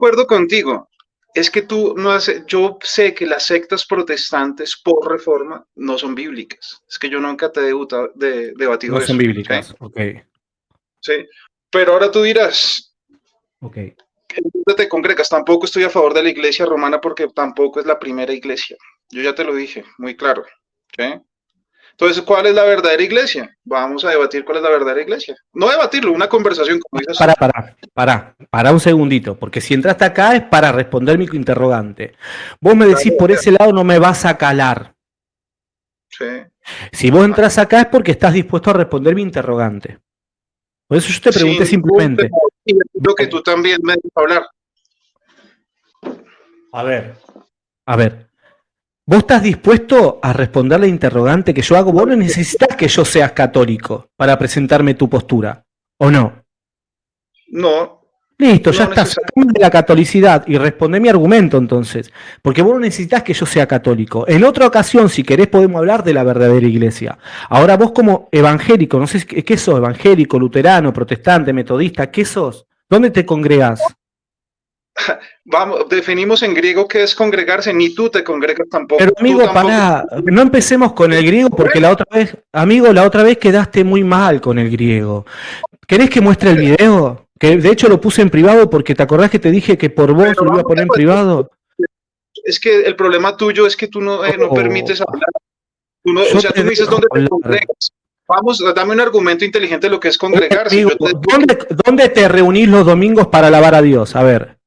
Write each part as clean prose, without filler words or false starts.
acuerdo contigo. Es que tú no haces, yo sé que las sectas protestantes por reforma no son bíblicas. Es que yo nunca te he debatido No son eso. bíblicas, ¿Sí? ok. Sí. Pero ahora tú dirás, Ok. ¿dónde te congregas? Tampoco estoy a favor de la iglesia romana porque tampoco es la primera iglesia. Yo ya te lo dije, muy claro. ¿Sí? Entonces, ¿cuál es la verdadera iglesia? Vamos a debatir cuál es la verdadera iglesia. No debatirlo, una conversación, como dices tú. Para un segundito, porque si entraste acá es para responder mi interrogante. Vos me decís por ese lado no me vas a calar. Sí. Si vos entras acá es porque estás dispuesto a responder mi interrogante. Por eso yo te pregunté Sin ningún simplemente. temor. Y creo que tú también me dejas hablar. A ver. ¿Vos estás dispuesto a responder la interrogante que yo hago? Vos no necesitas que yo seas católico para presentarme tu postura, ¿o no? No, Listo, ya no está, necesariamente. sacame de la catolicidad y responde mi argumento entonces, porque vos no necesitas que yo sea católico. En otra ocasión, si querés, podemos hablar de la verdadera iglesia. Ahora vos como evangélico, no sé qué sos, evangélico, luterano, protestante, metodista, ¿qué sos? ¿Dónde te congregás? Vamos, definimos en griego qué es congregarse, ni tú te congregas Pero tampoco. Tú amigo, tampoco. pará, no empecemos con el griego porque la otra vez, amigo, la otra vez quedaste muy mal con el griego. ¿Querés que muestre el video? Que de hecho lo puse en privado porque te acordás que te dije que por vos Pero lo iba a vamos poner en a privado. es que el problema tuyo es que tú no Oh, permites hablar. Tú no, o yo sea, tú te me dices dejo dónde te hablar. congregas. Vamos, dame un argumento inteligente de lo que es Oye, congregarse. amigo, Yo te digo que ¿dónde te reunís los domingos para alabar a Dios? A ver.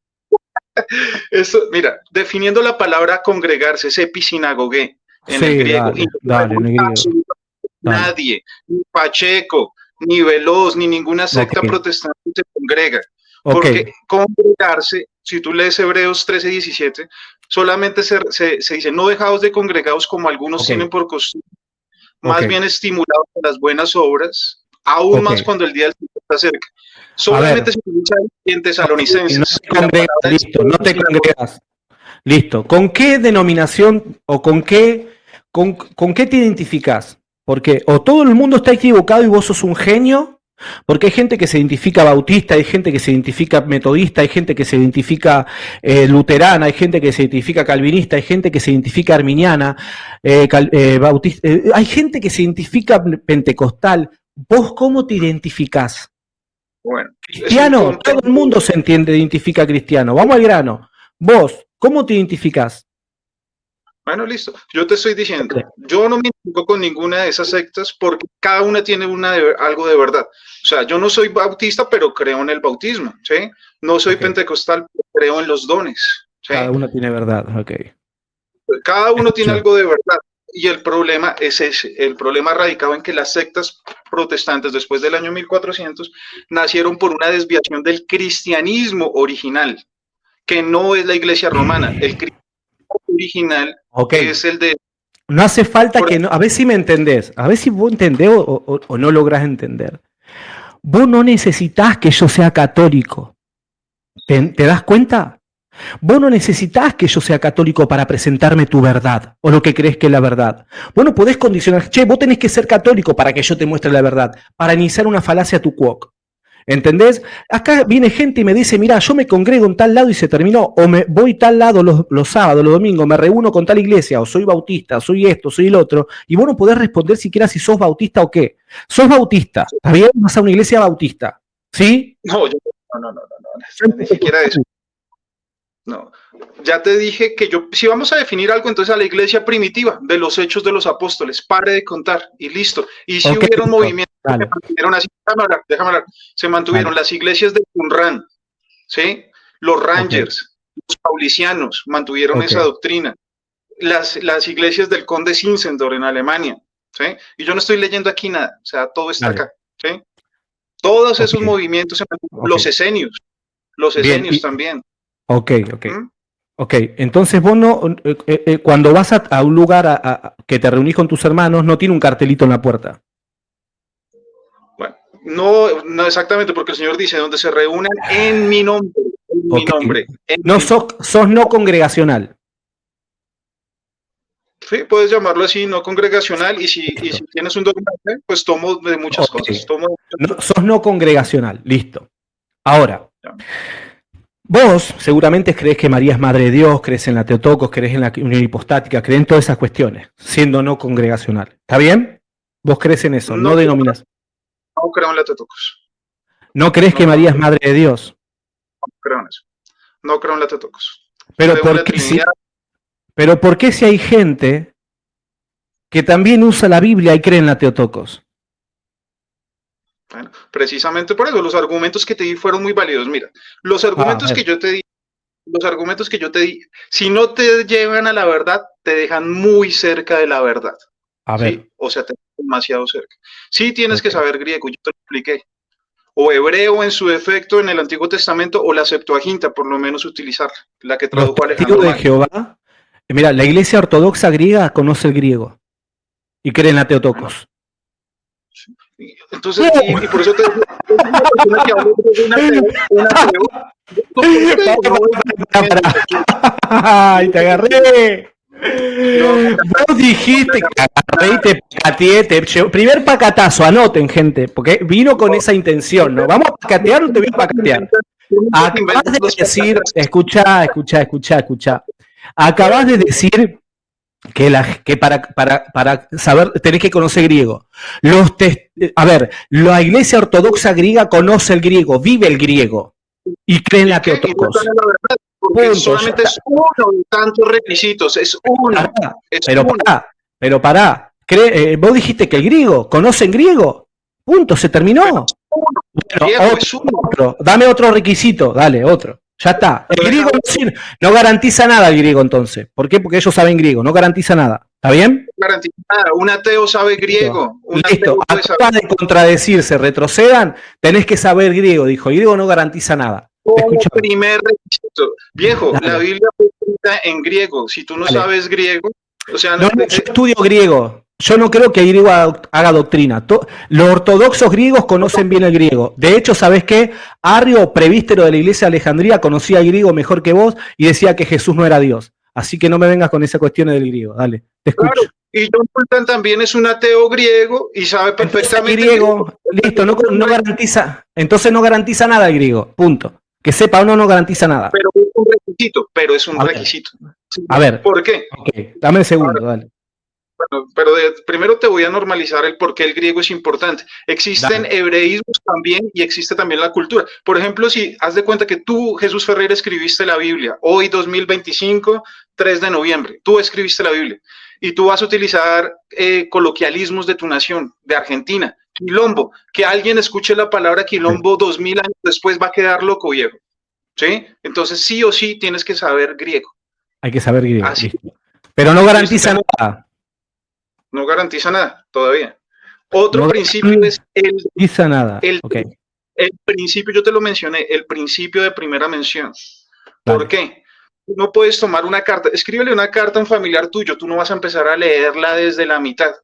eso, mira, definiendo la palabra congregarse, es episinagogué en el Sí, griego. Y dale, dale, en el griego. absolutamente Dale. nadie, ni Pacheco, ni Veloz, ni ninguna Ok, secta protestante se congrega. ok, Porque congregarse, si tú lees Hebreos 13:17, solamente se dice, no dejados de congregados como algunos ok, tienen por costumbre, ok, más bien estimulados por las buenas obras, aún ok. más cuando el día del Señor está cerca. A Solamente ver, se dice en ok, no Tesalonicenses, te y la congregas, palabra es listo, no te congregas. Listo. ¿Con qué denominación o con qué te identificás? Porque o todo el mundo está equivocado y vos sos un genio, porque hay gente que se identifica bautista, hay gente que se identifica metodista, hay gente que se identifica luterana, hay gente que se identifica calvinista, hay gente que se identifica arminiana, bautista, hay gente que se identifica pentecostal. ¿Vos cómo te identificás? bueno, es un Cristiano, todo el contexto. mundo se identifica cristiano. Vamos al grano. Vos, ¿cómo te identificás? Bueno, listo. Yo te estoy diciendo, yo no me identifico con ninguna de esas sectas porque cada una tiene algo de verdad. O sea, yo no soy bautista, pero creo en el bautismo, ¿sí? No soy Okay. pentecostal, pero creo en los dones, ¿sí? Cada uno tiene verdad, ok. Cada uno tiene Yo. algo de verdad. Y el problema es ese. El problema radicaba en que las sectas protestantes después del año 1400 nacieron por una desviación del cristianismo original, que no es la iglesia romana. El cristianismo original Ok. es el de... No hace falta que no. A ver si me entendés. A ver si vos entendés o no lográs entender. Vos no necesitás que yo sea católico. ¿Te das cuenta? Vos no necesitás que yo sea católico para presentarme tu verdad o lo que crees que es la verdad. Vos no podés condicionar, che, vos tenés que ser católico para que yo te muestre la verdad, para iniciar una falacia a tu quoc. ¿Entendés? Acá viene gente y me dice, mira, yo me congrego en tal lado y se terminó, o me voy tal lado los sábados, los domingos, me reúno con tal iglesia, o soy bautista, o soy esto, soy el otro, y vos no podés responder siquiera si sos bautista o qué. Sos bautista, ¿está bien? Vas a una iglesia bautista, ¿sí? No, ni siquiera eso. No, ya te dije que si vamos a definir algo, entonces a la iglesia primitiva de los hechos de los apóstoles, pare de contar y listo. Y si Okay, hubieron movimientos que dale. se mantuvieron así, déjame hablar, se mantuvieron las iglesias de Qumran, ¿sí? Los Rangers, los paulicianos mantuvieron esa doctrina, las iglesias del conde Zinzendorf en Alemania, ¿sí? Y yo no estoy leyendo aquí nada, o sea, todo está acá, ¿sí? Todos esos movimientos se mantuvieron, los esenios también. Ok. Ok, entonces vos no, cuando vas a un lugar que te reunís con tus hermanos, no tiene un cartelito en la puerta. Bueno, no exactamente, porque el Señor dice, donde se reúnan en mi nombre, No sos no congregacional. Sí, puedes llamarlo así, no congregacional, y si tienes un documento, pues tomo de muchas cosas. Sos no congregacional, listo. Ahora, Vos seguramente crees que María es Madre de Dios, crees en la Teotocos, crees en la unión hipostática, crees en todas esas cuestiones, siendo no congregacional. ¿Está bien? Vos crees en eso, no denominas. No creo en la Teotocos. ¿No crees que María es Madre de Dios? No creo en eso. No creo en la Teotocos. Pero ¿por qué si hay gente que también usa la Biblia y cree en la Teotocos? Bueno, precisamente por eso, los argumentos que te di fueron muy válidos. Mira, los argumentos que yo te di, si no te llevan a la verdad, te dejan muy cerca de la verdad. A ver. ¿Sí? O sea, te dejan demasiado cerca. Sí tienes que saber griego, yo te lo expliqué. O hebreo en su defecto en el Antiguo Testamento, o la Septuaginta, por lo menos utilizarla, la que tradujo Alejandro de Jehová. Mira, la iglesia ortodoxa griega conoce el griego y cree en la Teotocos. Entonces, y por eso te digo, ¡ay, te agarré! Vos dijiste que agarré y te pacateé. Primer pacatazo, anoten, gente, porque vino con esa intención, ¿no? ¿Vamos a pacatear o te voy a pacatear? Acabas de decir, escucha. Acabas de decir que para saber tenés que conocer griego. A ver, la iglesia ortodoxa griega conoce el griego, vive el griego y cree en la Teotocos. Porque solamente es uno de tantos requisitos, es uno. Pero pará. Vos dijiste que el griego, ¿conocen griego? Punto, se terminó. Bueno, otro. Dame otro requisito, dale, otro. Ya está. El griego no garantiza nada el griego entonces. ¿Por qué? Porque ellos saben griego, no garantiza nada. ¿Está bien? No garantiza nada. Un ateo sabe griego. Listo. Acaba de contradecirse, retrocedan, tenés que saber griego, dijo. El griego no garantiza nada. Como primer requisito. Viejo, dale. La Biblia fue escrita en griego. Si tú no sabes griego, o sea... yo estudio griego. Yo no creo que el griego haga doctrina. Los ortodoxos griegos conocen bien el griego. De hecho, ¿sabés qué? Arrio, prevístero de la iglesia de Alejandría, conocía el griego mejor que vos y decía que Jesús no era Dios. Así que no me vengas con esas cuestiones del griego. Dale, te escucho. Claro. Y John Fulton también es un ateo griego y sabe perfectamente... El griego, listo, no garantiza. Entonces no garantiza nada el griego, punto. Que sepa uno no garantiza nada. Pero es un requisito, A ver. ¿Por qué? Okay, dame el segundo, dale. Bueno, pero primero te voy a normalizar el por qué el griego es importante. Existen hebreísmos también y existe también la cultura. Por ejemplo, si haz de cuenta que tú, Jesús Ferrer, escribiste la Biblia, hoy 2025, 3 de noviembre, tú escribiste la Biblia y tú vas a utilizar coloquialismos de tu nación, de Argentina, quilombo, que alguien escuche la palabra quilombo 2000 años después va a quedar loco, viejo. ¿Sí? Entonces sí o sí tienes que saber griego. Hay que saber griego. Pero no garantiza nada. No garantiza nada todavía. Otro principio es el principio, yo te lo mencioné, el principio de primera mención. ¿Por qué? No puedes tomar una carta, escríbele una carta a un familiar tuyo, tú no vas a empezar a leerla desde la mitad,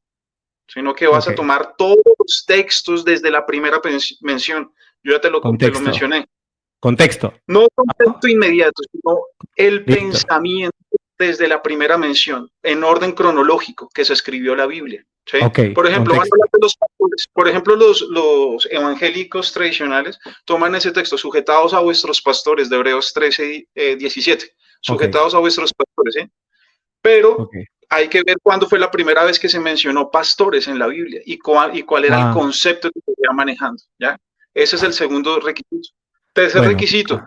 sino que vas a tomar todos los textos desde la primera mención. Yo ya te lo mencioné. Contexto. No contexto inmediato, sino el pensamiento desde la primera mención, en orden cronológico que se escribió la Biblia. ¿Sí? Por ejemplo, los evangélicos tradicionales toman ese texto, sujetados a vuestros pastores, de Hebreos 13, 17, sujetados a vuestros pastores, ¿sí? Pero hay que ver cuándo fue la primera vez que se mencionó pastores en la Biblia y cuál era el concepto que se estaba manejando, ¿ya? Ese es el segundo requisito. Tercer requisito.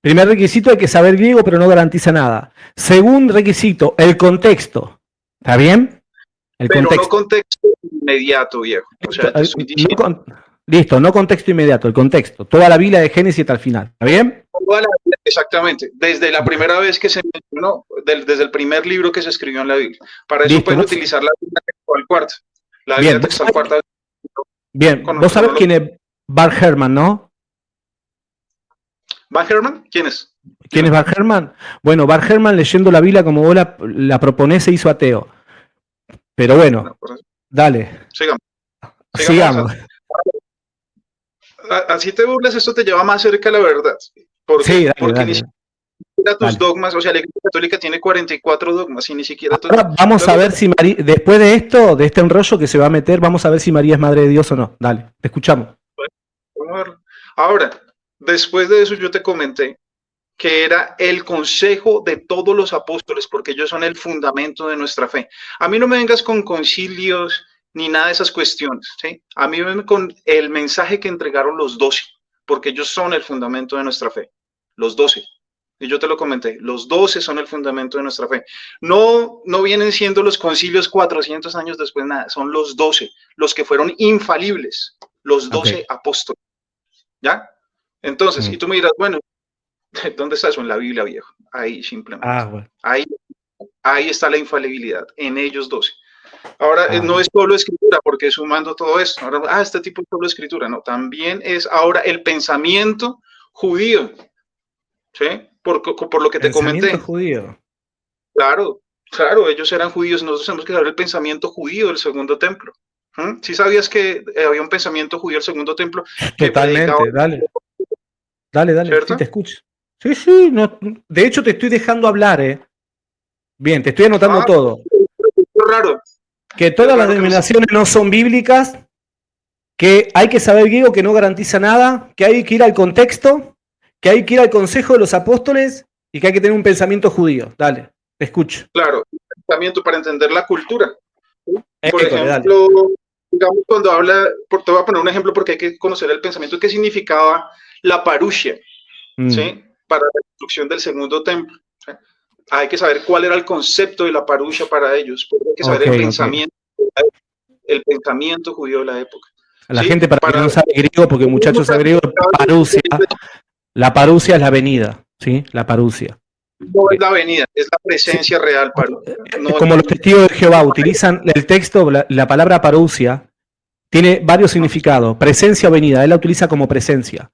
Primer requisito, hay que saber griego, pero no garantiza nada. Segundo requisito, el contexto. ¿Está bien? Pero no contexto inmediato, viejo. O sea, listo, no contexto inmediato, el contexto. Toda la Biblia de Génesis hasta el final. ¿Está bien? Toda la Biblia, exactamente. Desde la primera vez que se mencionó, desde el primer libro que se escribió en la Biblia. Para eso pueden utilizar la Biblia textual cuarta. La Biblia textual cuarta. Bien, vos sabés quién es Bart Ehrman, ¿no? ¿Bart Ehrman? ¿Quién es? ¿Quién es Bart Ehrman? Bueno, Bart Ehrman leyendo la Biblia como vos la proponés se hizo ateo. Pero bueno, dale. Sigamos. Así te burles, esto te lleva más cerca a la verdad. Porque ni siquiera tus dogmas, o sea, la Iglesia Católica tiene 44 dogmas y ni siquiera... Ahora vamos a ver si María, después de esto, de este enrollo que se va a meter, vamos a ver si María es Madre de Dios o no. Dale, te escuchamos. Bueno, vamos a verlo. Ahora, después de eso yo te comenté que era el consejo de todos los apóstoles, porque ellos son el fundamento de nuestra fe. A mí no me vengas con concilios ni nada de esas cuestiones, ¿sí? A mí me vengan con el mensaje que entregaron los 12, porque ellos son el fundamento de nuestra fe, los 12. Y yo te lo comenté, los 12 son el fundamento de nuestra fe. No vienen siendo los concilios 400 años después, nada, son los 12, los que fueron infalibles, los 12 apóstoles, ¿ya? Entonces, y tú me dirás, bueno, ¿dónde está eso? En la Biblia, viejo. Ahí simplemente. Bueno. Ahí está la infalibilidad, en ellos 12. Ahora, no es solo escritura, porque sumando todo esto, ahora, este tipo es solo escritura, no, también es ahora el pensamiento judío, ¿sí? Por lo que te comenté. Pensamiento judío. Claro, ellos eran judíos, nosotros tenemos que saber el pensamiento judío del segundo templo. ¿Sí sabías que había un pensamiento judío del segundo templo? Totalmente, dale, ¿cierto? Sí, te escucho. Sí, no, de hecho te estoy dejando hablar, Bien, te estoy anotando todo. Es raro. Que todas las denominaciones no son bíblicas, que hay que saber griego, que no garantiza nada, que hay que ir al contexto, que hay que ir al consejo de los apóstoles y que hay que tener un pensamiento judío. Dale, te escucho. Claro, un pensamiento para entender la cultura. Por ejemplo, digamos, cuando habla, te voy a poner un ejemplo porque hay que conocer el pensamiento. ¿Qué significaba la parusia? ¿Sí? Para la construcción del segundo templo. ¿Sí? Hay que saber cuál era el concepto de la parusia para ellos. Porque hay que saber el pensamiento judío de la época. La gente para que no sabe griego, porque muchachos sabe griego, parusia. La parusia es la avenida, ¿sí? La parusia. No es la avenida, es la presencia real. No como los testigos de Jehová utilizan el texto, la palabra parusia tiene varios significados. Presencia o venida, él la utiliza como presencia.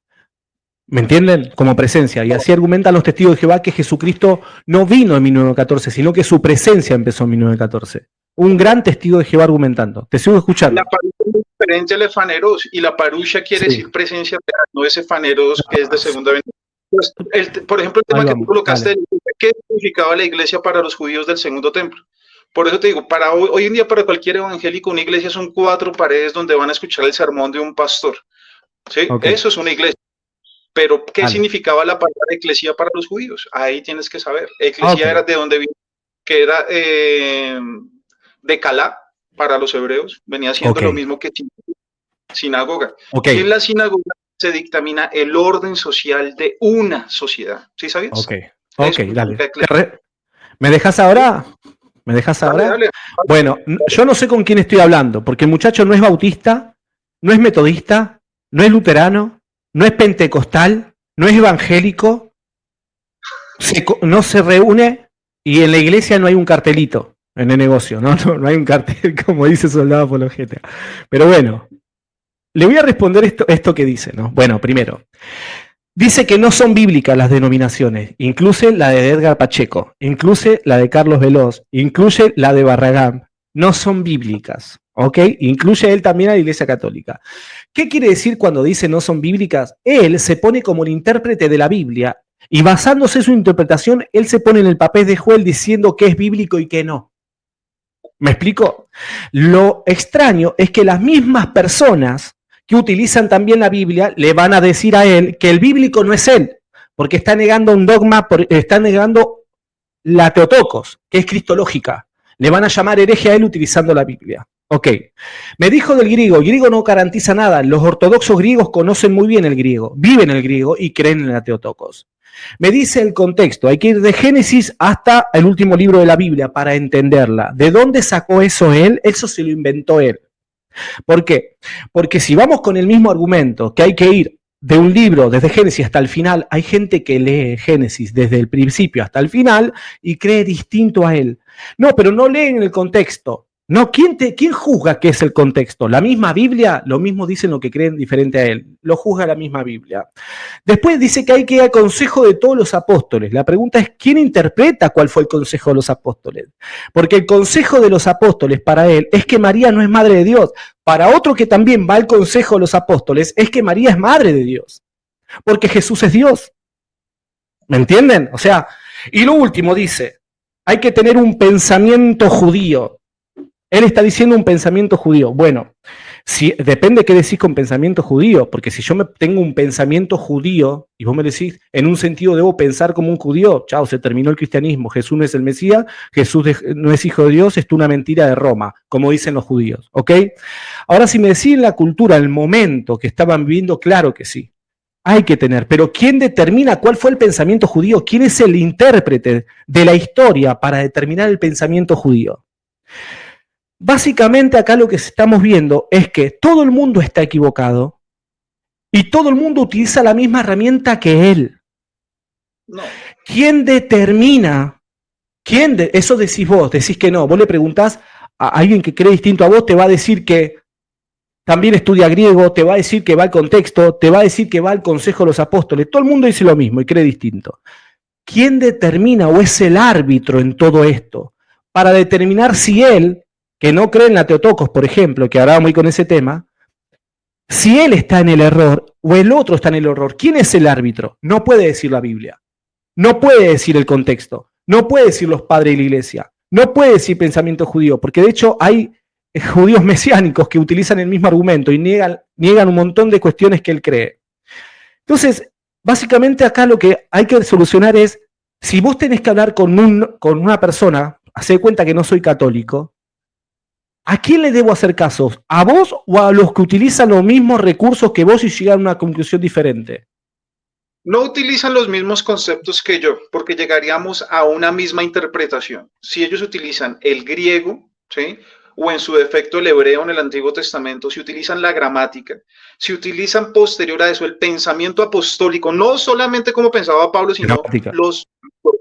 ¿Me entienden? Como presencia. Y así argumentan los testigos de Jehová que Jesucristo no vino en 1914, sino que su presencia empezó en 1914. Un gran testigo de Jehová argumentando. Te sigo escuchando. La parusia es diferente al efaneros, y la parusia quiere decir presencia real, no ese efaneros que es de segunda venida. Pues, por ejemplo, el tema que tú colocaste, ¿qué significaba la iglesia para los judíos del segundo templo? Por eso te digo, para hoy en día, para cualquier evangélico, una iglesia son 4 paredes donde van a escuchar el sermón de un pastor. ¿Sí? Eso es una iglesia. Pero, ¿qué significaba la palabra eclesía para los judíos? Ahí tienes que saber. Eclesía era de donde vino, que era de Calá para los hebreos. Venía siendo lo mismo que sinagoga. Y en la sinagoga se dictamina el orden social de una sociedad. ¿Sí sabías? Dale. ¿Me dejas ahora? Dale. Bueno, yo no sé con quién estoy hablando, porque el muchacho no es bautista, no es metodista, no es luterano, no es pentecostal, no es evangélico, no se reúne y en la iglesia no hay un cartelito en el negocio, no hay un cartel como dice Soldado Apologeta. Pero bueno, le voy a responder esto que dice, ¿no? Bueno, primero, dice que no son bíblicas las denominaciones, incluye la de Edgar Pacheco, incluye la de Carlos Veloz, incluye la de Barragán, no son bíblicas, ¿ok? Incluye él también a la Iglesia Católica. ¿Qué quiere decir cuando dice no son bíblicas? Él se pone como el intérprete de la Biblia y basándose en su interpretación, él se pone en el papel de Joel diciendo que es bíblico y que no. ¿Me explico? Lo extraño es que las mismas personas que utilizan también la Biblia le van a decir a él que el bíblico no es él, porque está negando un dogma, está negando la Teotocos, que es cristológica. Le van a llamar hereje a él utilizando la Biblia. Ok, me dijo del griego, el griego no garantiza nada, los ortodoxos griegos conocen muy bien el griego, viven el griego y creen en la Teotocos. Me dice el contexto, hay que ir de Génesis hasta el último libro de la Biblia para entenderla. ¿De dónde sacó eso él? Eso se lo inventó él. ¿Por qué? Porque si vamos con el mismo argumento, que hay que ir de un libro desde Génesis hasta el final, hay gente que lee Génesis desde el principio hasta el final y cree distinto a él. No, pero no leen el contexto. No, ¿quién juzga qué es el contexto? ¿La misma Biblia? Lo mismo dicen lo que creen diferente a él. Lo juzga la misma Biblia. Después dice que hay que ir al consejo de todos los apóstoles. La pregunta es, ¿quién interpreta cuál fue el consejo de los apóstoles? Porque el consejo de los apóstoles para él es que María no es madre de Dios. Para otro que también va al consejo de los apóstoles es que María es madre de Dios. Porque Jesús es Dios. ¿Me entienden? O sea, y lo último dice, hay que tener un pensamiento judío. Él está diciendo un pensamiento judío. Bueno, Depende qué decís con pensamiento judío, porque si yo tengo un pensamiento judío y vos me decís, en un sentido debo pensar como un judío, chao, se terminó el cristianismo, Jesús no es el Mesías, Jesús no es hijo de Dios, esto es una mentira de Roma, como dicen los judíos, ¿ok? Ahora, si me decís en la cultura, el momento que estaban viviendo, claro que sí, hay que tener, pero ¿quién determina cuál fue el pensamiento judío? ¿Quién es el intérprete de la historia para determinar el pensamiento judío? Básicamente acá lo que estamos viendo es que todo el mundo está equivocado y todo el mundo utiliza la misma herramienta que él. No. ¿Quién determina? Eso decís vos, decís que no. Vos le preguntás a alguien que cree distinto a vos, te va a decir que también estudia griego, te va a decir que va al contexto, te va a decir que va al consejo de los apóstoles. Todo el mundo dice lo mismo y cree distinto. ¿Quién determina o es el árbitro en todo esto para determinar si él, que no cree en la Teotocos, por ejemplo, que ahora vamos a ir con ese tema, si él está en el error o el otro está en el error? ¿Quién es el árbitro? No puede decir la Biblia, no puede decir el contexto, no puede decir los padres de la iglesia, no puede decir pensamiento judío, porque de hecho hay judíos mesiánicos que utilizan el mismo argumento y niegan un montón de cuestiones que él cree. Entonces, básicamente acá lo que hay que solucionar es, si vos tenés que hablar con una persona, hacé cuenta que no soy católico, ¿a quién le debo hacer caso? ¿A vos o a los que utilizan los mismos recursos que vos y llegan a una conclusión diferente? No utilizan los mismos conceptos que yo, porque llegaríamos a una misma interpretación. Si ellos utilizan el griego, ¿sí?, o en su defecto el hebreo en el Antiguo Testamento, si utilizan la gramática, si utilizan posterior a eso el pensamiento apostólico, no solamente como pensaba Pablo, sino los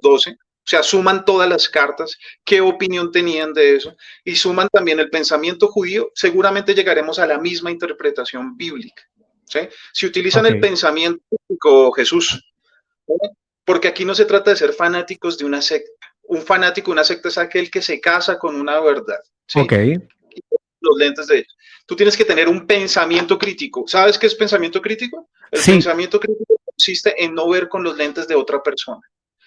12, o sea, suman todas las cartas, qué opinión tenían de eso, y suman también el pensamiento judío, seguramente llegaremos a la misma interpretación bíblica. ¿Sí? Si utilizan el pensamiento bíblico, Jesús, ¿sí?, porque aquí no se trata de ser fanáticos de una secta. Un fanático de una secta es aquel que se casa con una verdad. ¿Sí? Los lentes de ellos. Tú tienes que tener un pensamiento crítico. ¿Sabes qué es pensamiento crítico? El pensamiento crítico consiste en no ver con los lentes de otra persona.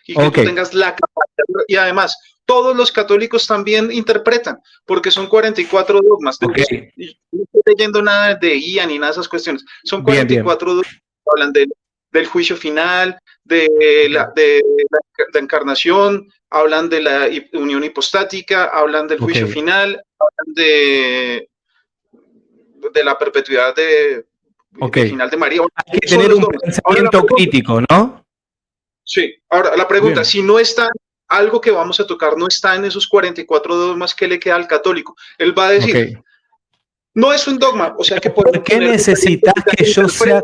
Y que tú tengas la capacidad. Y además, todos los católicos también interpretan, porque son 44 dogmas. No estoy leyendo nada de IA ni nada de esas cuestiones. Son 44 dogmas que hablan del juicio final, de la encarnación, hablan de la unión hipostática, hablan del juicio final, hablan de la perpetuidad de final de María. Hay que tener un pensamiento crítico, ¿no? Sí. Ahora, la pregunta, si no está, algo que vamos a tocar no está en esos 44 dogmas, ¿qué le queda al católico? Él va a decir, no es un dogma, o sea que... ¿Por qué necesitas que yo sea...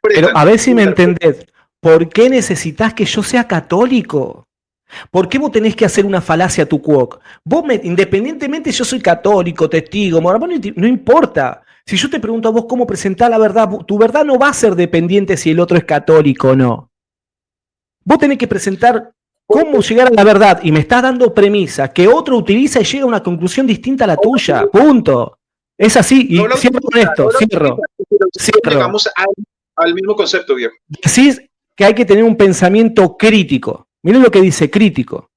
Pero a ver si me entendés, ¿por qué necesitas que yo sea católico? ¿Por qué vos tenés que hacer una falacia tu quoc? Independientemente yo soy católico, testigo, no importa. Si yo te pregunto a vos cómo presentar la verdad, tu verdad no va a ser dependiente si el otro es católico o no. Vos tenés que presentar cómo llegar a la verdad y me estás dando premisa que otro utiliza y llega a una conclusión distinta a la tuya. Punto. Es así. Y cierro con esto. Cierro. Llegamos al mismo concepto, viejo. Decís que hay que tener un pensamiento crítico. Miren lo que dice crítico.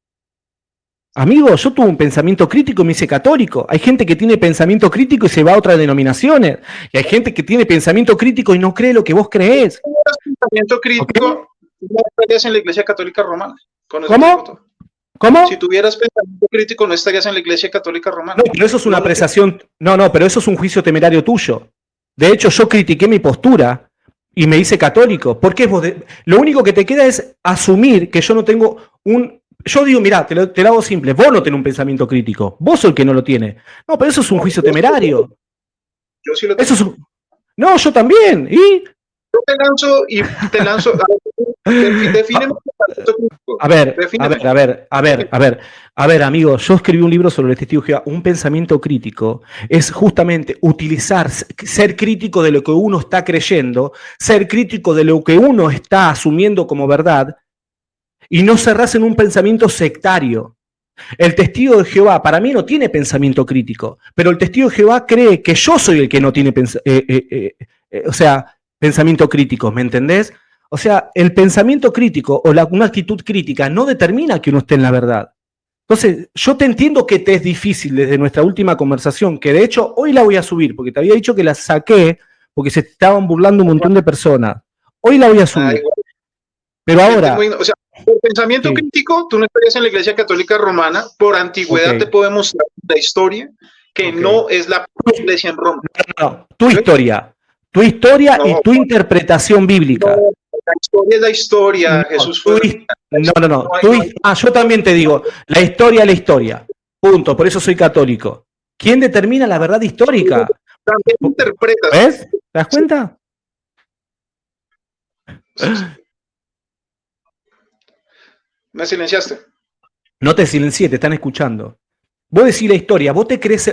Amigo, yo tuve un pensamiento crítico y me hice católico. Hay gente que tiene pensamiento crítico y se va a otras denominaciones. Y hay gente que tiene pensamiento crítico y no cree lo que vos creés. Pensamiento crítico, no estarías en la Iglesia Católica Romana. ¿Cómo? ¿Cómo? Si tuvieras pensamiento crítico, no estarías en la Iglesia Católica Romana. No, pero eso es una apreciación. No, pero eso es un juicio temerario tuyo. De hecho, yo critiqué mi postura y me hice católico. ¿Por qué vos? Lo único que te queda es asumir que yo no tengo un... Yo digo, mirá, te lo hago simple. Vos no tenés un pensamiento crítico. Vos sos el que no lo tiene. No, pero eso es un juicio temerario. Yo sí lo tengo. Eso es No, yo también. ¿Y? Yo te lanzo. Defíneme. A ver, amigo, yo escribí un libro sobre el testigo de Jehová. Un pensamiento crítico es justamente utilizar, ser crítico de lo que uno está creyendo, ser crítico de lo que uno está asumiendo como verdad y no cerrarse en un pensamiento sectario. El testigo de Jehová, para mí, no tiene pensamiento crítico, pero el testigo de Jehová cree que yo soy el que no tiene pensamiento crítico, ¿me entendés? O sea, el pensamiento crítico o una actitud crítica no determina que uno esté en la verdad. Entonces, yo te entiendo que te es difícil desde nuestra última conversación, que de hecho hoy la voy a subir, porque te había dicho que la saqué porque se estaban burlando un montón de personas. Hoy la voy a subir. Pero ahora... O sea, por pensamiento crítico, tú no estarías en la Iglesia Católica Romana, por antigüedad te puedo mostrar la historia, que no es la Iglesia en Roma. No, tu historia y tu interpretación bíblica. No, la historia es la historia, Jesús fue... No. Yo también te digo, la historia es la historia. Punto. Por eso soy católico. ¿Quién determina la verdad histórica? También interpretas. ¿Ves? ¿Te das cuenta? ¿Me silenciaste? No te silencié, te están escuchando. Vos decís la historia,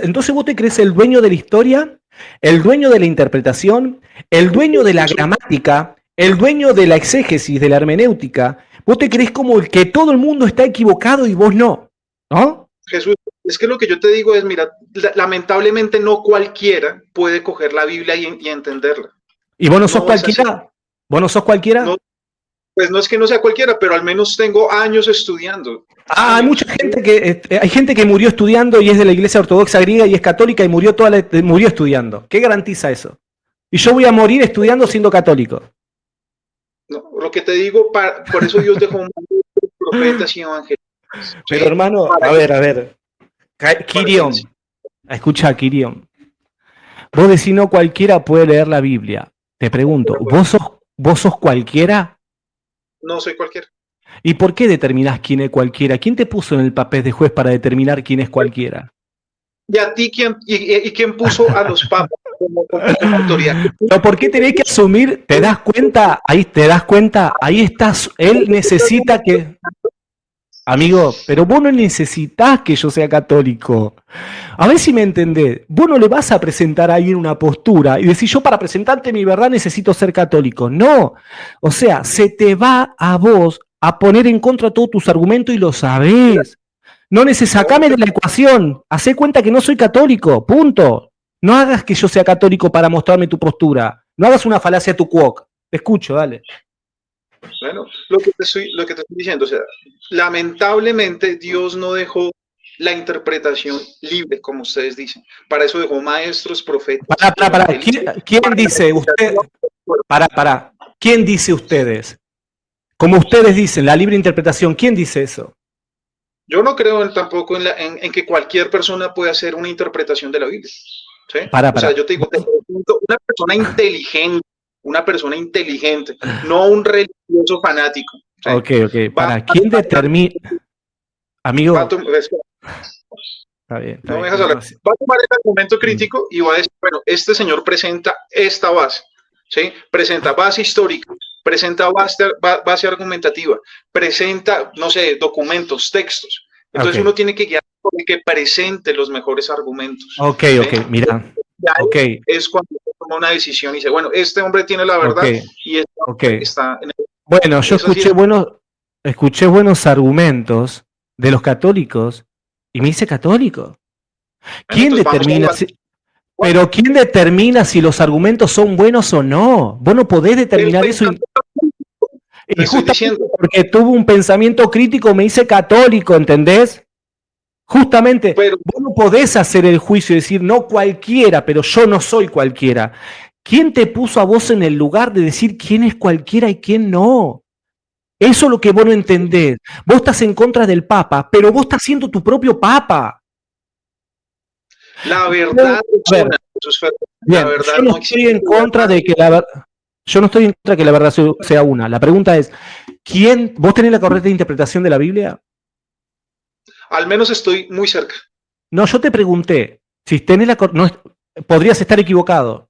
entonces vos te crees el dueño de la historia, el dueño de la interpretación, el dueño de la gramática, el dueño de la exégesis, de la hermenéutica. Vos te crees como el que todo el mundo está equivocado y vos no, ¿no? Jesús, es que lo que yo te digo es, mira, lamentablemente no cualquiera puede coger la Biblia y entenderla. ¿Y vos no sos cualquiera? ¿Vos no sos cualquiera? No, pues no es que no sea cualquiera, pero al menos tengo años estudiando. Hay mucha gente hay gente que murió estudiando y es de la Iglesia Ortodoxa griega y es católica y murió estudiando. ¿Qué garantiza eso? Y yo voy a morir estudiando siendo católico. No, lo que te digo, por eso Dios dejó un profetas y evangelistas. Pero hermano, a ver. Quirión, escucha, Quirión. Vos decís no cualquiera puede leer la Biblia. Te pregunto, ¿vos sos cualquiera? No soy cualquiera. ¿Y por qué determinás quién es cualquiera? ¿Quién te puso en el papel de juez para determinar quién es cualquiera? ¿Y a ti quién puso a los papas como autoridad? ¿Pero por qué tenés que asumir? ¿Te das cuenta? Ahí estás. Él necesita que... Amigo, pero vos no necesitás que yo sea católico. A ver si me entendés. Vos no le vas a presentar a alguien una postura y decir, yo para presentarte mi verdad necesito ser católico. No. O sea, se te va a vos a poner en contra todos tus argumentos y lo sabés. No sacame de la ecuación. Hacé cuenta que no soy católico. Punto. No hagas que yo sea católico para mostrarme tu postura. No hagas una falacia tu cuoc. Te escucho, dale. Bueno, lo que te estoy diciendo, o sea, lamentablemente Dios no dejó la interpretación libre, como ustedes dicen. Para eso dejó maestros, profetas. Para. ¿Quién dice usted? ¿Quién dice ustedes? Como ustedes dicen, la libre interpretación, ¿quién dice eso? Yo no creo tampoco en que cualquier persona pueda hacer una interpretación de la Biblia. ¿Sí? O sea, yo te digo, una persona inteligente, no un religioso fanático. ¿Sí? Ok. ¿Quién determina? Amigo. Está bien. No me dejas hablar. Va a tomar el argumento crítico y va a decir, bueno, este señor presenta esta base, ¿sí? Presenta base histórica, presenta base argumentativa, presenta, no sé, documentos, textos. Entonces uno tiene que guiar por el que presente los mejores argumentos. Ok, mira. Es cuando toma una decisión y dice, bueno, este hombre tiene la verdad y está en el... Bueno, yo escuché buenos argumentos de los católicos y me hice católico. ¿Quién determina pero quién determina si los argumentos son buenos o no? Vos no podés determinar eso. Y justamente porque tuve un pensamiento crítico me hice católico, ¿entendés? Justamente, vos no podés hacer el juicio y decir, no cualquiera, pero yo no soy cualquiera. ¿Quién te puso a vos en el lugar de decir quién es cualquiera y quién no? Eso es lo que vos no entendés. Vos estás en contra del Papa, pero vos estás siendo tu propio Papa. La verdad, yo no estoy en contra de que la verdad sea una. La pregunta es, ¿vos tenés la correcta interpretación de la Biblia? Al menos estoy muy cerca. No, yo te pregunté, si tenés podrías estar equivocado.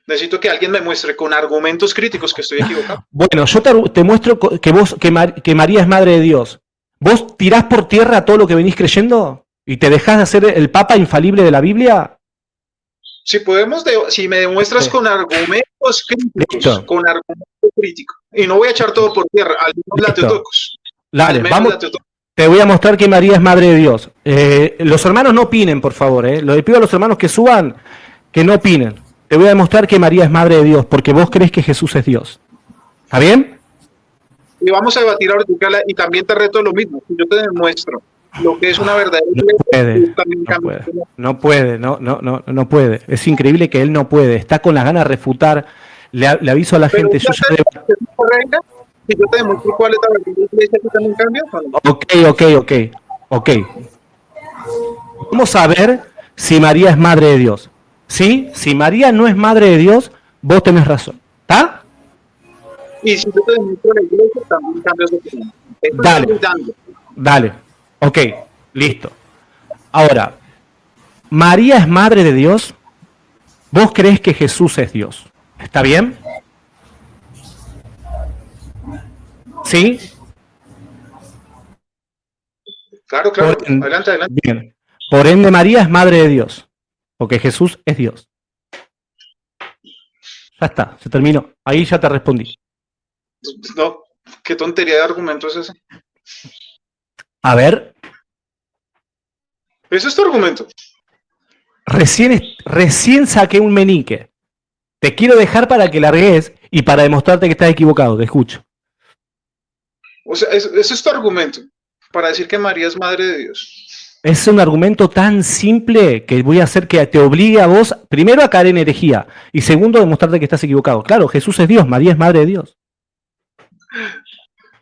Necesito que alguien me muestre con argumentos críticos que estoy equivocado. Bueno, yo te muestro que María es madre de Dios. ¿Vos tirás por tierra todo lo que venís creyendo? ¿Y te dejás de hacer el Papa infalible de la Biblia? Si me demuestras con argumentos críticos, y no voy a echar todo por tierra, al menos la Teotocos. Dale, vamos. Te voy a mostrar que María es madre de Dios. Los hermanos no opinen, por favor. Les pido a los hermanos que suban, que no opinen. Te voy a demostrar que María es madre de Dios, porque vos crees que Jesús es Dios. ¿Está bien? Y vamos a debatir ahorita y también te reto lo mismo. Si yo te demuestro lo que es una verdadera iglesia, no puede. Es increíble que él no puede. Está con las ganas de refutar. Le aviso a la gente. Si yo te demuestro cuál es la verdadera iglesia, ¿tú también cambias? Ok. Vamos a ver si María es madre de Dios. ¿Sí? Si María no es madre de Dios, vos tenés razón. ¿Está? Y si yo te demuestro la iglesia, también cambias de opinión. Dale. Ok, listo. Ahora, ¿María es madre de Dios? ¿Vos creés que Jesús es Dios? ¿Está bien? ¿Sí? Claro. Adelante. Bien. Por ende, María es madre de Dios, porque Jesús es Dios. Ya está, se terminó. Ahí ya te respondí. No, qué tontería de argumento es ese. A ver. Ese es tu argumento. Recién saqué un menique. Te quiero dejar para que largues y para demostrarte que estás equivocado. Te escucho. O sea, ese es tu argumento para decir que María es madre de Dios. Es un argumento tan simple que voy a hacer que te obligue a vos, primero, a caer en herejía y segundo, a demostrarte que estás equivocado. Claro, Jesús es Dios, María es madre de Dios.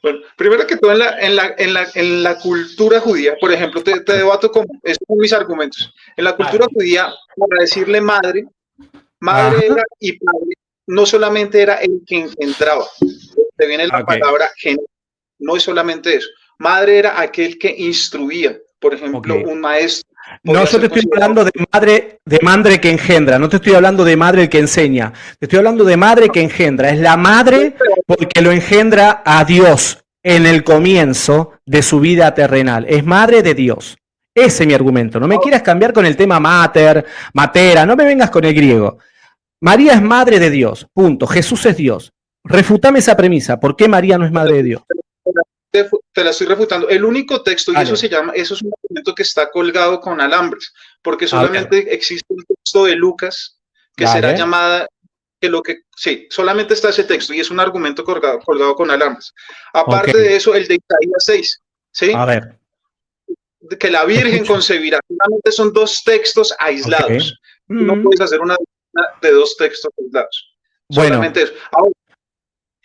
Bueno, primero que todo, en la cultura judía, por ejemplo, te debato con estos son mis argumentos. En la cultura judía, para decirle madre era, y padre no solamente era el que engendraba. Te viene la palabra género. No es solamente eso. Madre era aquel que instruía. Por ejemplo, un maestro. No, yo te estoy hablando de madre que engendra, no te estoy hablando de madre que enseña, te estoy hablando de madre que engendra. Es la madre porque lo engendra a Dios en el comienzo de su vida terrenal. Es madre de Dios. Ese es mi argumento. No me quieras cambiar con el tema matera, no me vengas con el griego. María es madre de Dios, punto. Jesús es Dios. Refutame esa premisa. ¿Por qué María no es madre de Dios? Te la estoy refutando. El único texto, y eso es un documento que está colgado con alambres, porque solamente existe un texto de Lucas que será llamada, solamente está ese texto y es un argumento colgado con alambres. Aparte de eso, el de Isaías 6, ¿sí? A ver. Que la Virgen concebirá. Solamente son dos textos aislados. No puedes hacer una de dos textos aislados. Solamente eso. Ahora,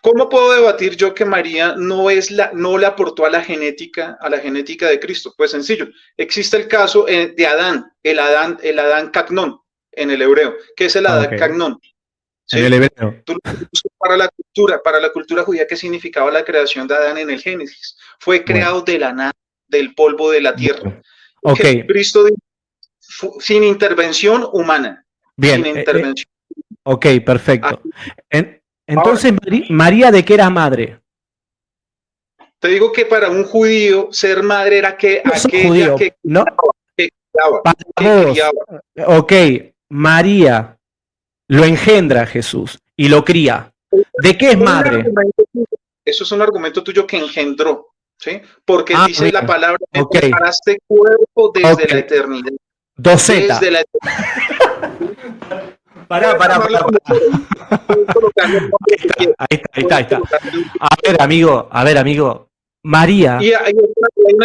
¿cómo puedo debatir yo que María no le aportó a la genética de Cristo? Pues sencillo. Existe el caso de Adán, el Adán Cagnon en el hebreo. ¿Qué es el Adán Cagnon? ¿Sí? En el hebreo. Para la cultura judía, ¿qué significaba la creación de Adán en el Génesis? Fue creado de la nada, del polvo de la tierra. Cristo sin intervención humana. Bien. Sin intervención. Perfecto. Entonces, ahora, ¿María de qué era madre? Te digo que para un judío ser madre era aquella que criaba. María lo engendra a Jesús y lo cría. ¿De qué es madre? Eso es un argumento tuyo que engendró, ¿sí? Porque dice la palabra, preparaste cuerpo desde la eternidad. Desde la eternidad. Pará. Ahí está. A ver, amigo. María.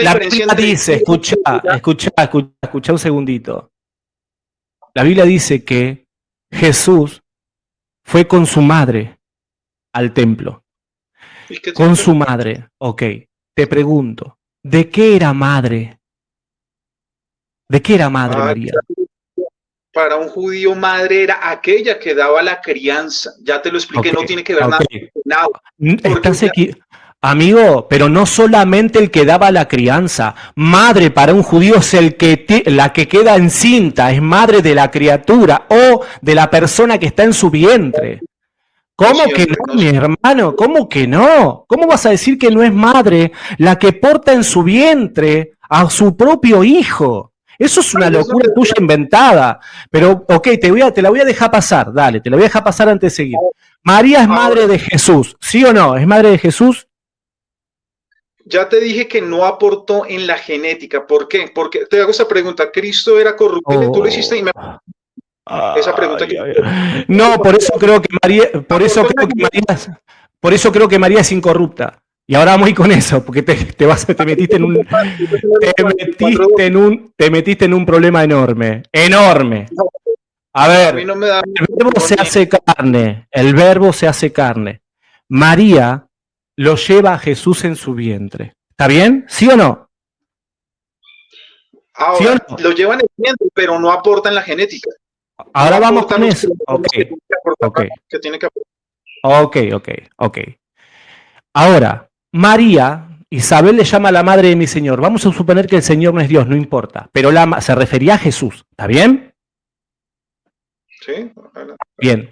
La Biblia dice, escucha un segundito. La Biblia dice que Jesús fue con su madre al templo. Con su madre. Te pregunto, ¿de qué era madre? ¿De qué era madre María? Para un judío, madre era aquella que daba la crianza. Ya te lo expliqué, no tiene que ver nada. Estás aquí, amigo, pero no solamente el que daba la crianza. Madre para un judío es la que queda encinta, es madre de la criatura o de la persona que está en su vientre. ¿Cómo que no, mi hermano? ¿Cómo que no? ¿Cómo vas a decir que no es madre la que porta en su vientre a su propio hijo? Eso es una locura tuya inventada. Pero, te la voy a dejar pasar. Dale, te la voy a dejar pasar antes de seguir. María es madre de Jesús. ¿Sí o no? ¿Es madre de Jesús? Ya te dije que no aportó en la genética. ¿Por qué? Porque te hago esa pregunta. ¿Cristo era corruptible? Tú lo hiciste y me... Esa pregunta No, por eso creo que María es incorrupta. Y ahora vamos a ir con eso, porque te metiste en un problema enorme. Enorme. A ver, mí no me da el verbo se hace carne. El verbo se hace carne. María lo lleva a Jesús en su vientre. ¿Está bien? ¿Sí o no? Ahora, ¿sí o no? Lo llevan en el vientre, pero no aportan la genética. Ahora no vamos con eso. Okay. Ok. Ahora, María, Isabel le llama a la madre de mi Señor. Vamos a suponer que el Señor no es Dios, no importa. Pero se refería a Jesús. ¿Está bien? Sí. Bien.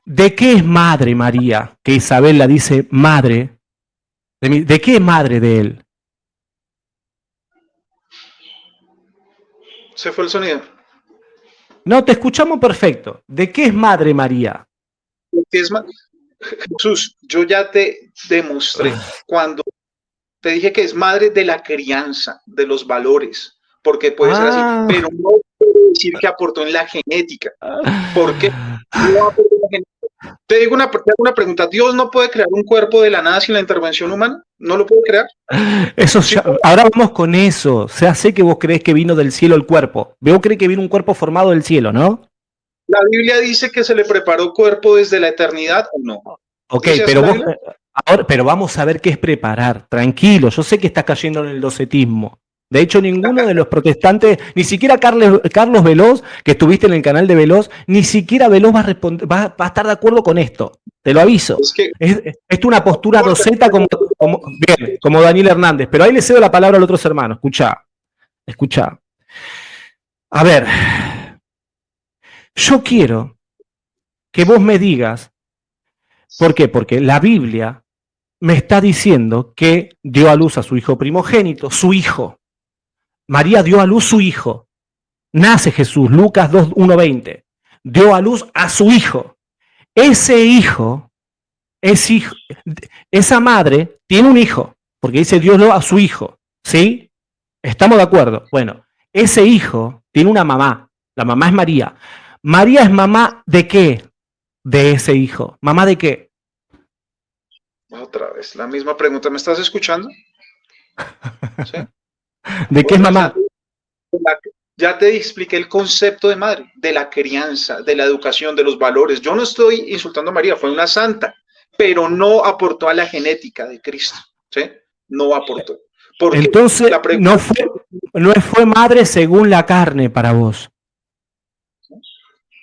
¿De qué es madre María? Que Isabel la dice madre. ¿De qué es madre de él? Se fue el sonido. No, te escuchamos perfecto. ¿De qué es madre María? Jesús, yo ya te demostré cuando te dije que es madre de la crianza, de los valores, porque puede ser así, pero no puedo decir que aportó en la genética. ¿Por qué? No aportó en la genética. Te digo una pregunta, ¿Dios no puede crear un cuerpo de la nada sin la intervención humana? ¿No lo puede crear? Eso ya, ahora vamos con eso. O sea, sé que vos crees que vino del cielo el cuerpo. Vos crees que vino un cuerpo formado del cielo, ¿no? La Biblia dice que se le preparó cuerpo desde la eternidad o no. Ok, pero vamos a ver qué es preparar. Tranquilo, yo sé que estás cayendo en el docetismo. De hecho, ninguno de los protestantes, ni siquiera Carlos Veloz, que estuviste en el canal de Veloz, ni siquiera Veloz va a estar de acuerdo con esto. Te lo aviso. Es una postura doceta como Daniel Hernández. Pero ahí le cedo la palabra al otro hermano. Escucha. A ver, yo quiero que vos me digas, ¿por qué? Porque la Biblia me está diciendo que dio a luz a su hijo primogénito, su hijo. María dio a luz su hijo. Nace Jesús, Lucas 2:1-20. Dio a luz a su hijo. Ese hijo, esa madre tiene un hijo, porque dice Dios a su hijo. ¿Sí? ¿Estamos de acuerdo? Bueno, ese hijo tiene una mamá. La mamá es María. ¿María es mamá de qué? De ese hijo. ¿Mamá de qué? Otra vez, la misma pregunta. ¿Me estás escuchando? ¿Sí? ¿De qué es mamá? Ya te expliqué el concepto de madre, de la crianza, de la educación, de los valores. Yo no estoy insultando a María, fue una santa, pero no aportó a la genética de Cristo. ¿Sí? No aportó. Porque entonces, no fue madre según la carne para vos.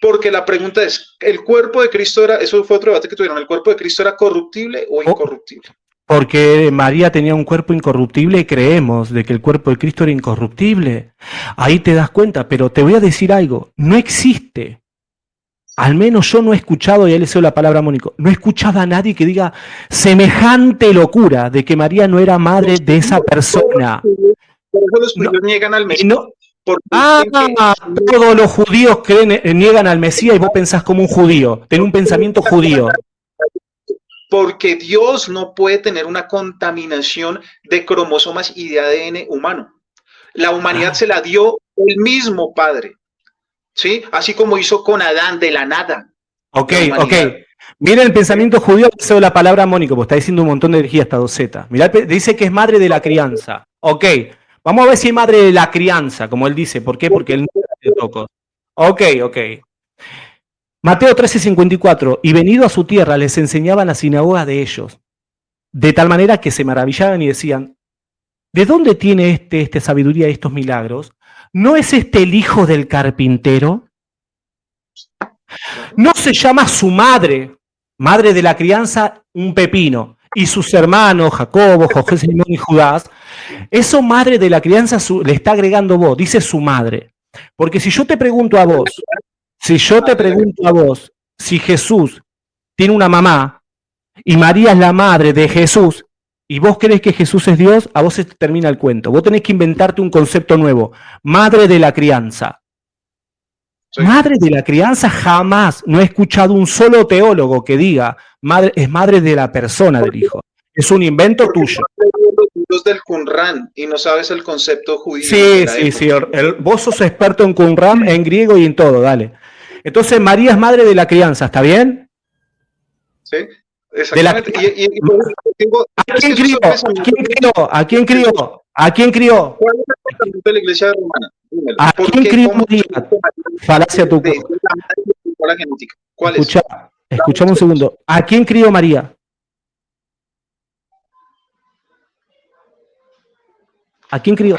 Porque la pregunta es, ¿el cuerpo de Cristo era, eso fue otro debate que tuvieron, ¿el cuerpo de Cristo era corruptible o incorruptible? Porque María tenía un cuerpo incorruptible y creemos de que el cuerpo de Cristo era incorruptible. Ahí te das cuenta, pero te voy a decir algo, no existe, al menos yo no he escuchado, y ahí le cedo la palabra a Mónico, no he escuchado a nadie que diga semejante locura de que María no era madre de esa persona. Por eso los judíos niegan al Mesías. Todos los judíos niegan al Mesías y vos pensás como un judío, tenés un pensamiento judío. Porque Dios no puede tener una contaminación de cromosomas y de ADN humano. La humanidad se la dio el mismo Padre, ¿sí? Así como hizo con Adán de la nada. Ok. Miren el pensamiento judío, le cedo la palabra a Mónico, porque está diciendo un montón de energía hasta doceta. Mirá, dice que es madre de la crianza. Ok. Vamos a ver si es madre de la crianza, como él dice. ¿Por qué? Porque él no es loco. Ok. Mateo 13:54. Y venido a su tierra, les enseñaba en la sinagoga de ellos. De tal manera que se maravillaban y decían, ¿de dónde tiene esta sabiduría y estos milagros? ¿No es este el hijo del carpintero? ¿No se llama su madre de la crianza, un pepino? Y sus hermanos, Jacobo, José, Simón y Judas, eso madre de la crianza le está agregando vos, dice su madre. Porque si yo te pregunto a vos, si Jesús tiene una mamá y María es la madre de Jesús, y vos crees que Jesús es Dios, a vos se termina el cuento. Vos tenés que inventarte un concepto nuevo, madre de la crianza. Sí. Madre de la crianza jamás, no he escuchado un solo teólogo que diga, es madre de la persona del hijo. Es un invento tuyo. Los del Qumran y no sabes el concepto judío. Sí. Vos sos experto en Qumran, en griego y en todo, dale. Entonces María es madre de la crianza, ¿está bien? Sí. Exactamente. ¿A quién crió? ¿A quién crió? ¿Cuál es el pensamiento de la iglesia romana? Dímelo. ¿A quién crió María? Falacia tu ¿Cuál es? Escuchame un segundo. ¿A quién crió María? ¿A quién crió?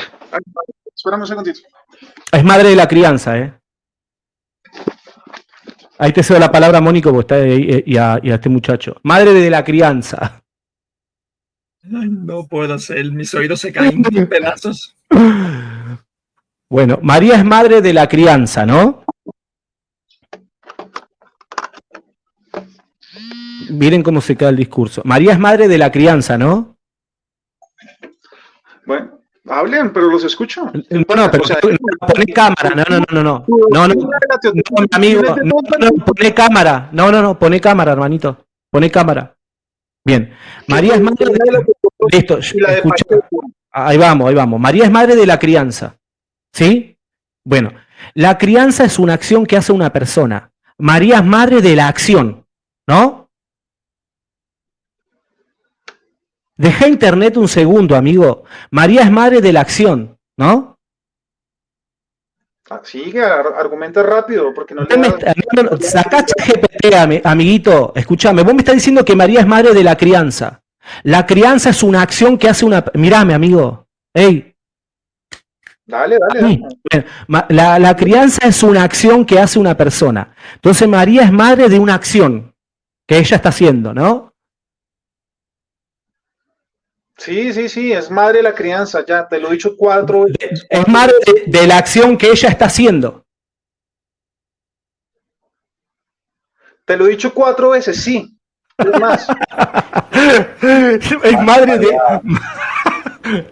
Espérame un segundito. Es madre de la crianza, ¿eh? Ahí te cedo la palabra, Mónico, porque está ahí, y a este muchacho. Madre de la crianza. Ay, no puedo hacer, mis oídos se caen en pedazos. Bueno, María es madre de la crianza, ¿no? Miren cómo se queda el discurso. María es madre de la crianza, ¿no? Bueno, hablen, pero los escucho. No, pero poné cámara. No, amigo, poné cámara. No, poné cámara, hermanito. Poné cámara. Bien. María es madre de la... Listo, escucha. Ahí vamos. María es madre de la crianza. ¿Sí? Bueno, la crianza es una acción que hace una persona. María es madre de la acción, ¿no? Deja internet un segundo, amigo. María es madre de la acción, ¿no? Sigue, argumenta rápido, porque no Sacá ChatGPT, amiguito. Escúchame, vos me estás diciendo que María es madre de la crianza. La crianza es una acción que hace una... Mirame, amigo. Ey. Dale. La crianza es una acción que hace una persona. Entonces María es madre de una acción que ella está haciendo, ¿no? Sí, es madre de la crianza, ya, te lo he dicho 4 veces. Es madre de la acción que ella está haciendo. Te lo he dicho 4 veces, sí. Es más. Es madre de...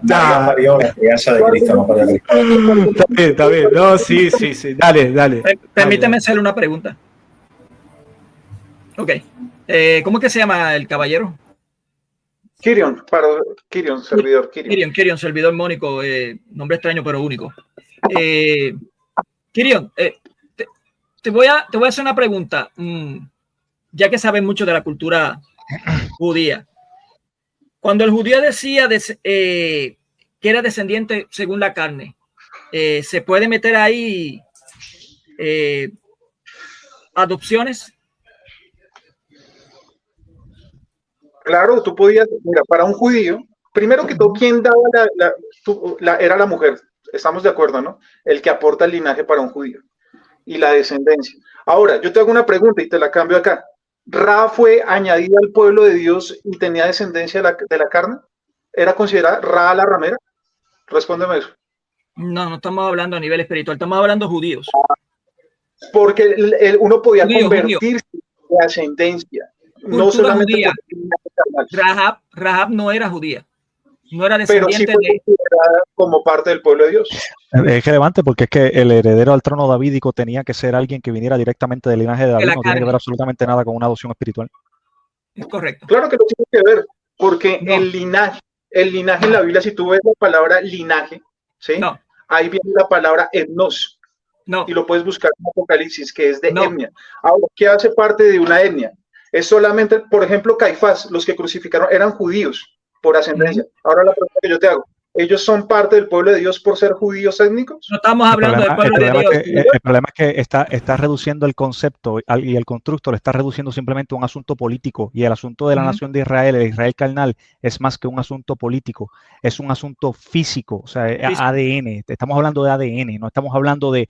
La crianza de Cristo, no para Cristo. Está bien. No, sí. Dale. Permíteme hacerle una pregunta. Ok. ¿Cómo es que se llama el caballero? Servidor Kirion. Kirion, servidor Mónico, nombre extraño pero único. Kirion, te voy a hacer una pregunta, ya que sabes mucho de la cultura judía. Cuando el judío decía que era descendiente según la carne, ¿se puede meter ahí adopciones? Claro, tú podías, mira, para un judío, primero que todo, ¿quién daba era la mujer? Estamos de acuerdo, ¿no? El que aporta el linaje para un judío y la descendencia. Ahora, yo te hago una pregunta y te la cambio acá. ¿Ra fue añadida al pueblo de Dios y tenía descendencia de la carne? ¿Era considerada Ra la ramera? Respóndeme eso. No estamos hablando a nivel espiritual, estamos hablando judíos. Porque uno podía convertirse en ascendencia. No solamente judía. Rahab no era judía, no era descendiente, pero sí fue considerada como parte del pueblo de Dios. Es relevante porque es que el heredero al trono davídico tenía que ser alguien que viniera directamente del linaje de David, no tiene que ver absolutamente nada con una adopción espiritual. Es correcto. Claro que lo tiene que ver, porque el linaje en la Biblia, si tú ves la palabra linaje, ¿sí? Ahí viene la palabra etnos. Y lo puedes buscar en Apocalipsis, que es de etnia. Ahora, ¿qué hace parte de una etnia? Es solamente, por ejemplo, Caifás, los que crucificaron eran judíos por ascendencia. Ahora la pregunta que yo te hago, ¿ellos son parte del pueblo de Dios por ser judíos étnicos? No estamos hablando del pueblo de Dios. El problema es que está reduciendo el concepto y el constructo lo está reduciendo simplemente a un asunto político, y el asunto de la nación de Israel, el Israel carnal, es más que un asunto político, es un asunto físico, o sea, ADN. Estamos hablando de ADN, no estamos hablando de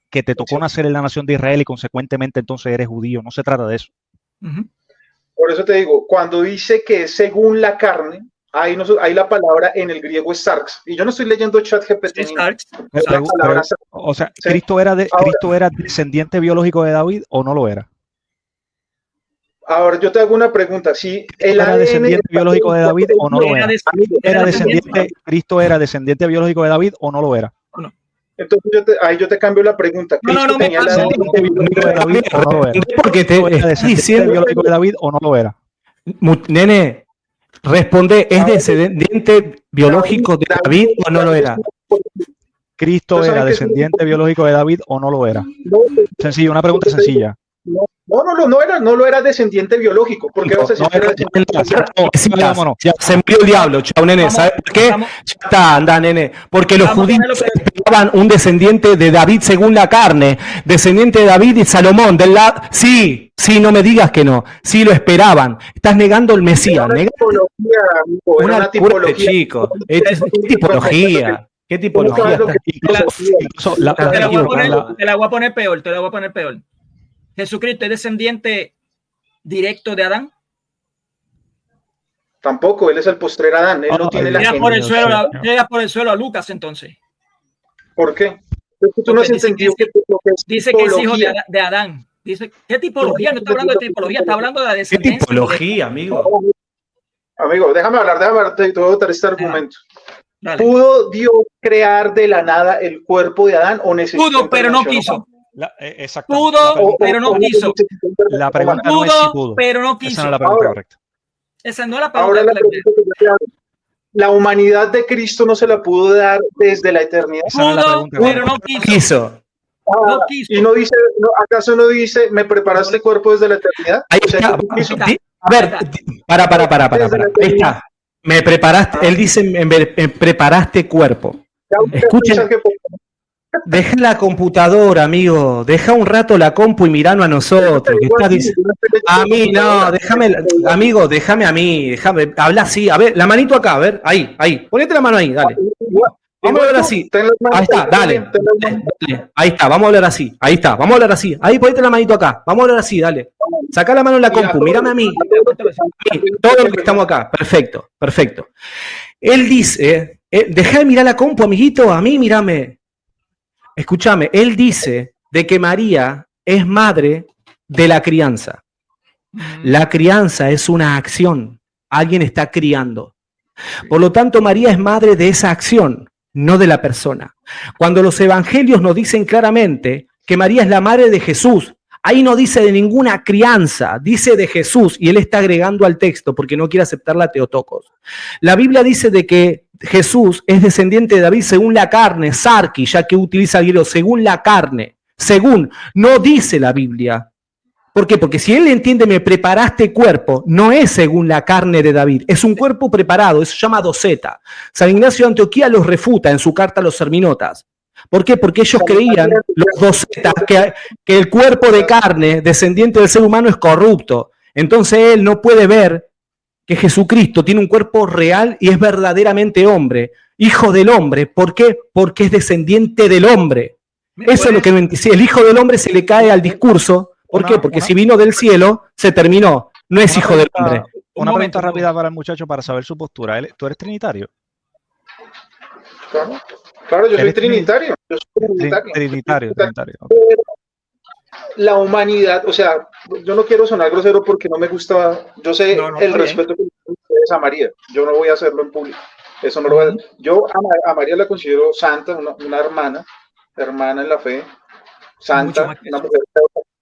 que te tocó nacer en la nación de Israel y consecuentemente entonces eres judío, no se trata de eso. Por eso te digo, cuando dice que es según la carne, ahí la palabra en el griego es sarx. Y yo no estoy leyendo ChatGPT. O sea, ¿Cristo era descendiente biológico de David o no lo era? Ahora yo te hago una pregunta. Si ¿Era descendiente biológico de David o no lo era? ¿Cristo era descendiente biológico de David o no lo era? Entonces yo te cambio la pregunta. ¿Cristo tenía la descendiente biológico de David o no lo era? Porque te estás diciendo biológico de David o no lo era. Nene, responde, ¿es descendiente biológico de David o no lo era? ¿Cristo era descendiente biológico de David o no lo era? Sencillo, una pregunta sencilla. No lo era descendiente biológico, porque vas a decir que era ya se murió el diablo, chao, nene. ¿Sabes por qué? Ya está, anda, nene. Porque los judíos esperaban un descendiente de David según la carne, descendiente de David y Salomón. Sí, no me digas que no. Sí, lo esperaban. Estás negando el Mesías. Una tipología, chico. ¿Qué tipología? ¿Qué tipología? Te la voy a poner peor. ¿Jesucristo es descendiente directo de Adán? Tampoco, él es el postrer Adán. Él no tiene la genética. Por el suelo a Lucas, entonces. ¿Por qué? Tú no has entendido dice que es hijo de Adán. Dice, ¿qué tipología? No está hablando de tipología, está hablando de la descendencia. ¿Qué tipología, amigo? Amigo, déjame hablar, te voy a dar este argumento. ¿Pudo Dios crear de la nada el cuerpo de Adán o necesitó? Pudo, pero no quiso. Pudo, pero no quiso. La pregunta no es si pudo, pero no quiso. Esa no es la pregunta correcta. Esa no es la pregunta. Ahora la humanidad de Cristo no se la pudo dar desde la eternidad. Pudo, pero no quiso. No quiso. Y no dice, ¿acaso no dice, me preparaste cuerpo desde la eternidad? Ahí está. A ver, para. Ahí está. Me preparaste, él dice, me preparaste cuerpo. Escuchen. Deja la computadora, amigo. Deja un rato la compu y miranos a nosotros. Que estás diciendo. A mí, no, déjame, amigo, déjame a mí. Déjame, habla así. A ver, la manito acá, a ver, ahí. Ponete la mano ahí, dale. Vamos a hablar así. Ahí está, dale. Ahí está, vamos a hablar así. Ahí está, vamos a hablar así. Ahí, ponete la manito acá. Vamos a hablar así, dale. Saca la mano en la compu, mírame a mí. Todo lo que estamos acá. Perfecto. Él dice, deja de mirar la compu, amiguito, a mí, mírame. Escúchame, él dice de que María es madre de la crianza. La crianza es una acción. Alguien está criando. Por lo tanto, María es madre de esa acción, no de la persona. Cuando los evangelios nos dicen claramente que María es la madre de Jesús, ahí no dice de ninguna crianza, dice de Jesús, y él está agregando al texto porque no quiere aceptar la Teotocos. La Biblia dice de que Jesús es descendiente de David según la carne, sarki, ya que utiliza el griego, según la carne, según, no dice la Biblia. ¿Por qué? Porque si él entiende, me preparaste cuerpo, no es según la carne de David, es un cuerpo preparado, eso se llama doceta. San Ignacio de Antioquía los refuta en su carta a los Serminotas. ¿Por qué? Porque ellos creían, los docetas, que el cuerpo de carne, descendiente del ser humano, es corrupto. Entonces él no puede ver que Jesucristo tiene un cuerpo real y es verdaderamente hombre, hijo del hombre. ¿Por qué? Porque es descendiente del hombre. Eso es lo que no entiende. Si el hijo del hombre se le cae al discurso. ¿Por qué? Porque si vino del cielo, se terminó. No es hijo del hombre. Una pregunta rápida para el muchacho para saber su postura. ¿Tú eres trinitario? Claro, yo soy trinitario. Trinitario. La humanidad, o sea, yo no quiero sonar grosero porque no me gusta, yo sé el respeto que ustedes a María, yo no voy a hacerlo en público, eso no lo voy a hacer. Yo a María la considero santa, una hermana en la fe, santa, una mujer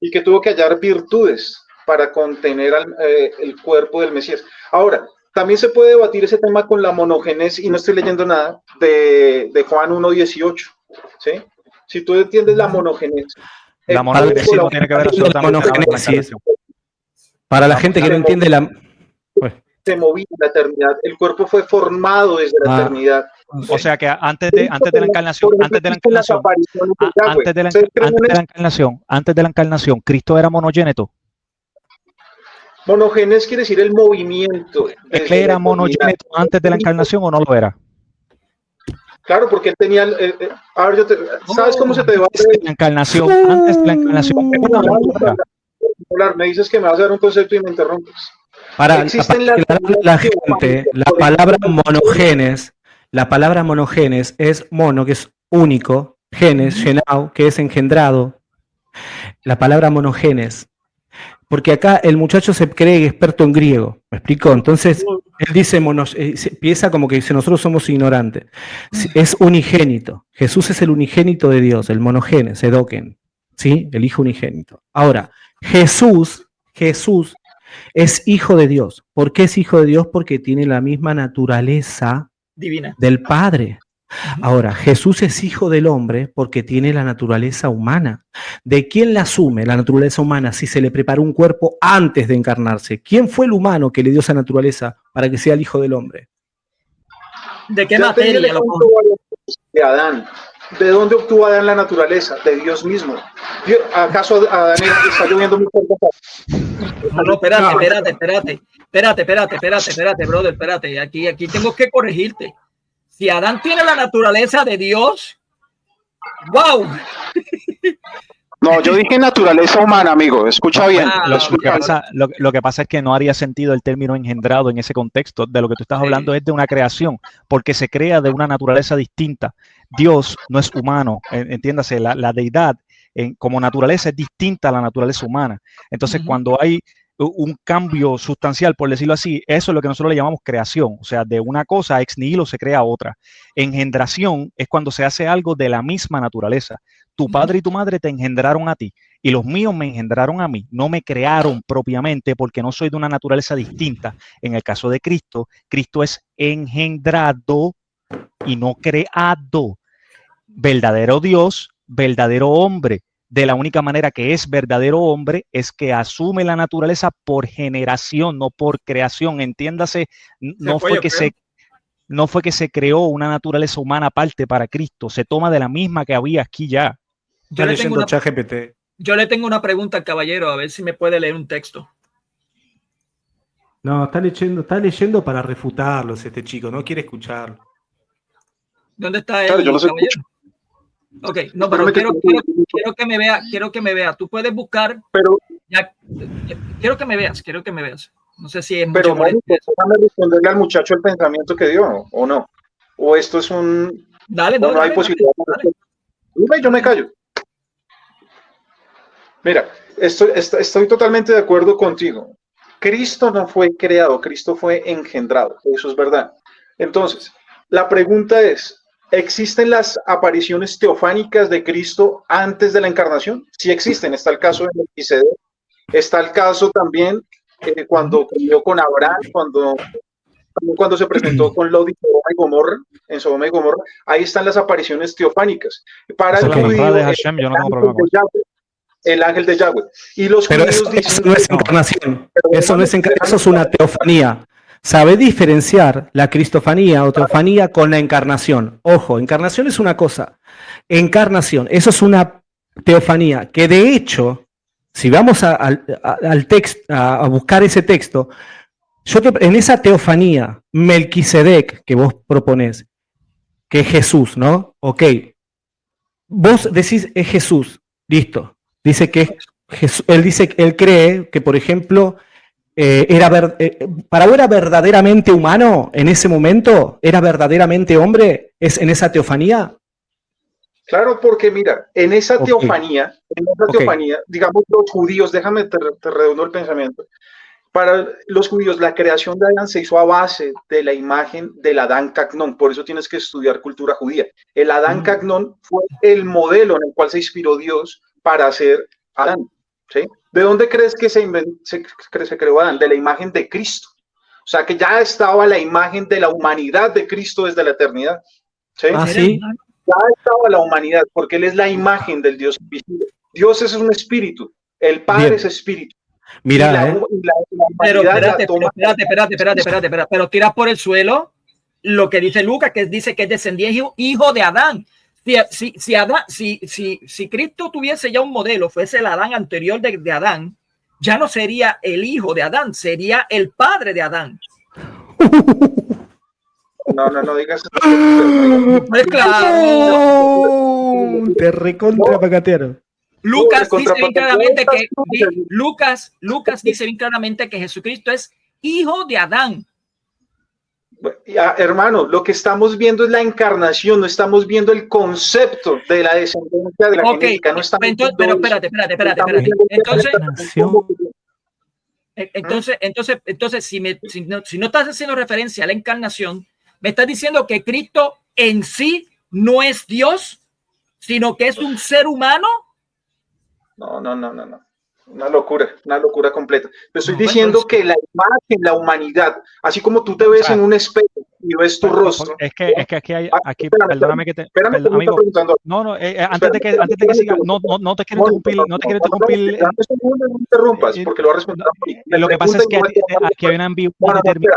y que tuvo que hallar virtudes para contener el cuerpo del Mesías. Ahora, también se puede debatir ese tema con la monogénesis, y no estoy leyendo nada, de Juan 1:18, ¿sí? Si tú entiendes la monogénesis. La monogénesis no tiene que ver absolutamente con la encarnación. Para la gente que no entiende la... Se movía en la eternidad, el cuerpo fue formado desde la eternidad. O sea que antes de la encarnación, Cristo era monogéneto. Monogénesis quiere decir el movimiento. ¿Él era monogéneto antes de la encarnación o no lo era? Claro, porque él tenía. A ver, ¿sabes cómo se te debate? Antes de la encarnación. Me dices que me vas a dar un concepto y me interrumpes. Para la gente, la palabra monogenes es mono, que es único, genes, genao, que es engendrado. La palabra monogenes. Porque acá el muchacho se cree experto en griego, ¿me explicó? Entonces, él dice, piensa como que dice, nosotros somos ignorantes. Es unigénito. Jesús es el unigénito de Dios, el monogenes, edoken, ¿sí? El hijo unigénito. Ahora, Jesús es hijo de Dios. ¿Por qué es hijo de Dios? Porque tiene la misma naturaleza divina del Padre. Ahora, Jesús es hijo del hombre porque tiene la naturaleza humana. ¿De quién la asume la naturaleza humana si se le preparó un cuerpo antes de encarnarse? ¿Quién fue el humano que le dio esa naturaleza para que sea el hijo del hombre? ¿De qué materia? De Adán. ¿De dónde obtuvo Adán la naturaleza? De Dios mismo. ¿Acaso Adán está lloviendo mucho? No, espérate, brother, espérate. Aquí tengo que corregirte. Si Adán tiene la naturaleza de Dios, ¡wow! No, yo dije naturaleza humana, amigo. Escucha bien. Lo que pasa es que no haría sentido el término engendrado en ese contexto. De lo que tú estás hablando es de una creación, porque se crea de una naturaleza distinta. Dios no es humano, entiéndase, la deidad como naturaleza es distinta a la naturaleza humana. Entonces, cuando hay un cambio sustancial, por decirlo así, eso es lo que nosotros le llamamos creación. O sea, de una cosa ex nihilo se crea otra. Engendración es cuando se hace algo de la misma naturaleza. Tu padre y tu madre te engendraron a ti y los míos me engendraron a mí. No me crearon propiamente porque no soy de una naturaleza distinta. En el caso de Cristo, Cristo es engendrado y no creado. Verdadero Dios, verdadero hombre. De la única manera que es verdadero hombre es que asume la naturaleza por generación, no por creación. Entiéndase, no fue que se creó una naturaleza humana aparte para Cristo. Se toma de la misma que había aquí ya. Yo le tengo una pregunta al caballero, a ver si me puede leer un texto. No, está leyendo para refutarlos este chico, no quiere escucharlo. ¿Dónde está él, yo no sé. caballero? Ok, no, pero quiero que me vea. Tú puedes buscar. Pero quiero que me veas. No sé si es mucho. Pero déjame responderle al muchacho el pensamiento que dio, ¿o no? ¿O esto es un... Dale, no hay posibilidad? Dale. Yo me callo. Mira, estoy totalmente de acuerdo contigo. Cristo no fue creado, Cristo fue engendrado. Eso es verdad. Entonces, la pregunta es, ¿existen las apariciones teofánicas de Cristo antes de la encarnación? Sí existen. Está el caso de Melquisedec. Está el caso también cuando comió con Abraham, cuando se presentó con Lot y Sodoma y Gomorra, ahí están las apariciones teofánicas. Para el judío, el ángel de Yahweh. Y los judíos dicen, eso no es encarnación. Eso es una teofanía. Sabe diferenciar la cristofanía o teofanía con la encarnación. Ojo, encarnación es una cosa. Encarnación, eso es una teofanía que de hecho, si vamos al texto, a buscar ese texto, en esa teofanía, Melquisedec que vos proponés, que es Jesús, ¿no? Ok. Vos decís es Jesús, listo. Dice que Jesús, él cree que, por ejemplo, para era verdaderamente humano en ese momento, era verdaderamente hombre, es en esa teofanía. Claro, porque mira, en esa teofanía, digamos los judíos, déjame te redondo el pensamiento. Para los judíos, la creación de Adán se hizo a base de la imagen del Adán Cagnon, por eso tienes que estudiar cultura judía. El Adán Cagnon fue el modelo en el cual se inspiró Dios para hacer Adán, ¿sí? ¿De dónde crees que se creó Adán? De la imagen de Cristo. O sea, que ya estaba la imagen de la humanidad de Cristo desde la eternidad, ¿sí? ¿Sí? Ya estaba la humanidad, porque Él es la imagen del Dios invisible. Dios es un espíritu, el Padre es espíritu. Mira, pero espérate, pero tiras por el suelo lo que dice Lucas, que dice que es descendiente hijo de Adán. Si Cristo tuviese ya un modelo, fuese el Adán anterior de Adán, ya no sería el hijo de Adán, sería el padre de Adán. No digas. Pues claro. Te recontra pacatearon. Lucas dice bien claramente que Jesucristo es hijo de Adán. Ya, hermano, lo que estamos viendo es la encarnación, no estamos viendo el concepto de la descendencia de la genética. No estamos pero espérate. Entonces, si no estás haciendo referencia a la encarnación, me estás diciendo que Cristo en sí no es Dios, sino que es un ser humano. No. Una locura completa. Te estoy diciendo que la imagen, la humanidad, así como tú te ves en un espejo y ves tu rostro. Es que aquí, perdóname que te, amigo, no, antes de que siga, no te quiero interrumpir, no te quiero interrumpir. No me interrumpas, porque lo voy a responder. Lo que pasa es que aquí hay una ambigüedad de término.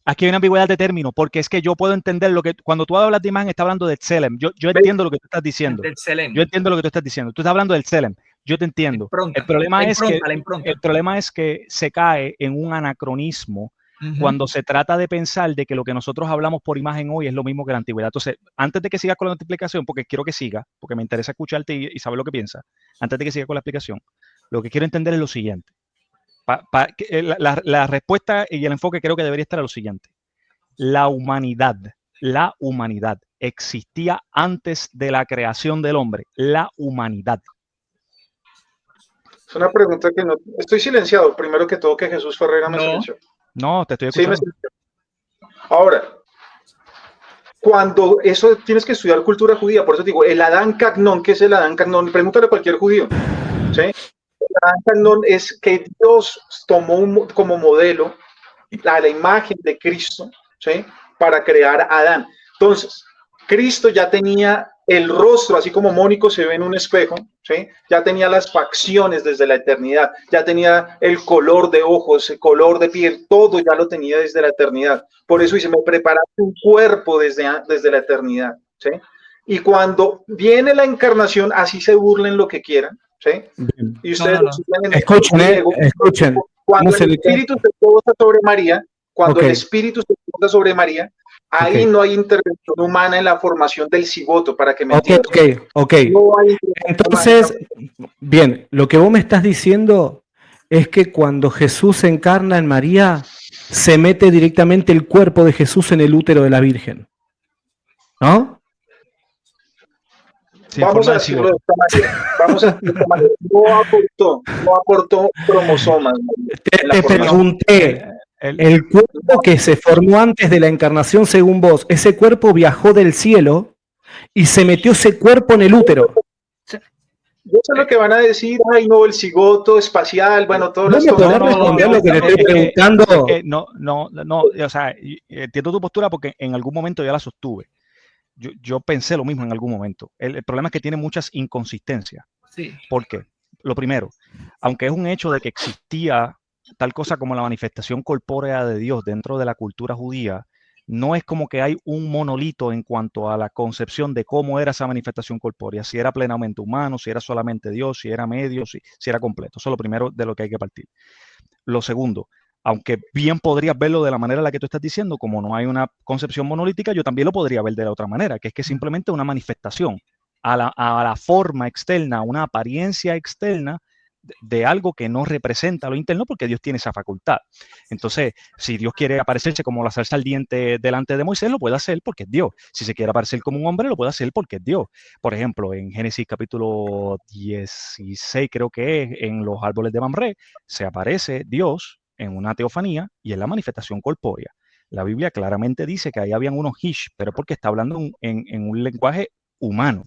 Aquí hay una ambigüedad de término, porque es que yo puedo entender lo que, cuando tú hablas de imagen, está hablando del Tselem. Yo entiendo lo que tú estás diciendo. Yo entiendo lo que tú estás diciendo. Tú estás hablando del Tselem. Yo te entiendo. El problema es que se cae en un anacronismo cuando se trata de pensar de que lo que nosotros hablamos por imagen hoy es lo mismo que la antigüedad. Entonces, antes de que sigas con la explicación, porque quiero que siga, porque me interesa escucharte y saber lo que piensas, antes de que sigas con la explicación, lo que quiero entender es lo siguiente. La respuesta y el enfoque creo que debería estar a lo siguiente. La humanidad existía antes de la creación del hombre. La humanidad. Es una pregunta que no... Estoy silenciado. Primero que todo, que Jesús Ferreira me silenció. No, te estoy escuchando. Sí, ahora, cuando eso tienes que estudiar cultura judía, por eso digo, el Adán Cagnon, ¿qué es el Adán Cagnon? Pregúntale a cualquier judío. ¿Sí? Es que Dios tomó como modelo la imagen de Cristo, ¿sí? Para crear a Adán. Entonces, Cristo ya tenía el rostro, así como Mónico se ve en un espejo, ¿sí? Ya tenía las facciones desde la eternidad, ya tenía el color de ojos, el color de piel, todo ya lo tenía desde la eternidad. Por eso dice, me preparaste un cuerpo desde la eternidad, ¿sí? Y cuando viene la encarnación, así se burlen lo que quieran, ¿sí? Y ustedes escuchen. Cuando el Espíritu se posa sobre María, el Espíritu se posa sobre María, ahí no hay intervención humana en la formación del cigoto, para que me entiendan. No entonces, bien, lo que vos me estás diciendo es que cuando Jesús se encarna en María, se mete directamente el cuerpo de Jesús en el útero de la Virgen, ¿no? Vamos a decirlo de esta manera. No aportó cromosomas. Te pregunté, el cuerpo que se formó antes de la encarnación, según vos, ese cuerpo viajó del cielo y se metió ese cuerpo en el útero. Yo sé lo que van a decir, ay no, el cigoto espacial, bueno, todo esto. No, responder lo que le estoy preguntando. O sea, entiendo tu postura porque en algún momento ya la sostuve. Yo pensé lo mismo en algún momento. El problema es que tiene muchas inconsistencias. Sí. ¿Por qué? Lo primero, aunque es un hecho de que existía tal cosa como la manifestación corpórea de Dios dentro de la cultura judía, no es como que hay un monolito en cuanto a la concepción de cómo era esa manifestación corpórea, si era plenamente humano, si era solamente Dios, si era medio, si era completo. Eso es lo primero de lo que hay que partir. Lo segundo, aunque bien podrías verlo de la manera en la que tú estás diciendo, como no hay una concepción monolítica, yo también lo podría ver de la otra manera, que es que simplemente una manifestación a la forma externa, una apariencia externa de algo que no representa lo interno, porque Dios tiene esa facultad. Entonces, si Dios quiere aparecerse como la salsa al diente delante de Moisés, lo puede hacer porque es Dios. Si se quiere aparecer como un hombre, lo puede hacer porque es Dios. Por ejemplo, en Génesis capítulo 16, creo que es, en los árboles de Mamre, se aparece Dios en una teofanía y en la manifestación corpórea. La Biblia claramente dice que ahí habían unos hish, pero porque está hablando en un lenguaje humano.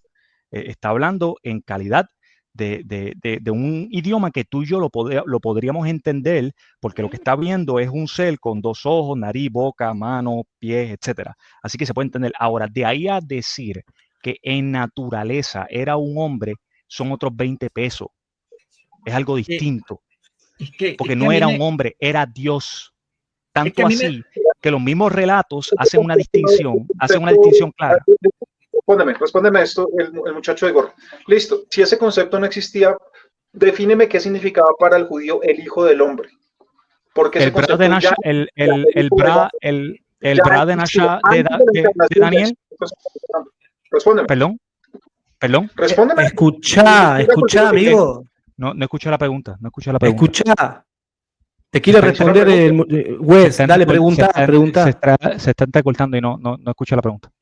Está hablando en calidad de un idioma que tú y yo lo podríamos entender, porque lo que está viendo es un ser con dos ojos, nariz, boca, mano, pies, etc. Así que se puede entender. Ahora, de ahí a decir que en naturaleza era un hombre, son otros 20 pesos. Es algo distinto. Porque no era un hombre, era Dios. Tanto así que los mismos relatos hacen una distinción clara. Respóndeme esto, el muchacho de gorro. Listo, si ese concepto no existía, defíneme qué significaba para el judío el hijo del hombre. Porque el bra de Nasha, el bra de Nasha de Daniel. Respóndeme. Perdón. Respóndeme. Escucha, amigo. No escucho la pregunta. Escucha. Te quiere responder Wes, dale, pregunta. Se está entrecortando y no escucho la pregunta.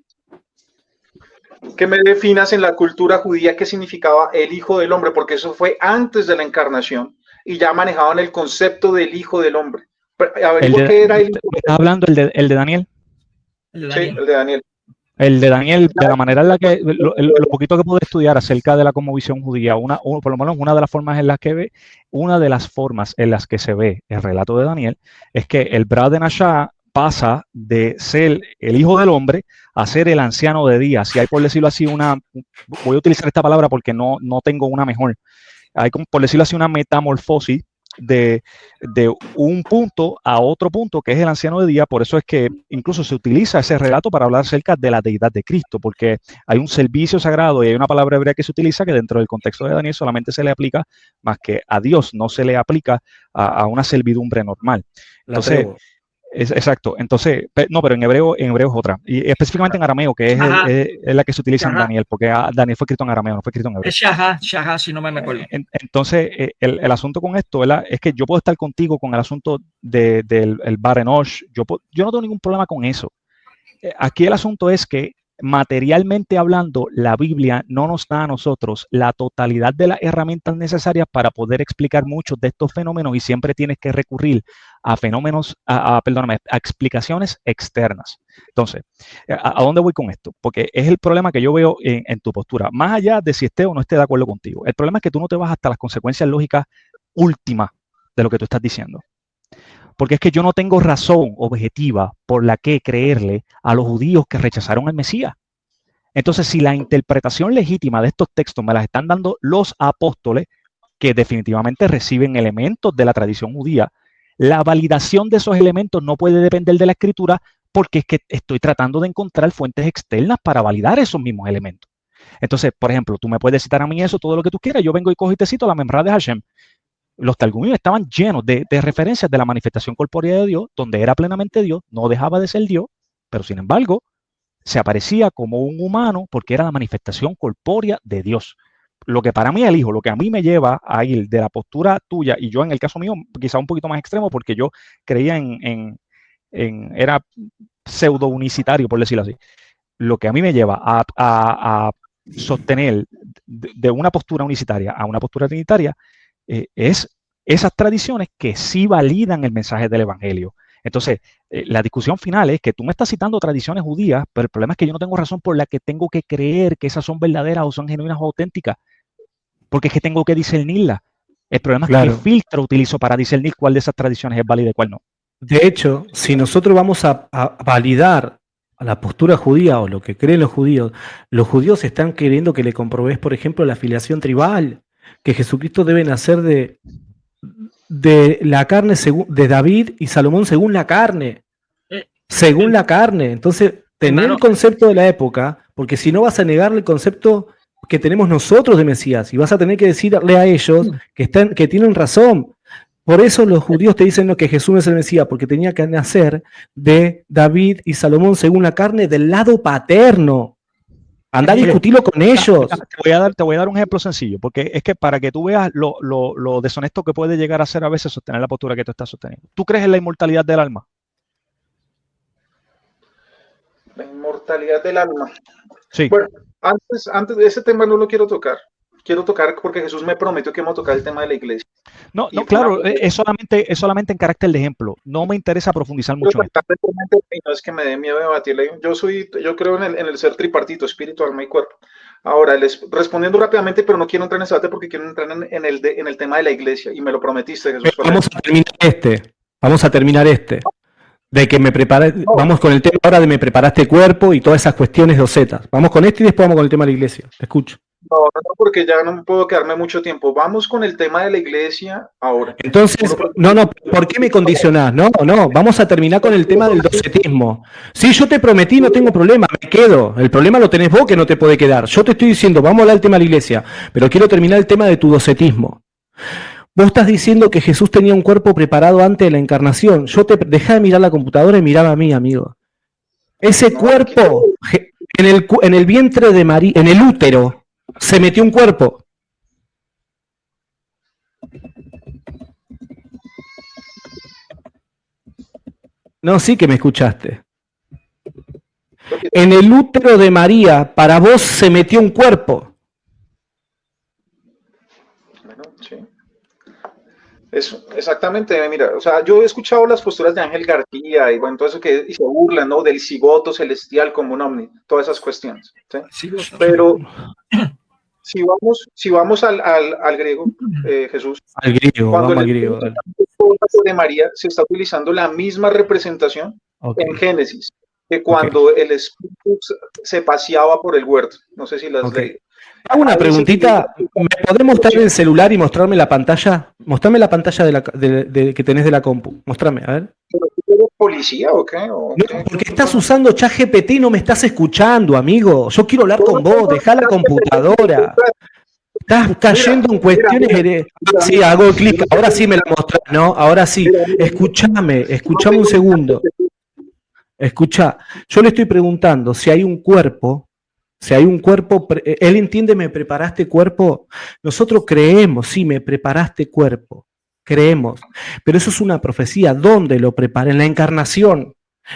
Que me definas en la cultura judía qué significaba el hijo del hombre, porque eso fue antes de la encarnación y ya manejaban el concepto del hijo del hombre. ¿Qué era el hijo? ¿Estás hablando el de Daniel? Sí, el de Daniel. El de Daniel, de la manera en la que, lo poquito que pude estudiar acerca de la cosmovisión judía, por lo menos una de las formas en las que ve, una de las formas en las que se ve el relato de Daniel, es que el Bra de Nashá pasa de ser el hijo del hombre a ser el anciano de días. Si hay, por decirlo así, voy a utilizar esta palabra porque no tengo una mejor, hay, por decirlo así, una metamorfosis de un punto a otro punto, que es el anciano de día. Por eso es que incluso se utiliza ese relato para hablar acerca de la deidad de Cristo, porque hay un servicio sagrado y hay una palabra hebrea que se utiliza que dentro del contexto de Daniel solamente se le aplica, más que a Dios no se le aplica a una servidumbre normal. Entonces, exacto. Entonces, no, pero en hebreo es otra. Y específicamente en arameo, que es la que se utiliza en Daniel, porque Daniel fue escrito en arameo, no fue escrito en hebreo. Es Shahá, si no me acuerdo. Entonces, el asunto con esto, ¿verdad? Es que yo puedo estar contigo con el asunto del Bar Enosh. Yo no tengo ningún problema con eso. Aquí el asunto es que, materialmente hablando, la Biblia no nos da a nosotros la totalidad de las herramientas necesarias para poder explicar muchos de estos fenómenos, y siempre tienes que recurrir a fenómenos, a explicaciones externas. Entonces, ¿a dónde voy con esto? Porque es el problema que yo veo en tu postura, más allá de si esté o no esté de acuerdo contigo. El problema es que tú no te vas hasta las consecuencias lógicas últimas de lo que tú estás diciendo. Porque es que yo no tengo razón objetiva por la que creerle a los judíos que rechazaron al Mesías. Entonces, si la interpretación legítima de estos textos me las están dando los apóstoles, que definitivamente reciben elementos de la tradición judía, la validación de esos elementos no puede depender de la escritura, porque es que estoy tratando de encontrar fuentes externas para validar esos mismos elementos. Entonces, por ejemplo, tú me puedes citar a mí eso, todo lo que tú quieras, yo vengo y cojo y te cito la Memra de Hashem. Los Targumim estaban llenos de referencias de la manifestación corpórea de Dios, donde era plenamente Dios, no dejaba de ser Dios, pero sin embargo se aparecía como un humano porque era la manifestación corpórea de Dios. Lo que para mí es el hijo, lo que a mí me lleva a ir de la postura tuya, y yo en el caso mío quizá un poquito más extremo, porque yo creía era pseudo unicitario, por decirlo así. Lo que a mí me lleva a sostener de una postura unicitaria a una postura trinitaria es esas tradiciones que sí validan el mensaje del Evangelio. Entonces, la discusión final es que tú me estás citando tradiciones judías, pero el problema es que yo no tengo razón por la que tengo que creer que esas son verdaderas o son genuinas o auténticas, porque es que tengo que discernirlas. El problema es que qué filtro utilizo para discernir cuál de esas tradiciones es válida y cuál no. De hecho, si nosotros vamos a validar a la postura judía o lo que creen los judíos están queriendo que le comprobes, por ejemplo, la filiación tribal, que Jesucristo debe nacer de la carne de David y Salomón según la carne. Según la carne. Entonces, tener el concepto de la época, porque si no vas a negarle el concepto que tenemos nosotros de Mesías y vas a tener que decirle a ellos que tienen razón. Por eso los judíos te dicen que Jesús no es el Mesías, porque tenía que nacer de David y Salomón según la carne del lado paterno. Anda a discutirlo con ellos. Te voy a dar un ejemplo sencillo, porque es que para que tú veas lo deshonesto que puede llegar a ser a veces sostener la postura que tú estás sosteniendo. ¿Tú crees en la inmortalidad del alma? La inmortalidad del alma. Sí. Bueno, antes de ese tema no lo quiero tocar. Quiero tocar porque Jesús me prometió que vamos a tocar el tema de la iglesia. No, claro, es solamente en carácter de ejemplo. No me interesa profundizar mucho en esto. No es que me dé miedo debatirle. Yo creo en el ser tripartito, espíritu, alma y cuerpo. Ahora, respondiendo rápidamente, pero no quiero entrar en ese debate porque quiero entrar en el tema de la iglesia, y me lo prometiste, Jesús. Vamos a terminar este. De que me preparé, vamos con el tema ahora de me preparaste cuerpo y todas esas cuestiones de osetas. Vamos con esto y después vamos con el tema de la iglesia. Te escucho. No, porque ya no puedo quedarme mucho tiempo. Vamos con el tema de la iglesia ahora. Entonces, ¿por qué me condicionás? No, vamos a terminar con el tema del docetismo. Si yo te prometí, no tengo problema, me quedo. El problema lo tenés vos que no te puede quedar. Yo te estoy diciendo, vamos a hablar del tema de la iglesia, pero quiero terminar el tema de tu docetismo. Vos estás diciendo que Jesús tenía un cuerpo preparado antes de la encarnación. Dejá de mirar la computadora y miraba a mí, amigo. Ese cuerpo, en el vientre de María, en el útero, se metió un cuerpo. No, sí que me escuchaste. En el útero de María, para vos se metió un cuerpo. Bueno, sí. Exactamente, mira, o sea, yo he escuchado las posturas de Ángel García y bueno, todo eso que y se burlan, ¿no? Del cigoto celestial como un ovni, todas esas cuestiones, ¿sí? Pero si vamos al griego, Jesús, al griego, cuando vamos al griego. De María se está utilizando la misma representación en Génesis, que cuando el espíritu se paseaba por el huerto. No sé si las leí. Hago una preguntita. ¿Me podés mostrar el celular y mostrarme la pantalla? Mostrame la pantalla que tenés de la compu. Mostrame, a ver. ¿Pero tú eres policía o qué? No, porque estás usando ChatGPT y no me estás escuchando, amigo. Yo quiero hablar con vos. Dejá la computadora. Estás cayendo en cuestiones. Sí, hago clic. Ahora sí me la mostrás, ¿no? Ahora sí. Escúchame un segundo. Escucha, yo le estoy preguntando si hay un cuerpo. Él entiende, me preparaste cuerpo. Nosotros creemos, sí, me preparaste cuerpo. Creemos. Pero eso es una profecía. ¿Dónde lo prepara? En la encarnación.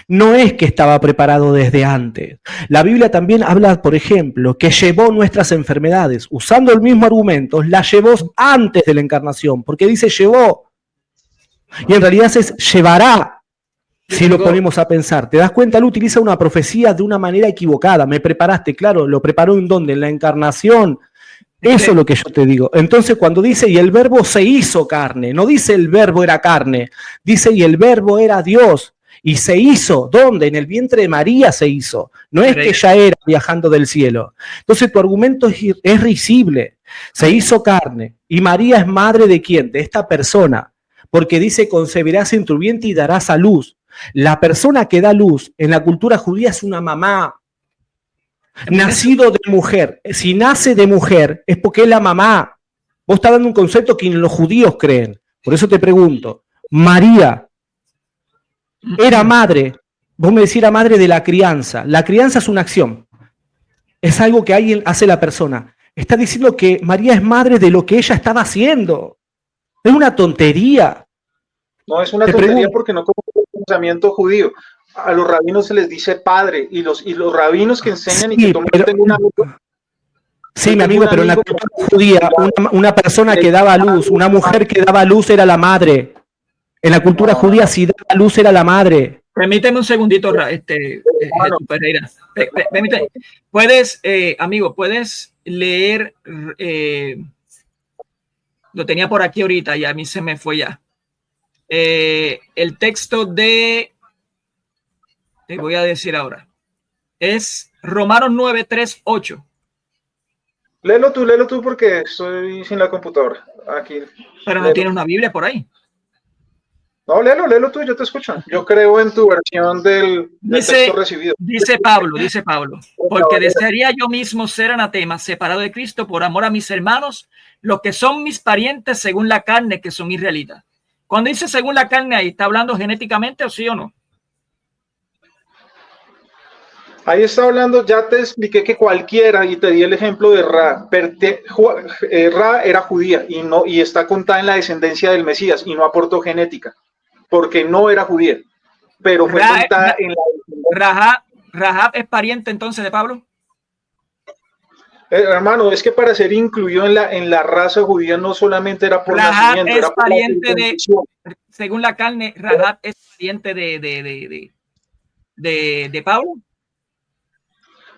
No es que estaba preparado desde antes. La Biblia también habla, por ejemplo, que llevó nuestras enfermedades. Usando el mismo argumento, las llevó antes de la encarnación. Porque dice llevó. Y en realidad es llevará. Si lo ponemos a pensar, ¿te das cuenta? Él utiliza una profecía de una manera equivocada. Me preparaste, claro, ¿lo preparó en dónde? En la encarnación. Eso es lo que yo te digo. Entonces, cuando dice, y el verbo se hizo carne, no dice el verbo era carne, dice, y el verbo era Dios, y se hizo, ¿dónde? En el vientre de María se hizo. No es que ya era viajando del cielo. Entonces, tu argumento es risible. Se hizo carne, y María es madre ¿de quién? De esta persona, porque dice, concebirás en tu vientre y darás a luz. La persona que da luz en la cultura judía es una mamá, nacido de mujer. Si nace de mujer es porque es la mamá. Vos estás dando un concepto que los judíos creen. Por eso te pregunto, María era madre, vos me decís era madre de la crianza. La crianza es una acción, es algo que alguien hace la persona. Está diciendo que María es madre de lo que ella estaba haciendo. Es una tontería. No es una tontería porque no conoce el pensamiento judío. A los rabinos se les dice padre y los rabinos que enseñan y que toman un amigo. Sí, mi amigo, pero en la cultura judía, una persona que daba luz, una mujer que daba luz era la madre. En la cultura judía, si daba luz era la madre. Permíteme un segundito, Jesús Pereira. Puedes, amigo, puedes leer. Lo tenía por aquí ahorita y a mí se me fue ya. El texto te voy a decir ahora, es Romanos 9, 3, 8. Léelo tú porque estoy sin la computadora aquí. Pero no tienes una Biblia por ahí. No, léelo tú, yo te escucho. Yo creo en tu versión del texto recibido. Dice Pablo, porque desearía yo mismo ser anatema, separado de Cristo por amor a mis hermanos, los que son mis parientes según la carne, que son israelitas. Cuando dice según la carne, ahí está hablando genéticamente o sí o no. Ahí está hablando, ya te expliqué que cualquiera, y te di el ejemplo de Ra. Ra era judía y está contada en la descendencia del Mesías y no aportó genética, porque no era judía, pero fue contada en la... Rahab es pariente entonces de Pablo. Hermano, es que para ser incluido en la raza judía no solamente era por Rahab nacimiento, es era por pariente según la carne, Rahab es pariente de Pablo.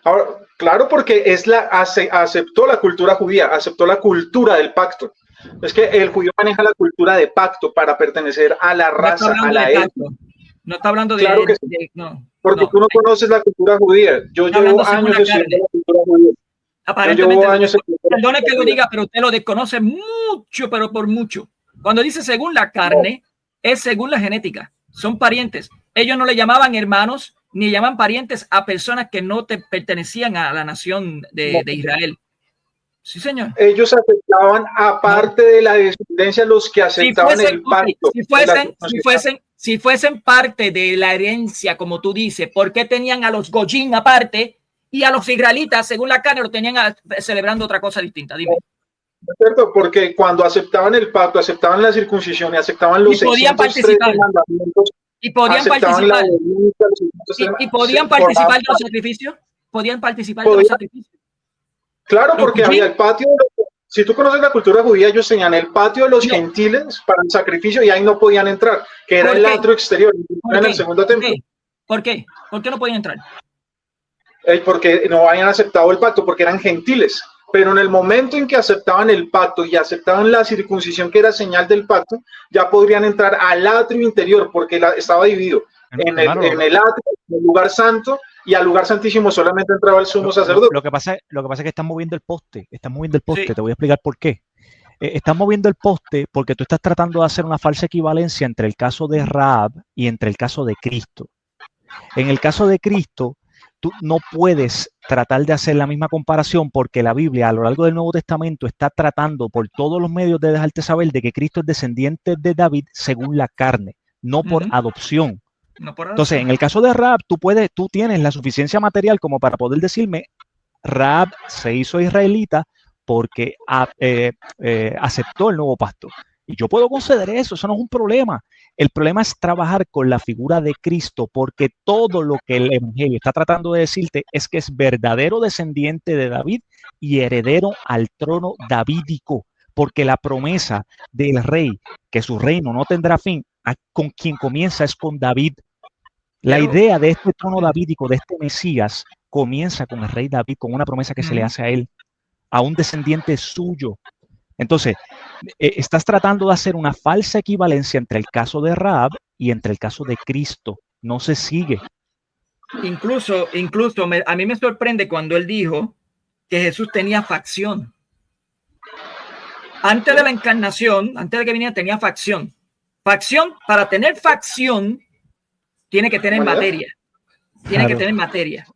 Ahora, claro, porque aceptó la cultura judía, aceptó la cultura del pacto. Es que el judío maneja la cultura de pacto para pertenecer a la raza, a la etnia. No está hablando de... Claro que sí. Porque tú no conoces la cultura judía. Yo llevo años estudiando la cultura judía. Aparentemente, perdone que lo diga, pero usted lo desconoce mucho, pero por mucho. Cuando dice según la carne, es según la genética. Son parientes. Ellos no le llamaban hermanos, ni llaman parientes a personas que no pertenecían a la nación de Israel. Sí, señor. Ellos aceptaban, aparte de la descendencia, los que aceptaban el pacto. Si fuesen parte de la herencia, como tú dices, ¿por qué tenían a los Goyim aparte y a los israelitas, según la carne, lo tenían celebrando otra cosa distinta? Dime. ¿Cierto? Porque cuando aceptaban el pacto, aceptaban la circuncisión y aceptaban los 613 mandamientos. ¿Y podían participar? ¿Y podían participar de los sacrificios? ¿Podían participar de los sacrificios? Claro, porque había el patio Si tú conoces la cultura judía, ellos tenían el patio de los gentiles para el sacrificio y ahí no podían entrar, que era el atrio exterior, en el segundo templo. ¿Por qué? ¿Por qué no podían entrar? Porque no habían aceptado el pacto, porque eran gentiles. Pero en el momento en que aceptaban el pacto y aceptaban la circuncisión, que era señal del pacto, ya podrían entrar al atrio interior, porque estaba dividido en el atrio, en el lugar santo, y al lugar santísimo solamente entraba el sumo sacerdote. Lo que pasa es que están moviendo el poste, sí. Te voy a explicar por qué. Están moviendo el poste porque tú estás tratando de hacer una falsa equivalencia entre el caso de Rahab y entre el caso de Cristo. En el caso de Cristo, tú no puedes tratar de hacer la misma comparación porque la Biblia a lo largo del Nuevo Testamento está tratando por todos los medios de dejarte saber de que Cristo es descendiente de David según la carne, no por adopción. Entonces, en el caso de Rahab, tú tienes la suficiencia material como para poder decirme, Rahab se hizo israelita porque aceptó el nuevo pacto. Y yo puedo conceder eso no es un problema. El problema es trabajar con la figura de Cristo, porque todo lo que el Evangelio está tratando de decirte es que es verdadero descendiente de David y heredero al trono davídico, porque la promesa del rey, que su reino no tendrá fin, con quien comienza es con David. La idea de este trono davídico, de este Mesías, comienza con el rey David, con una promesa que se le hace a él, a un descendiente suyo. Entonces, estás tratando de hacer una falsa equivalencia entre el caso de Rahab y entre el caso de Cristo. No se sigue. Incluso a mí me sorprende cuando él dijo que Jesús tenía facción. Antes de la encarnación, antes de que viniera, tenía facción. Facción, para tener facción, tiene que tener materia. Tiene que tener materia.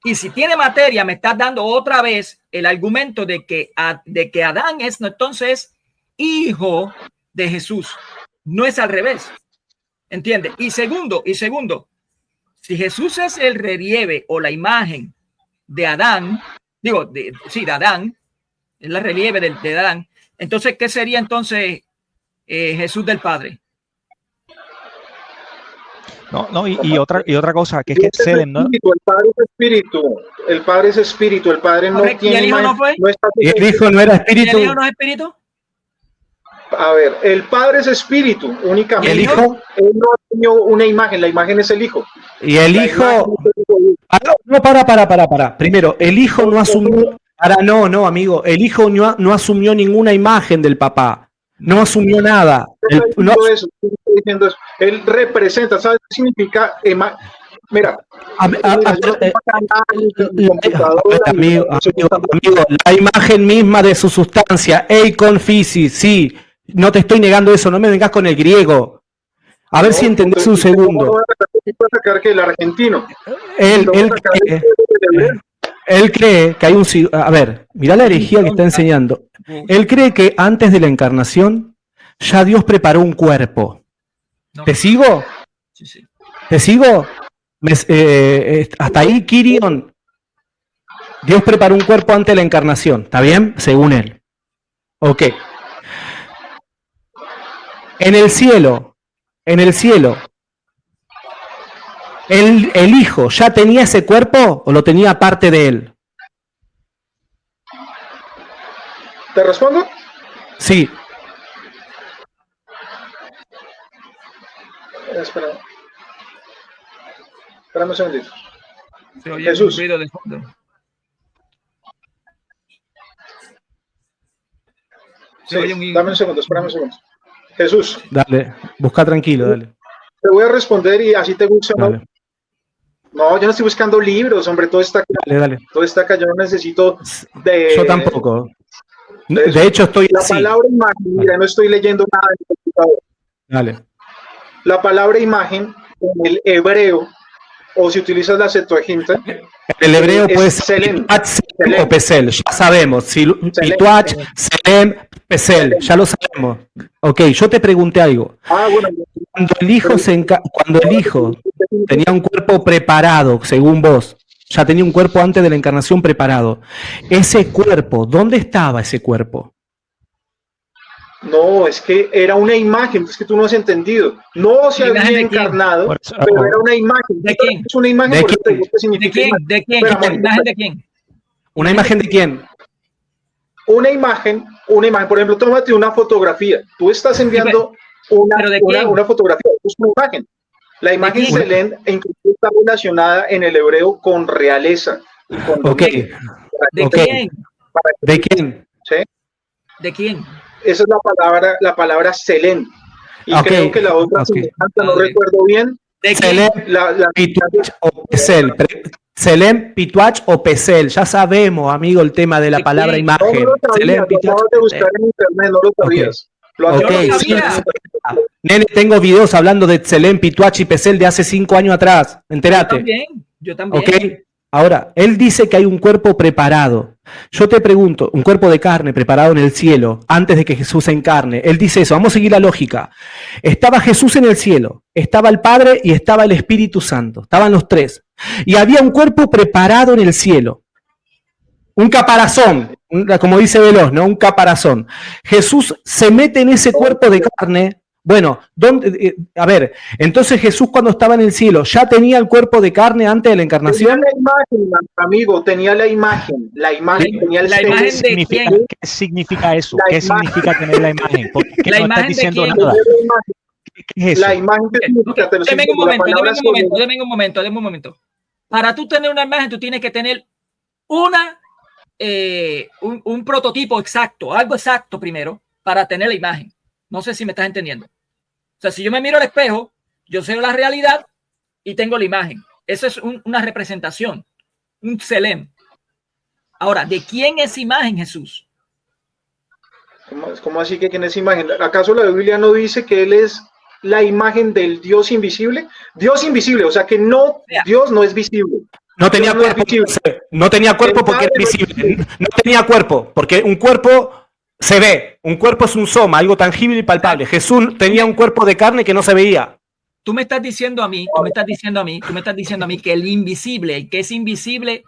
Y si tiene materia, me estás dando otra vez el argumento de que Adán es entonces hijo de Jesús. No es al revés. ¿Entiendes? Y segundo, si Jesús es el relieve o la imagen de Adán, de Adán, es la relieve de Adán, entonces, ¿qué sería entonces Jesús del Padre? Y otra cosa que es que Selem, ¿no? El Padre es espíritu, el Padre no tiene. ¿Y el Hijo no fue? ¿Y el Hijo no era espíritu? ¿Y el Hijo no es espíritu? A ver, el Padre es espíritu únicamente. ¿El Hijo? Él no asumió una imagen, la imagen es el Hijo. Y el Hijo. No, para. Primero, el Hijo no asumió. No, amigo. El Hijo no asumió ninguna imagen del papá. No asumió nada. Él representa, ¿sabes qué significa? Mira, amigo, la imagen misma de su sustancia, eikon physis, sí, no te estoy negando eso, no me vengas con el griego. A ver si entendés un segundo. Que el argentino. Él cree que hay un... A ver, mirá la herejía que está enseñando. Él cree que antes de la encarnación ya Dios preparó un cuerpo. ¿Te sigo? Sí. ¿Te sigo? Hasta ahí, Kirion. Dios preparó un cuerpo antes de la encarnación. ¿Está bien? Según él. Ok. En el cielo, ¿el Hijo ya tenía ese cuerpo o lo tenía aparte de él? ¿Te respondo? Sí. Espérame un segundito. Se oye Jesús. un ruido de fondo. Dame un segundo, espérame un segundo. Jesús. Dale, busca tranquilo, dale. Te voy a responder y así te gusta. No, yo no estoy buscando libros, hombre, todo está acá. Dale. Todo está acá, yo no necesito de... Yo tampoco. De hecho, estoy así. La palabra imagen, mira, no estoy leyendo nada en el computador. Dale. La palabra imagen en el hebreo, o si utilizas la Septuaginta, el hebreo puede ser Selem o Pesel, ya sabemos. Situach, Selem, Pesel, ya lo sabemos. Ok, yo te pregunté algo. Cuando el hijo tenía un cuerpo preparado, según vos, ya tenía un cuerpo antes de la encarnación preparado. Ese cuerpo, ¿dónde estaba ese cuerpo? No, es que era una imagen, es que tú no has entendido. No se había encarnado, pero era una imagen. ¿De quién? Es una imagen. ¿De quién? ¿De quién? ¿Una imagen de quién? ¿Una imagen de quién? una imagen, por ejemplo, tómate una fotografía. Tú estás enviando una fotografía, es una imagen. La imagen Selén incluso está relacionada en el hebreo con realeza. Y con ¿De quién? ¿De quién? ¿Sí? ¿De quién? Esa es la palabra Selén. Y creo que la otra semejanza, no recuerdo bien. Selén, Pituach o Pesel. Selén, Pituach o Pesel. Ya sabemos, amigo, el tema de la palabra imagen. No lo sabías, lo acabas de buscar en internet, no lo sabías. Nene, tengo videos hablando de Selén, Pituach y Pesel de hace 5 años atrás. Entérate. Yo también. Okay. Ahora, él dice que hay un cuerpo preparado. Yo te pregunto, un cuerpo de carne preparado en el cielo antes de que Jesús se encarne. Él dice eso, vamos a seguir la lógica. Estaba Jesús en el cielo, estaba el Padre y estaba el Espíritu Santo. Estaban los tres. Y había un cuerpo preparado en el cielo. Un caparazón, como dice Veloz, ¿no? Un caparazón. Jesús se mete en ese cuerpo de carne. Bueno, a ver, entonces Jesús cuando estaba en el cielo, ¿ya tenía el cuerpo de carne antes de la encarnación? Tenía la imagen, amigo, tenía la imagen. La imagen tenía la imagen de quién. ¿Qué significa eso? ¿Qué significa tener la imagen? Porque la no imagen estás diciendo de nada. ¿Qué es eso? La imagen que significa tener. Deme un momento. Para tú tener una imagen, tú tienes que tener un prototipo exacto, algo exacto primero, para tener la imagen. No sé si me estás entendiendo. O sea, si yo me miro al espejo, yo sé la realidad y tengo la imagen. Eso es una representación, un Selén. Ahora, ¿de quién es imagen, Jesús? ¿Cómo así que quién es imagen? ¿Acaso la Biblia no dice que Él es la imagen del Dios invisible? Dios invisible, o sea que no, Dios no es visible. No tenía cuerpo, no tenía cuerpo porque era visible. No tenía cuerpo, porque un cuerpo se ve. Un cuerpo es un soma, algo tangible y palpable. Jesús tenía un cuerpo de carne que no se veía. Tú me estás diciendo a mí que el invisible, el que es invisible,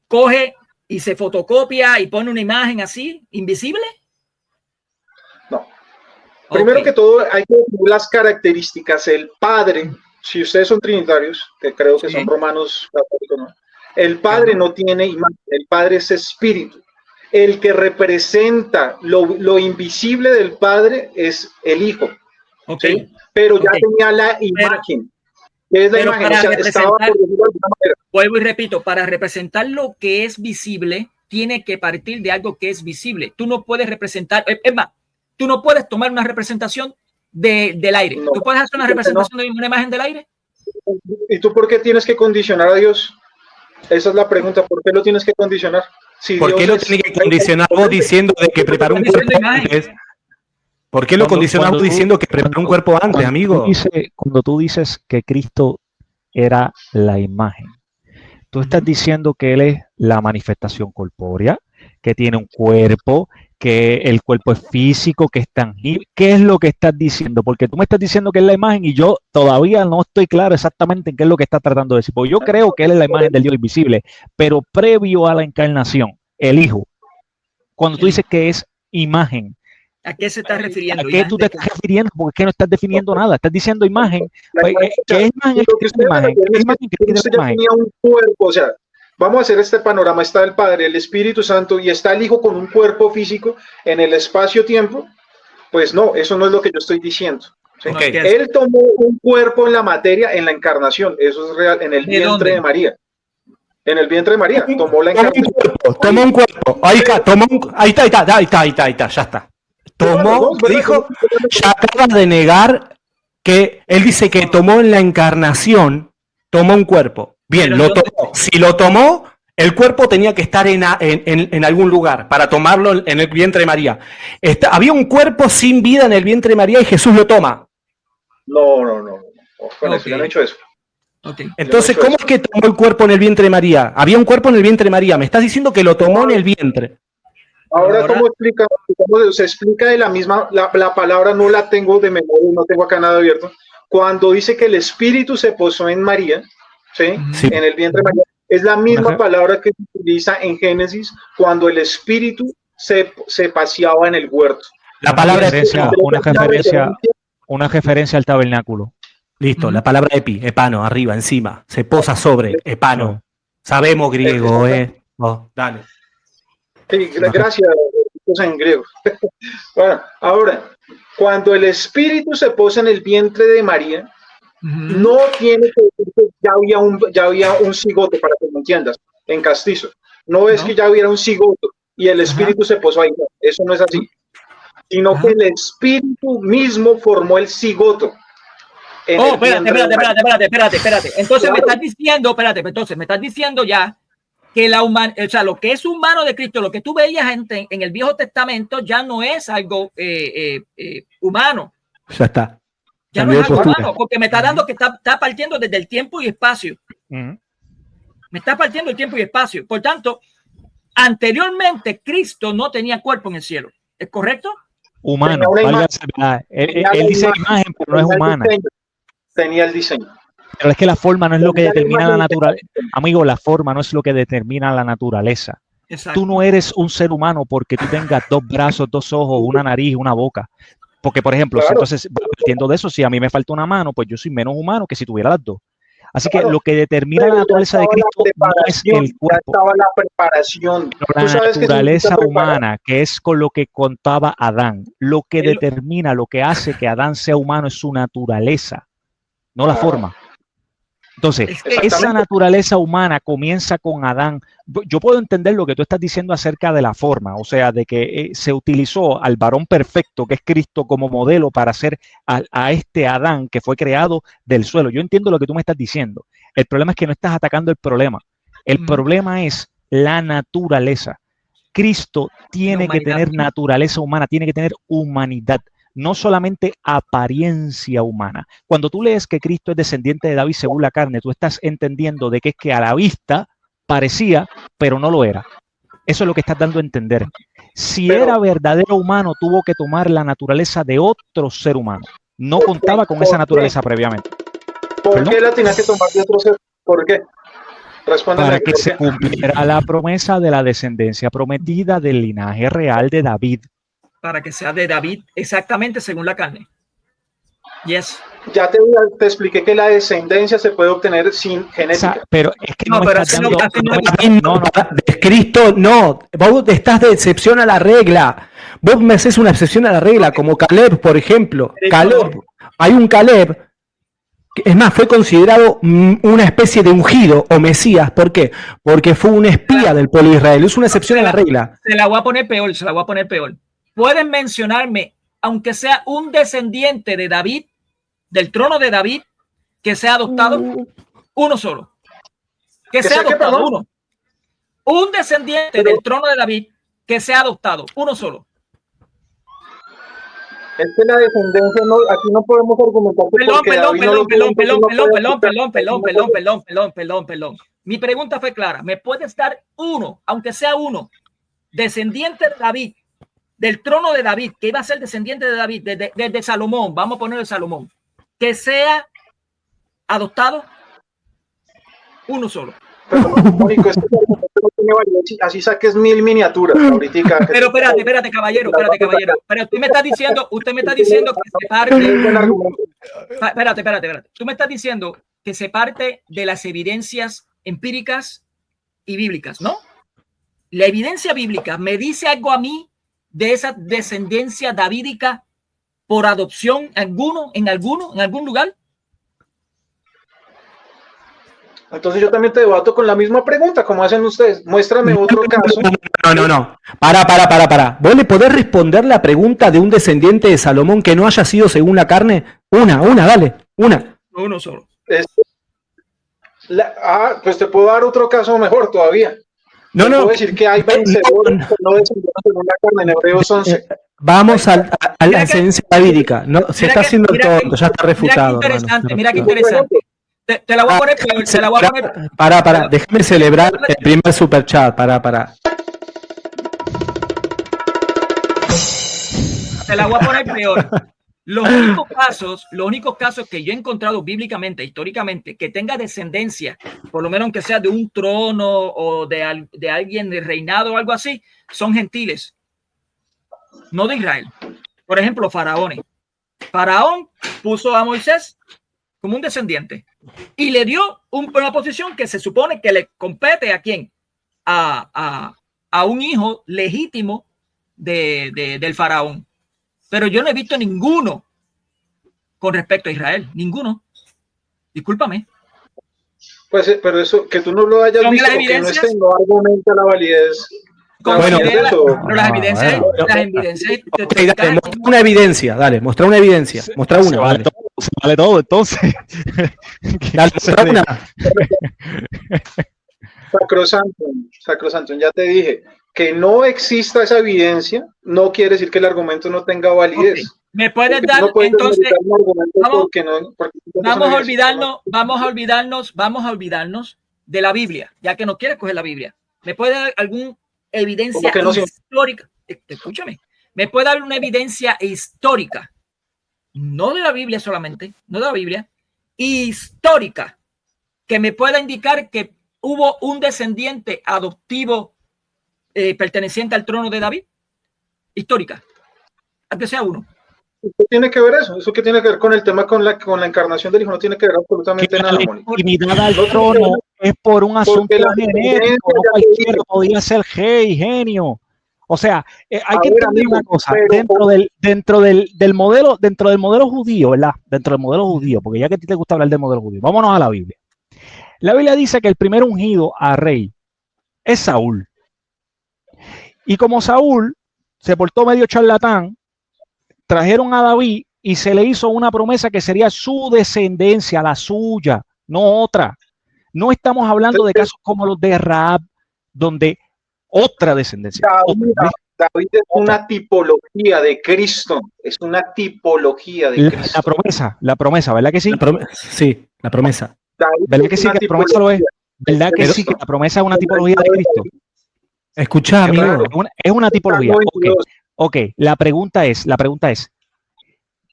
coge y se fotocopia y pone una imagen así, invisible. No. Primero que todo, hay que definir las características. El Padre, si ustedes son trinitarios, que creo que son romanos católicos, ¿no? El Padre no tiene imagen, el Padre es espíritu. El que representa lo invisible del Padre es el Hijo. ¿Sí? Pero ya tenía la imagen. ¿Qué es la imagen? O sea, estaba por decirlo de alguna manera. Vuelvo y repito, para representar lo que es visible, tiene que partir de algo que es visible. Tú no puedes representar, es más, tú no puedes tomar una representación del aire. No. ¿Tú puedes hacer una representación de una imagen del aire? ¿Y tú por qué tienes que condicionar a Dios? Esa es la pregunta. ¿Por qué lo tienes que condicionar? Si ¿por qué lo tiene que condicionar vos diciendo de que preparó un cuerpo antes? ¿Por qué lo condicionas vos diciendo que preparó un cuerpo antes, amigo? Cuando tú dices que Cristo era la imagen, tú estás diciendo que Él es la manifestación corpórea, que tiene un cuerpo, que el cuerpo es físico, que es tangible. ¿Qué es lo que estás diciendo? Porque tú me estás diciendo que es la imagen y yo todavía no estoy claro exactamente en qué es lo que estás tratando de decir. Porque yo creo que Él es la imagen del Dios invisible, pero previo a la encarnación, el Hijo, cuando tú dices que es imagen, ¿a qué se está refiriendo? ¿A qué tú te estás refiriendo? Porque es que no estás definiendo nada. Estás diciendo imagen. ¿Qué es imagen? ¿Qué es imagen? ¿Qué tenía un cuerpo? O sea, vamos a hacer este panorama. Está el Padre, el Espíritu Santo y está el Hijo con un cuerpo físico en el espacio-tiempo. Pues no, eso no es lo que yo estoy diciendo. ¿Sí? Okay. Él tomó un cuerpo en la materia, en la encarnación. Eso es real, en el vientre de María. En el vientre de María. Tomó la encarnación. Tomó un cuerpo. Ahí está, ya está. Tomó, dijo, ya acaba de negar que él dice que tomó en la encarnación, tomó un cuerpo. Bien, lo tomó. Si lo tomó, el cuerpo tenía que estar en algún lugar para tomarlo en el vientre de María. Había un cuerpo sin vida en el vientre de María y Jesús lo toma. No. Bueno, yo no he hecho eso. Okay. Entonces, ¿cómo es que tomó el cuerpo en el vientre de María? Había un cuerpo en el vientre de María. Me estás diciendo que lo tomó en el vientre. Ahora, ¿cómo se explica de la misma, la palabra no la tengo de memoria, no tengo acá nada abierto, cuando dice que el Espíritu se posó en María, ¿sí? Sí. En el vientre de María, es la misma palabra que se utiliza en Génesis cuando el Espíritu se paseaba en el huerto. La palabra una referencia al tabernáculo. Listo, la palabra epano, arriba, encima, se posa sobre, epano. Sabemos griego, dale. Sí, gracias, Logos en griego. Bueno, ahora, cuando el espíritu se posa en el vientre de María, no tiene que decir que ya había un cigoto, para que me entiendas, en castizo. No es que ya hubiera un cigoto y el espíritu se posó ahí. No, eso no es así. Sino que el espíritu mismo formó el cigoto. Espérate. Entonces me estás diciendo, me estás diciendo ya que lo que es humano de Cristo, lo que tú veías en el Viejo Testamento ya no es algo humano. Ya está. Ya no es algo humano, porque me está dando que está partiendo desde el tiempo y espacio. Me está partiendo el tiempo y espacio. Por tanto, anteriormente Cristo no tenía cuerpo en el cielo. ¿Es correcto? Humano. Él dice imagen, pero no es humana. Tenía el diseño. Pero es que la forma no es lo que determina la naturaleza. Amigo, la forma no es lo que determina la naturaleza. Exacto. Tú no eres un ser humano porque tú tengas 2 brazos, 2 ojos, una nariz, una boca. Porque, por ejemplo, claro, entonces, partiendo de eso, si a mí me falta una mano, pues yo soy menos humano que si tuviera las 2. Así que lo que determina la naturaleza de Cristo no es el cuerpo. La preparación. La naturaleza humana, que es con lo que contaba Adán. Lo que determina, lo que hace que Adán sea humano es su naturaleza, no la forma. Entonces, esa naturaleza humana comienza con Adán. Yo puedo entender lo que tú estás diciendo acerca de la forma, o sea, de que se utilizó al varón perfecto, que es Cristo, como modelo para hacer a este Adán que fue creado del suelo. Yo entiendo lo que tú me estás diciendo. El problema es que no estás atacando el problema. El problema es la naturaleza. Cristo tiene que tener naturaleza humana, tiene que tener humanidad. No solamente apariencia humana. Cuando tú lees que Cristo es descendiente de David según la carne, tú estás entendiendo de que es que a la vista parecía, pero no lo era. Eso es lo que estás dando a entender. Si era verdadero humano, tuvo que tomar la naturaleza de otro ser humano. No contaba con esa naturaleza previamente. ¿Por qué la tenía que tomar de otro ser? ¿Por qué? Respóndeme. Para que se cumpliera la promesa de la descendencia prometida del linaje real de David. Para que sea de David exactamente según la carne. Yes. Ya te expliqué que la descendencia se puede obtener sin genética. O sea, pero es que Cristo, no. Vos estás de excepción a la regla. Vos me haces una excepción a la regla, como Caleb, por ejemplo. Caleb, hay un Caleb, es más, fue considerado una especie de ungido o Mesías. ¿Por qué? Porque fue un espía del pueblo de Israel. Es una excepción a la regla. Se la voy a poner peor. Pueden mencionarme, aunque sea un descendiente de David, del trono de David, que sea adoptado, uno solo. Que sea adoptado, uno. Un descendiente del trono de David, que sea adoptado, uno solo. Es que la descendencia no, aquí no podemos argumentar. Perdón. Mi pregunta fue clara. ¿Me puedes dar uno, aunque sea uno, descendiente de David, del trono de David, que iba a ser descendiente de David, desde Salomón, vamos a ponerle Salomón, que sea adoptado? Uno solo. Mónico, así saques 1000 miniaturas ahorita. Pero espérate, caballero. Pero usted me está diciendo que se parte. Espérate. Tú me estás diciendo que se parte de las evidencias empíricas y bíblicas, ¿no? La evidencia bíblica me dice algo a mí de esa descendencia davídica por adopción en algún lugar. Entonces yo también te debato con la misma pregunta, como hacen ustedes. Muéstrame otro caso. No. Para. ¿Vos le podés responder la pregunta de un descendiente de Salomón que no haya sido según la carne? Dale. Uno solo. Pues te puedo dar otro caso mejor todavía. No. Puedo decir que hay vencedores que no descendieron según la carne en Hebreos 11. Vamos a la descendencia davídica. No, se está haciendo el tonto, ya está refutado. Mira qué interesante. Te la voy a poner peor. Para, déjame celebrar el primer superchat. Para. Te la voy a poner peor. Los únicos casos que yo he encontrado bíblicamente, históricamente, que tenga descendencia, por lo menos aunque sea de un trono o de alguien de reinado o algo así, son gentiles, no de Israel. Por ejemplo, faraones. Faraón puso a Moisés como un descendiente y le dio una posición que se supone que le compete a quién, a un hijo legítimo del faraón. Pero yo no he visto ninguno con respecto a Israel. Ninguno. Discúlpame. Pues, pero eso, que tú no lo hayas visto, que no esté, no argumenta la validez. Bueno, pero las evidencias, okay, dale, mostra una evidencia, dale, mostra una evidencia, mostra una, vale todo, entonces. Dale, mostra una. Sacrosanto, ya te dije, que no exista esa evidencia, no quiere decir que el argumento no tenga validez. Okay. ¿Me puedes dar, no entonces, vamos a olvidarnos de la Biblia, ya que no quieres coger la Biblia. ¿Me puede dar alguna evidencia histórica? Escúchame. ¿Me puede dar una evidencia histórica? No de la Biblia solamente, no de la Biblia, histórica, que me pueda indicar que hubo un descendiente adoptivo perteneciente al trono de David. Histórica. Aunque sea uno. ¿Qué tiene que ver eso? ¿Eso qué tiene que ver con el tema con la encarnación del Hijo? No tiene que ver absolutamente nada, Mónica. La legitimidad al trono es por un asunto genético, no cualquiera podía ser rey, genio. O sea, hay que entender una cosa, dentro del modelo judío, ¿verdad? Dentro del modelo judío, porque ya que a ti te gusta hablar del modelo judío, vámonos a la Biblia. La Biblia dice que el primer ungido a rey es Saúl. Y como Saúl se portó medio charlatán, trajeron a David y se le hizo una promesa que sería su descendencia, la suya, no otra. No estamos hablando de casos como los de Rahab, donde otra descendencia. David es una tipología de Cristo. Es una tipología de Cristo. La promesa, ¿verdad que sí? Sí, la promesa. ¿Verdad que sí que la promesa lo es? ¿Verdad que sí que la promesa es una tipología de Cristo? Escucha, amigo. Es una tipología. Ok, la pregunta es,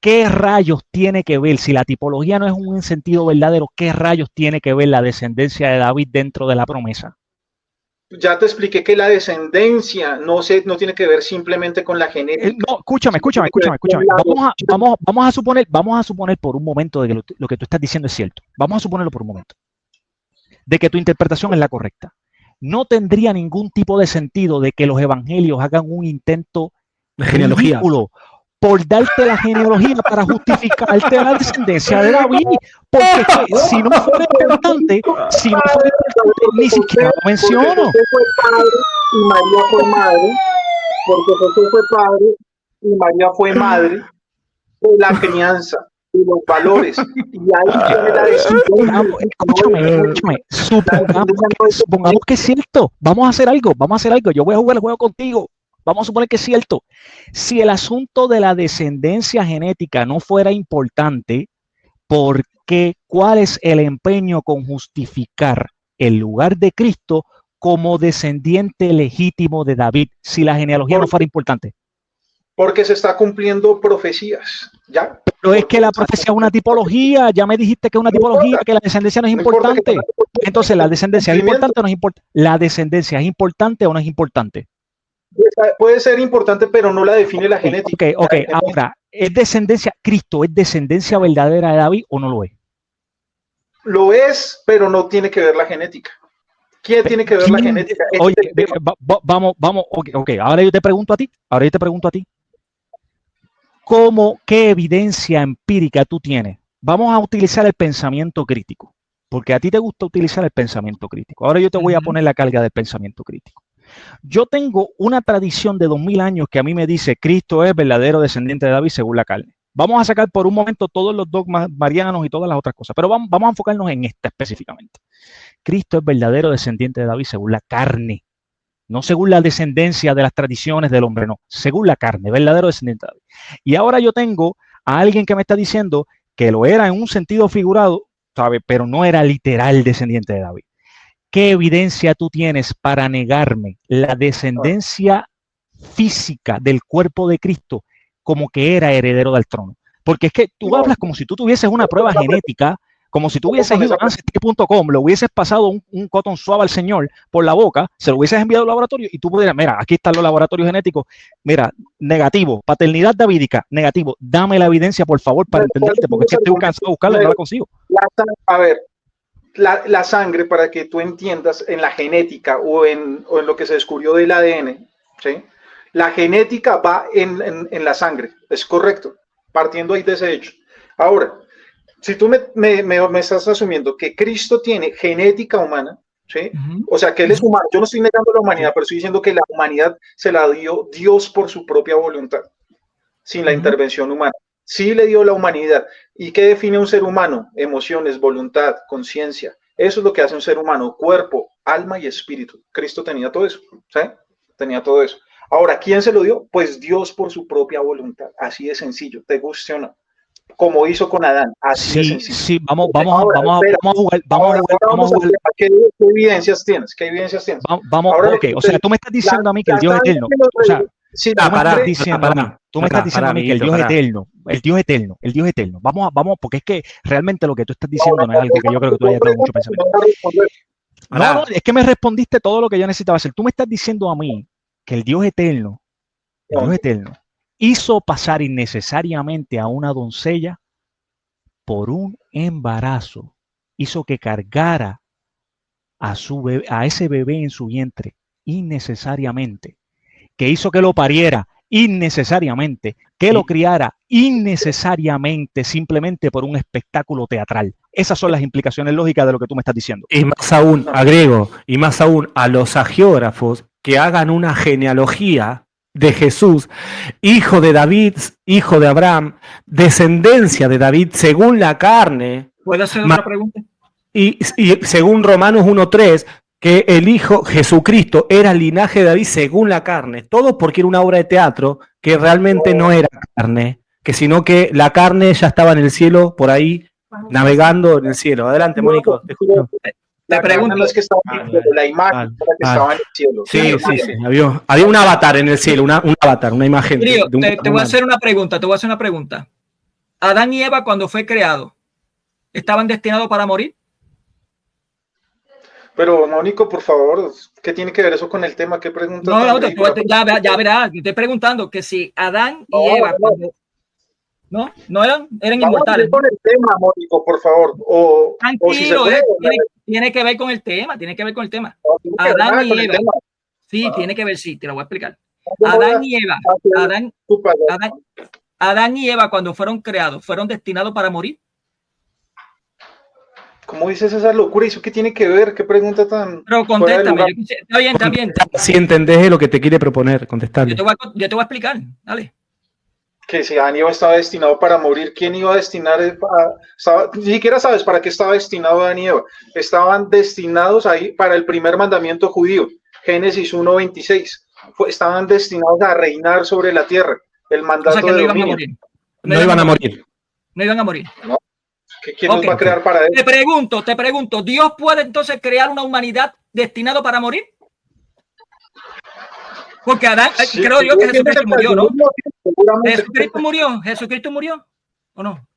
¿qué rayos tiene que ver, si la tipología no es un sentido verdadero, qué rayos tiene que ver la descendencia de David dentro de la promesa? Ya te expliqué que la descendencia no tiene que ver simplemente con la genética. No, escúchame. Vamos a suponer por un momento de que lo que tú estás diciendo es cierto. Vamos a suponerlo por un momento. De que tu interpretación es la correcta. No tendría ningún tipo de sentido de que los evangelios hagan un intento de genealogía por darte la genealogía para justificarte la descendencia de David, porque si no fuera importante, ni siquiera lo menciono. Porque José fue padre y María fue madre, porque José fue padre y María fue madre de la crianza y los valores, y ahí tiene la decisión. Escúchame, supongamos que es cierto. Vamos a hacer algo, yo voy a jugar el juego contigo. Vamos a suponer que es cierto. Si el asunto de la descendencia genética no fuera importante, ¿por qué? ¿Cuál es el empeño con justificar el lugar de Cristo como descendiente legítimo de David si la genealogía no fuera importante? Porque se está cumpliendo profecías, ¿ya? Pero es que la profecía es una tipología, ya me dijiste que es una tipología, que la descendencia no es importante. Entonces, ¿la descendencia es importante o no es importante? ¿La descendencia es importante o no es importante? Puede ser importante, pero no la define la genética. Ok. Ahora, ¿Cristo es descendencia verdadera de David o no lo es? Lo es, pero no tiene que ver la genética. ¿Quién tiene que ver la genética? Oye, vamos, ok. Ahora yo te pregunto a ti. ¿Qué evidencia empírica tú tienes? Vamos a utilizar el pensamiento crítico, porque a ti te gusta utilizar el pensamiento crítico. Ahora yo te voy a poner la carga del pensamiento crítico. Yo tengo una tradición de 2000 años que a mí me dice Cristo es verdadero descendiente de David según la carne. Vamos a sacar por un momento todos los dogmas marianos y todas las otras cosas, pero vamos a enfocarnos en esta específicamente. Cristo es verdadero descendiente de David según la carne, no según la descendencia de las tradiciones del hombre, no, según la carne, verdadero descendiente de David. Y ahora yo tengo a alguien que me está diciendo que lo era en un sentido figurado, ¿sabe? Pero no era literal descendiente de David. ¿Qué evidencia tú tienes para negarme la descendencia física del cuerpo de Cristo como que era heredero del trono? Porque es que tú hablas como si tú tuvieses una prueba genética, como si tú hubieses ido a ancestry.com, le hubieses pasado un cotton swab al señor por la boca, se lo hubieses enviado al laboratorio y tú pudieras, mira, aquí están los laboratorios genéticos, mira, negativo, paternidad davídica, negativo, dame la evidencia por favor para entenderte, porque es que estoy cansado de buscarla y no la consigo. A ver, la sangre, para que tú entiendas, en la genética o en lo que se descubrió del ADN, ¿sí? La genética va en la sangre, es correcto, partiendo ahí de ese hecho. Ahora, si tú me estás asumiendo que Cristo tiene genética humana, ¿sí? O sea, que Él es humano, yo no estoy negando la humanidad, pero estoy diciendo que la humanidad se la dio Dios por su propia voluntad, sin la intervención humana. Sí le dio la humanidad. ¿Y qué define un ser humano? Emociones, voluntad, conciencia. Eso es lo que hace un ser humano, cuerpo, alma y espíritu. Cristo tenía todo eso, ¿sí? Tenía todo eso. Ahora, ¿quién se lo dio? Pues Dios por su propia voluntad. Así de sencillo, te guste o no. Como hizo con Adán, así de sencillo. Sí, vamos a jugar. ¿Qué evidencias tienes? ¿Qué evidencias tienes? O sea, tú me estás diciendo a mí que el Dios eterno, o sea, tú me estás diciendo a mí que el Dios eterno, vamos, porque es que realmente lo que tú estás diciendo no es algo que yo creo que tú hayas dado mucho pensamiento. No, es que me respondiste todo lo que yo necesitaba hacer. Tú me estás diciendo a mí que el Dios eterno hizo pasar innecesariamente a una doncella por un embarazo, hizo que cargara a ese bebé en su vientre innecesariamente, que hizo que lo pariera innecesariamente, que lo criara innecesariamente, simplemente por un espectáculo teatral. Esas son las implicaciones lógicas de lo que tú me estás diciendo. Y más aún, agrego, y más aún a los agiógrafos que hagan una genealogía de Jesús, hijo de David, hijo de Abraham, descendencia de David según la carne. ¿Puedo hacer otra pregunta? Y según Romanos 1:3, que el Hijo Jesucristo era linaje de David según la carne. Todo porque era una obra de teatro que realmente no era carne, que sino que la carne ya estaba en el cielo, por ahí, navegando en el cielo. Adelante, Mónico. Te pregunto. No es que estaba en el cielo, la imagen que estaba en el cielo. Sí. Había un avatar en el cielo, un avatar, una imagen. Te voy a hacer una pregunta. Adán y Eva, cuando fue creado, ¿estaban destinados para morir? Pero, Mónico, por favor, ¿qué tiene que ver eso con el tema? ¿Qué pregunta? Ya verás, te estoy preguntando que si Adán y Eva, no eran inmortales. Con el tema, Mónico, por favor. Tranquilo, tiene que ver con el tema, Adán y Eva. Sí, tiene que ver, sí, te lo voy a explicar. Adán y Eva, cuando fueron creados, ¿fueron destinados para morir? ¿Cómo dices esa locura? ¿Eso qué tiene que ver? ¿Qué pregunta tan...? Pero contéstame. Está bien. Si entendés lo que te quiere proponer, contestarle. Yo te voy a explicar, dale. Que si Adán y Eva estaba destinado para morir, ¿quién iba a destinar? Ni siquiera sabes para qué estaba destinado Adán y Eva. Estaban destinados ahí para el primer mandamiento judío, Génesis 1:26. Estaban destinados a reinar sobre la tierra. El mandato de dominio. No iban a morir. No iban a morir. No. ¿Quién nos va a crear para eso? Te pregunto, ¿Dios puede entonces crear una humanidad destinada para morir? Porque Adán, creo yo que Jesucristo murió, ¿no? ¿Jesucristo murió o no?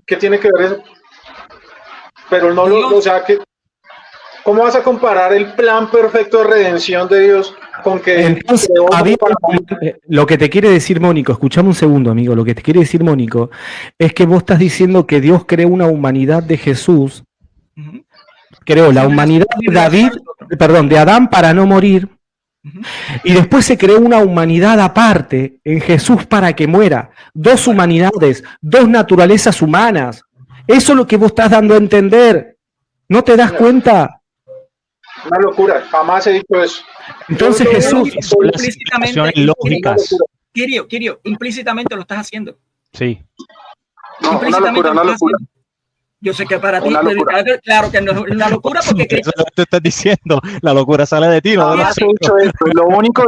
¿Qué tiene que ver eso? Pero no o sea, ¿cómo vas a comparar el plan perfecto de redención de Dios con que... Entonces, lo que te quiere decir Mónico, escuchame un segundo, amigo, lo que te quiere decir Mónico es que vos estás diciendo que Dios creó una humanidad de Jesús, creó la humanidad de David, de Adán para no morir, y después se creó una humanidad aparte en Jesús para que muera. Dos humanidades, dos naturalezas humanas. Eso es lo que vos estás dando a entender. ¿No te das cuenta? Una locura, jamás he dicho eso. Entonces Jesús, implícitamente, lógicas. Kirio, implícitamente lo estás haciendo. Sí. No, una locura. Yo sé que para ti, claro que no es una locura porque... Eso es lo que tú estás diciendo, la locura sale de ti. No has hecho esto. Lo único,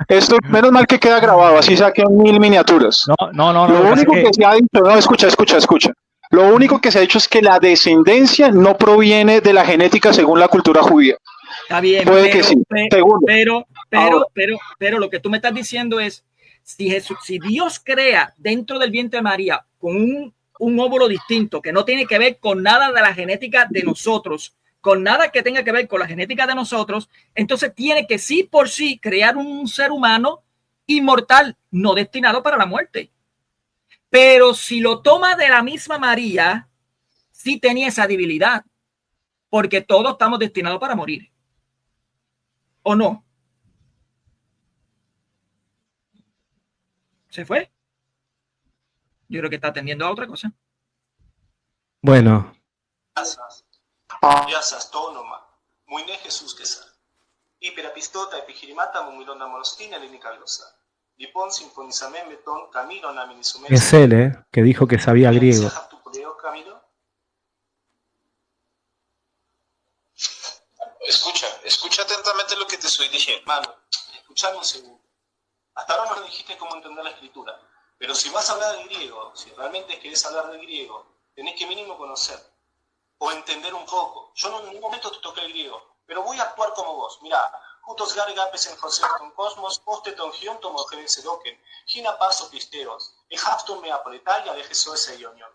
esto, menos mal que queda grabado, así saquen 1000 miniaturas. No. Lo único que se ha dicho, escucha. Lo único que se ha dicho es que la descendencia no proviene de la genética según la cultura judía. Está bien, puede que sí. Pero lo que tú me estás diciendo es, si Dios crea dentro del vientre de María con un óvulo distinto que no tiene que ver con nada de la genética de nosotros, con nada que tenga que ver con la genética de nosotros, entonces tiene que sí por sí crear un ser humano inmortal, no destinado para la muerte. Pero si lo toma de la misma María, sí tenía esa debilidad, porque todos estamos destinados para morir. ¿O no? Se fue. Yo creo que está atendiendo a otra cosa. Bueno. Yasas, tonoma, muy ne Jesús que sa. Hiperapistota, epigirimata, mumilona monostina, linicalosa. Lipón, sinfonizame, metón, camino, naminisume. Es él, que dijo que sabía griego. Escucha atentamente lo que te estoy diciendo. Mano, escuchame un segundo. Hasta ahora no dijiste cómo entender la escritura. Pero si vas a hablar de griego, si realmente querés hablar de griego, tenés que mínimo conocer o entender un poco. Yo no en ningún momento te toqué el griego, pero voy a actuar como vos. Mirá, jutos gargapes en José con cosmos, posteton gion tomogenes edoken, gina paso pisteos, ejafton me apretalia de Jesús ese ionión.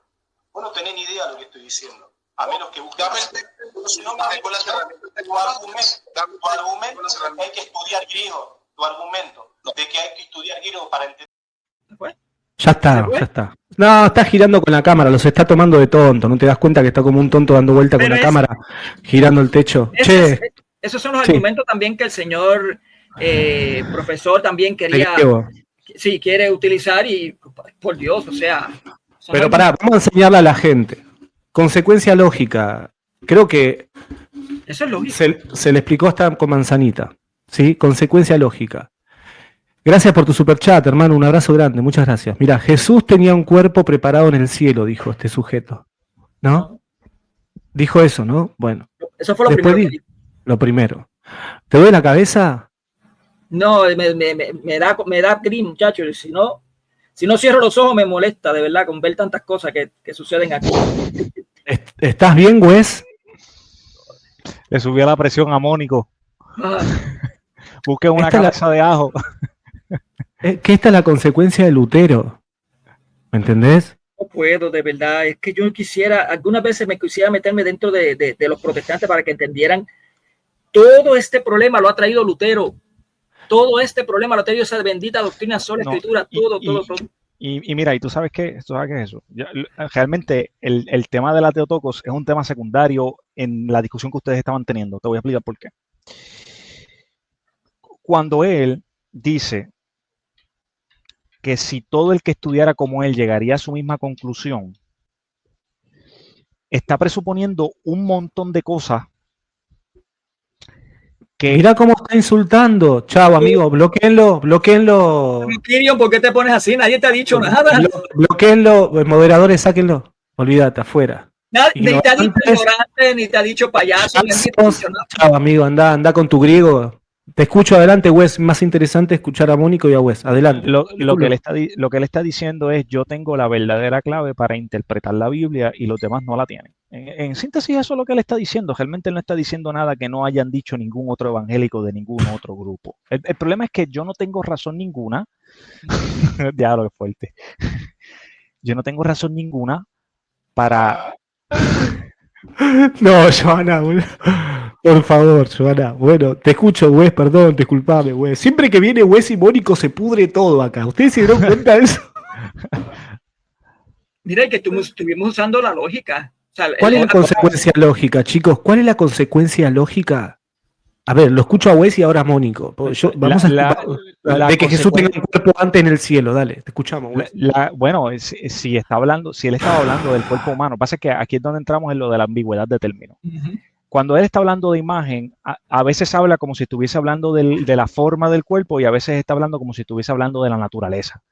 Vos no tenés ni idea de lo que estoy diciendo, a menos que busques. Si no, tu argumento es que hay que estudiar griego, tu argumento de que hay que estudiar griego para entender. Ya está. No, está girando con la cámara, los está tomando de tonto. ¿No te das cuenta que está como un tonto dando vuelta con la cámara, girando el techo? Esos son los argumentos también que el señor profesor también quería, quiere utilizar y, por Dios, o sea... Pero pará, vamos a enseñarle a la gente. Consecuencia lógica. Creo que... Eso es lógico. Se le explicó hasta con manzanita. ¿Sí? Consecuencia lógica. Gracias por tu superchat, hermano. Un abrazo grande. Muchas gracias. Mira, Jesús tenía un cuerpo preparado en el cielo, dijo este sujeto. ¿No? Dijo eso, ¿no? Bueno. Eso fue lo primero. Lo primero. ¿Te duele la cabeza? No, me da gris, muchachos. Si no cierro los ojos me molesta, de verdad, con ver tantas cosas que suceden aquí. ¿Estás bien, Wes? Le subió la presión a Mónico. Busque una cabeza de ajo. Que esta es la consecuencia de Lutero. ¿Me entendés? No puedo, de verdad. Es que yo quisiera, algunas veces me quisiera meterme dentro de los protestantes para que entendieran todo este problema lo ha traído Lutero. Todo este problema lo ha traído esa bendita doctrina sola escritura, todo. Y mira, ¿y tú sabes qué es eso? Realmente el tema de la Teotokos es un tema secundario en la discusión que ustedes estaban teniendo. Te voy a explicar por qué. Cuando él dice que si todo el que estudiara como él llegaría a su misma conclusión, está presuponiendo un montón de cosas que... Mira cómo está insultando. Chao, amigo, bloqueenlo. Kirion, ¿por qué te pones así? Nadie te ha dicho nada. Bloqueenlo, moderadores, sáquenlo. Olvídate, afuera. Ni te ha dicho ignorante, ni te ha dicho payaso. Chao, amigo, anda con tu griego. Te escucho, adelante, Wes. Más interesante escuchar a Mónico y a Wes. Adelante. Lo que él está diciendo es: yo tengo la verdadera clave para interpretar la Biblia y los demás no la tienen. En síntesis, eso es lo que él está diciendo. Realmente él no está diciendo nada que no hayan dicho ningún otro evangélico de ningún otro grupo. El problema es que yo no tengo razón ninguna. Ya lo que fuerte. Yo no tengo razón ninguna para... No, Joana, por favor, Joana. Bueno, te escucho, Wes, perdón, disculpame, Wes. Siempre que viene Wes y Mónico se pudre todo acá. ¿Ustedes se dieron cuenta de eso? Mira, que estuvimos usando la lógica. O sea, ¿Cuál es la consecuencia lógica, chicos? ¿Cuál es la consecuencia lógica? A ver, lo escucho a Wes y ahora a Mónico. Vamos de que Jesús tenga un cuerpo antes en el cielo. Dale, te escuchamos, Wes. Bueno, si él estaba hablando del cuerpo humano, pasa que aquí es donde entramos en lo de la ambigüedad de términos. Cuando él está hablando de imagen, a veces habla como si estuviese hablando de la forma del cuerpo y a veces está hablando como si estuviese hablando de la naturaleza.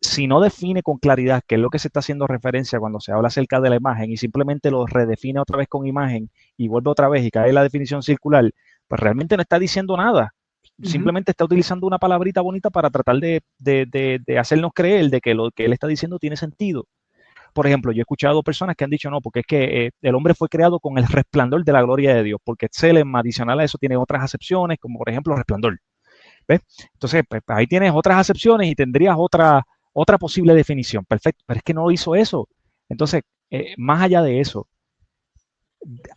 Si no define con claridad qué es lo que se está haciendo referencia cuando se habla acerca de la imagen y simplemente lo redefine otra vez con imagen y vuelve otra vez y cae en la definición circular, pues realmente no está diciendo nada. Simplemente está utilizando una palabrita bonita para tratar de hacernos creer de que lo que él está diciendo tiene sentido. Por ejemplo, yo he escuchado personas que han dicho no, porque es que el hombre fue creado con el resplandor de la gloria de Dios, porque Tselem, adicional a eso, tiene otras acepciones, como por ejemplo resplandor. ¿Ves? Entonces, pues, ahí tienes otras acepciones y tendrías otra posible definición. Perfecto, pero es que no hizo eso. Entonces, más allá de eso,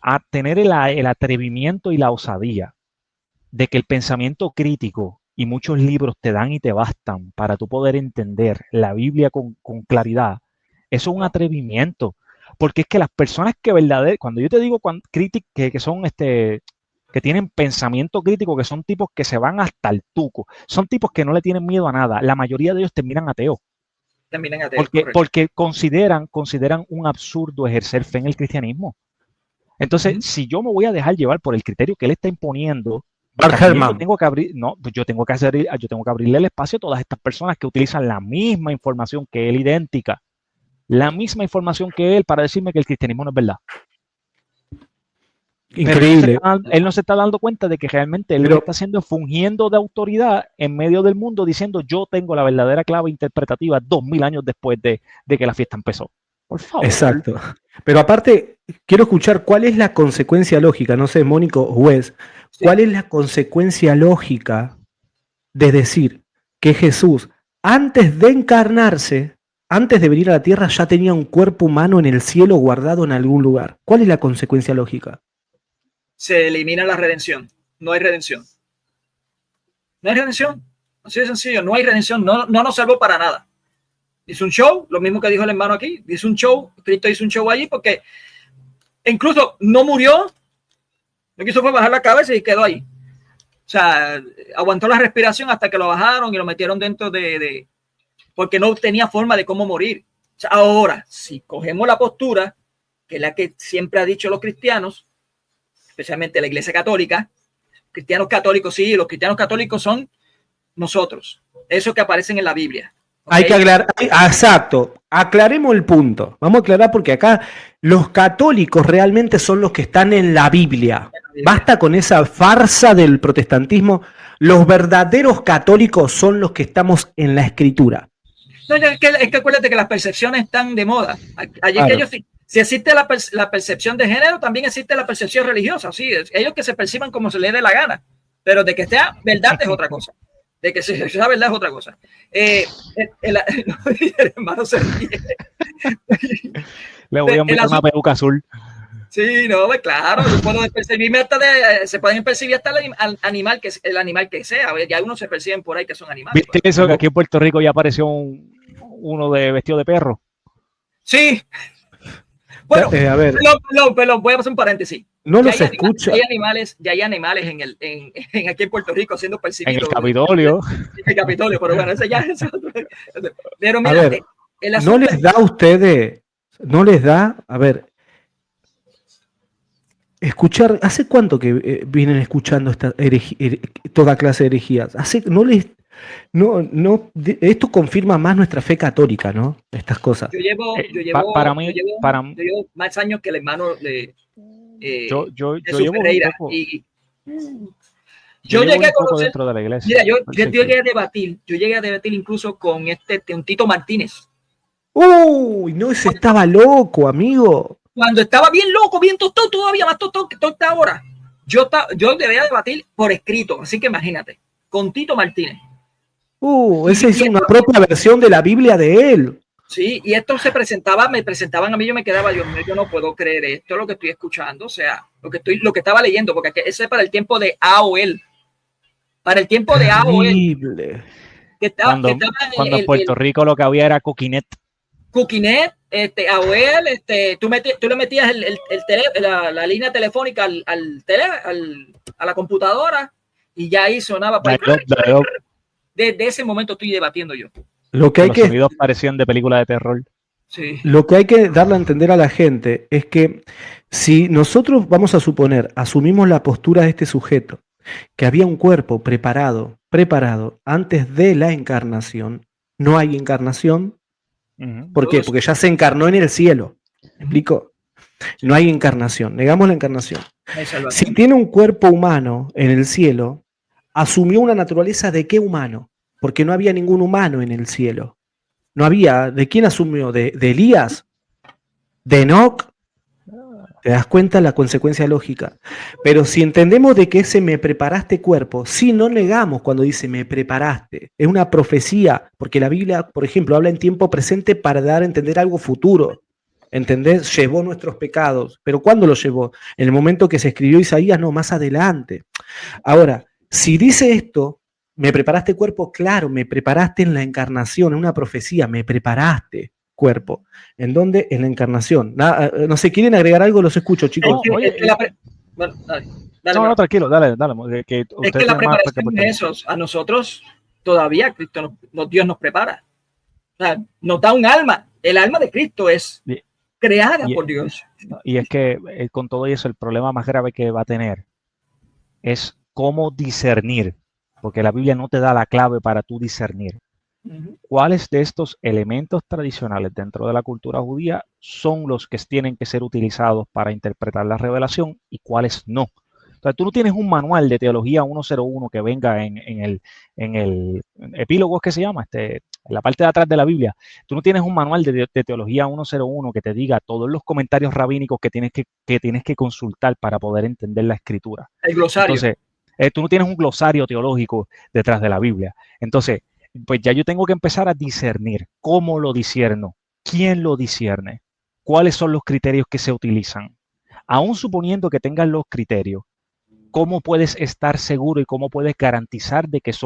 a tener el atrevimiento y la osadía de que el pensamiento crítico y muchos libros te dan y te bastan para tú poder entender la Biblia con claridad, eso es un atrevimiento, porque es que las personas que verdaderamente, cuando yo te digo que son que tienen pensamiento crítico, que son tipos que se van hasta el tuco. Son tipos que no le tienen miedo a nada. La mayoría de ellos terminan ateos. Porque consideran un absurdo ejercer fe en el cristianismo. Entonces, si yo me voy a dejar llevar por el criterio que él está imponiendo, yo tengo que abrirle el espacio a todas estas personas que utilizan la misma información que él, idéntica, la misma información que él, para decirme que el cristianismo no es verdad. Increíble. Él no se está dando cuenta de que realmente él lo que está haciendo es fungiendo de autoridad en medio del mundo, diciendo yo tengo la verdadera clave interpretativa 2000 años después de que la fiesta empezó. Por favor. Exacto. Pero aparte, quiero escuchar cuál es la consecuencia lógica, no sé, Mónico Juez, cuál es la consecuencia lógica de decir que Jesús, antes de encarnarse, antes de venir a la tierra, ya tenía un cuerpo humano en el cielo guardado en algún lugar. ¿Cuál es la consecuencia lógica? Se elimina la redención. No hay redención. No hay redención. Así de sencillo. No hay redención. No nos salvó para nada. Hizo un show, lo mismo que dijo el hermano aquí. Hizo un show. Cristo hizo un show allí porque incluso no murió. Lo que hizo fue bajar la cabeza y quedó ahí. O sea, aguantó la respiración hasta que lo bajaron y lo metieron dentro porque no tenía forma de cómo morir. O sea, ahora, si cogemos la postura, que es la que siempre ha dicho los cristianos, especialmente la Iglesia Católica, cristianos católicos, sí, los cristianos católicos son nosotros, esos que aparecen en la Biblia. ¿Okay? Hay que aclarar, exacto, aclaremos el punto. Vamos a aclarar porque acá los católicos realmente son los que están en la Biblia. Basta con esa farsa del protestantismo. Los verdaderos católicos son los que estamos en la Escritura. No, es que acuérdate que las percepciones están de moda. Allí claro. Que ellos, si existe la percepción de género, también existe la percepción religiosa. Sí, ellos que se perciban como se les dé la gana, pero de que sea verdad es otra cosa. De que sea verdad es otra cosa. El hermano se ríe. Le voy a meter una peluca azul. Sí, no, claro, se pueden percibir hasta el animal que sea. Ya uno se perciben por ahí que son animales. ¿Viste eso? Que aquí en Puerto Rico ya apareció uno vestido de perro. Sí. Bueno, a ver. Perdón, voy a hacer un paréntesis. No los escucha. Ya hay animales aquí en Puerto Rico siendo percibidos. En el Capitolio. En el Capitolio, pero bueno, eso ya es. Pero mira, a ver, no les da a ustedes, a ver, escuchar, ¿hace cuánto que vienen escuchando toda clase de herejías? Esto confirma más nuestra fe católica, ¿no? Estas cosas. Yo llevo más años que el hermano de yo llevo Ferreira, un poco, yo llegué a conocer dentro de la iglesia. Mira, yo llegué a debatir incluso con un Tito Martínez. Uy, no, ese estaba loco, amigo. Cuando estaba bien loco, bien tostado, todavía más tostado que toda esta hora. Yo debía debatir por escrito, así que imagínate, con Tito Martínez. Esa es una propia versión de la Biblia de él. Sí, y esto me presentaban a mí, yo me quedaba, yo no puedo creer esto, lo que estoy escuchando, o sea, lo que estaba leyendo, porque ese es para el tiempo de AOL. Para el tiempo de AOL. Cuando en Puerto Rico lo que había era Coquinet. Coquinet, AOL, tú le metías la línea telefónica a la computadora y ya ahí sonaba. Desde ese momento estoy debatiendo yo. Los sonidos parecían de película de terror. Sí. Lo que hay que darle a entender a la gente es que si nosotros vamos a suponer, asumimos la postura de este sujeto, que había un cuerpo preparado antes de la encarnación, no hay encarnación. ¿Por qué? Porque ya se encarnó en el cielo. ¿Me explico? No hay encarnación, negamos la encarnación. Si tiene un cuerpo humano en el cielo, asumió una naturaleza de qué humano, porque no había ningún humano en el cielo. No había. ¿De quién asumió? ¿De Elías? ¿De Enoc? ¿Te das cuenta la consecuencia lógica? Pero si entendemos de que ese me preparaste cuerpo, sí, no negamos cuando dice me preparaste. Es una profecía, porque la Biblia, por ejemplo, habla en tiempo presente para dar a entender algo futuro. ¿Entendés? Llevó nuestros pecados. ¿Pero cuándo lo llevó? En el momento que se escribió Isaías, no, más adelante. Ahora, si dice esto, me preparaste cuerpo, claro, me preparaste en la encarnación, en una profecía, me preparaste cuerpo. ¿En dónde? En la encarnación. No sé, ¿quieren agregar algo? Los escucho, chicos. Dale, no, bro. no, tranquilo, dale. Que Es ustedes que la tienen más preparación es eso. A nosotros todavía Cristo Dios nos prepara. O sea, nos da un alma. El alma de Cristo es creada por Dios. Y es que con todo eso, el problema más grave que va a tener es cómo discernir, porque la Biblia no te da la clave para tú discernir. ¿Cuáles de estos elementos tradicionales dentro de la cultura judía son los que tienen que ser utilizados para interpretar la revelación y cuáles no? Entonces, tú no tienes un manual de teología 101 que venga en el epílogo, ¿es que se llama? En la parte de atrás de la Biblia. Tú no tienes un manual de teología 101 que te diga todos los comentarios rabínicos que tienes que consultar para poder entender la escritura. El glosario. Entonces, tú no tienes un glosario teológico detrás de la Biblia. Entonces, pues ya yo tengo que empezar a discernir. ¿Cómo lo discierno? ¿Quién lo discierne? ¿Cuáles son los criterios que se utilizan? Aún suponiendo que tengas los criterios, ¿cómo puedes estar seguro y cómo puedes garantizar de que se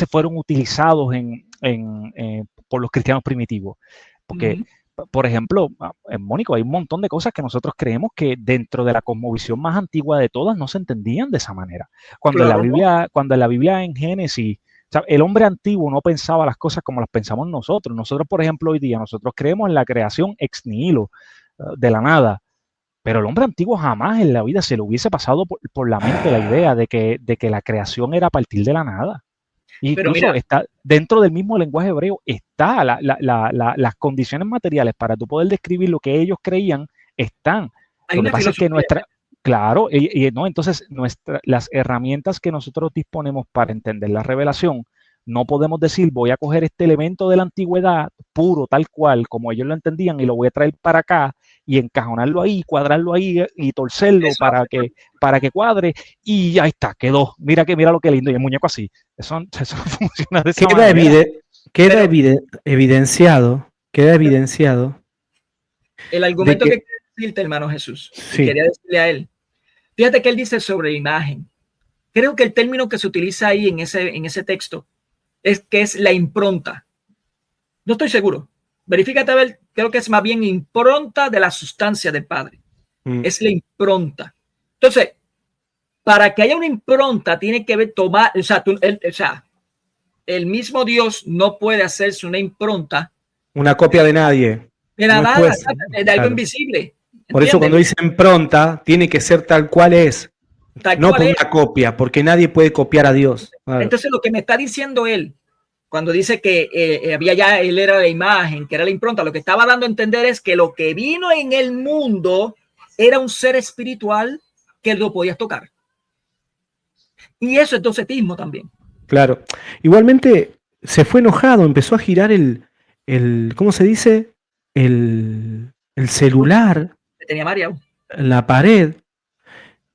fueron utilizados por los cristianos primitivos? Porque, por ejemplo, Mónico, hay un montón de cosas que nosotros creemos que dentro de la cosmovisión más antigua de todas no se entendían de esa manera. Cuando en la Biblia en Génesis, o sea, el hombre antiguo no pensaba las cosas como las pensamos nosotros. Nosotros, por ejemplo, hoy día, nosotros creemos en la creación ex nihilo, de la nada. Pero el hombre antiguo jamás en la vida se le hubiese pasado por la mente la idea de que la creación era a partir de la nada. Incluso está dentro del mismo lenguaje hebreo, está las condiciones materiales para tú poder describir lo que ellos creían están. Lo que pasa es que claro, no, entonces las herramientas que nosotros disponemos para entender la revelación, no podemos decir voy a coger este elemento de la antigüedad puro, tal cual, como ellos lo entendían, y lo voy a traer para acá y encajonarlo ahí, cuadrarlo ahí y torcerlo para que cuadre, y ahí está, quedó. Mira lo que lindo, y el muñeco así. Eso no funciona de esa manera. Queda evidenciado el argumento que quiere decirte, hermano Jesús, sí. Quería decirle a él. Fíjate que él dice sobre imagen. Creo que el término que se utiliza ahí en ese texto es que es la impronta. No estoy seguro. Verifícate a ver, creo que es más bien impronta de la sustancia del Padre. Es la impronta. Entonces, para que haya una impronta, tiene que ver tomar, el mismo Dios no puede hacerse una impronta. Una copia de nadie. De nada, de algo invisible. ¿Entiendes? Por eso cuando dice impronta, tiene que ser tal cual es. No por una copia, porque nadie puede copiar a Dios. Claro. Entonces, lo que me está diciendo él, cuando dice que él era la imagen, que era la impronta, lo que estaba dando a entender es que lo que vino en el mundo era un ser espiritual que lo podías tocar. Y eso es docetismo también. Claro. Igualmente se fue enojado, empezó a girar ¿cómo se dice? El celular. Tenía María. En la pared,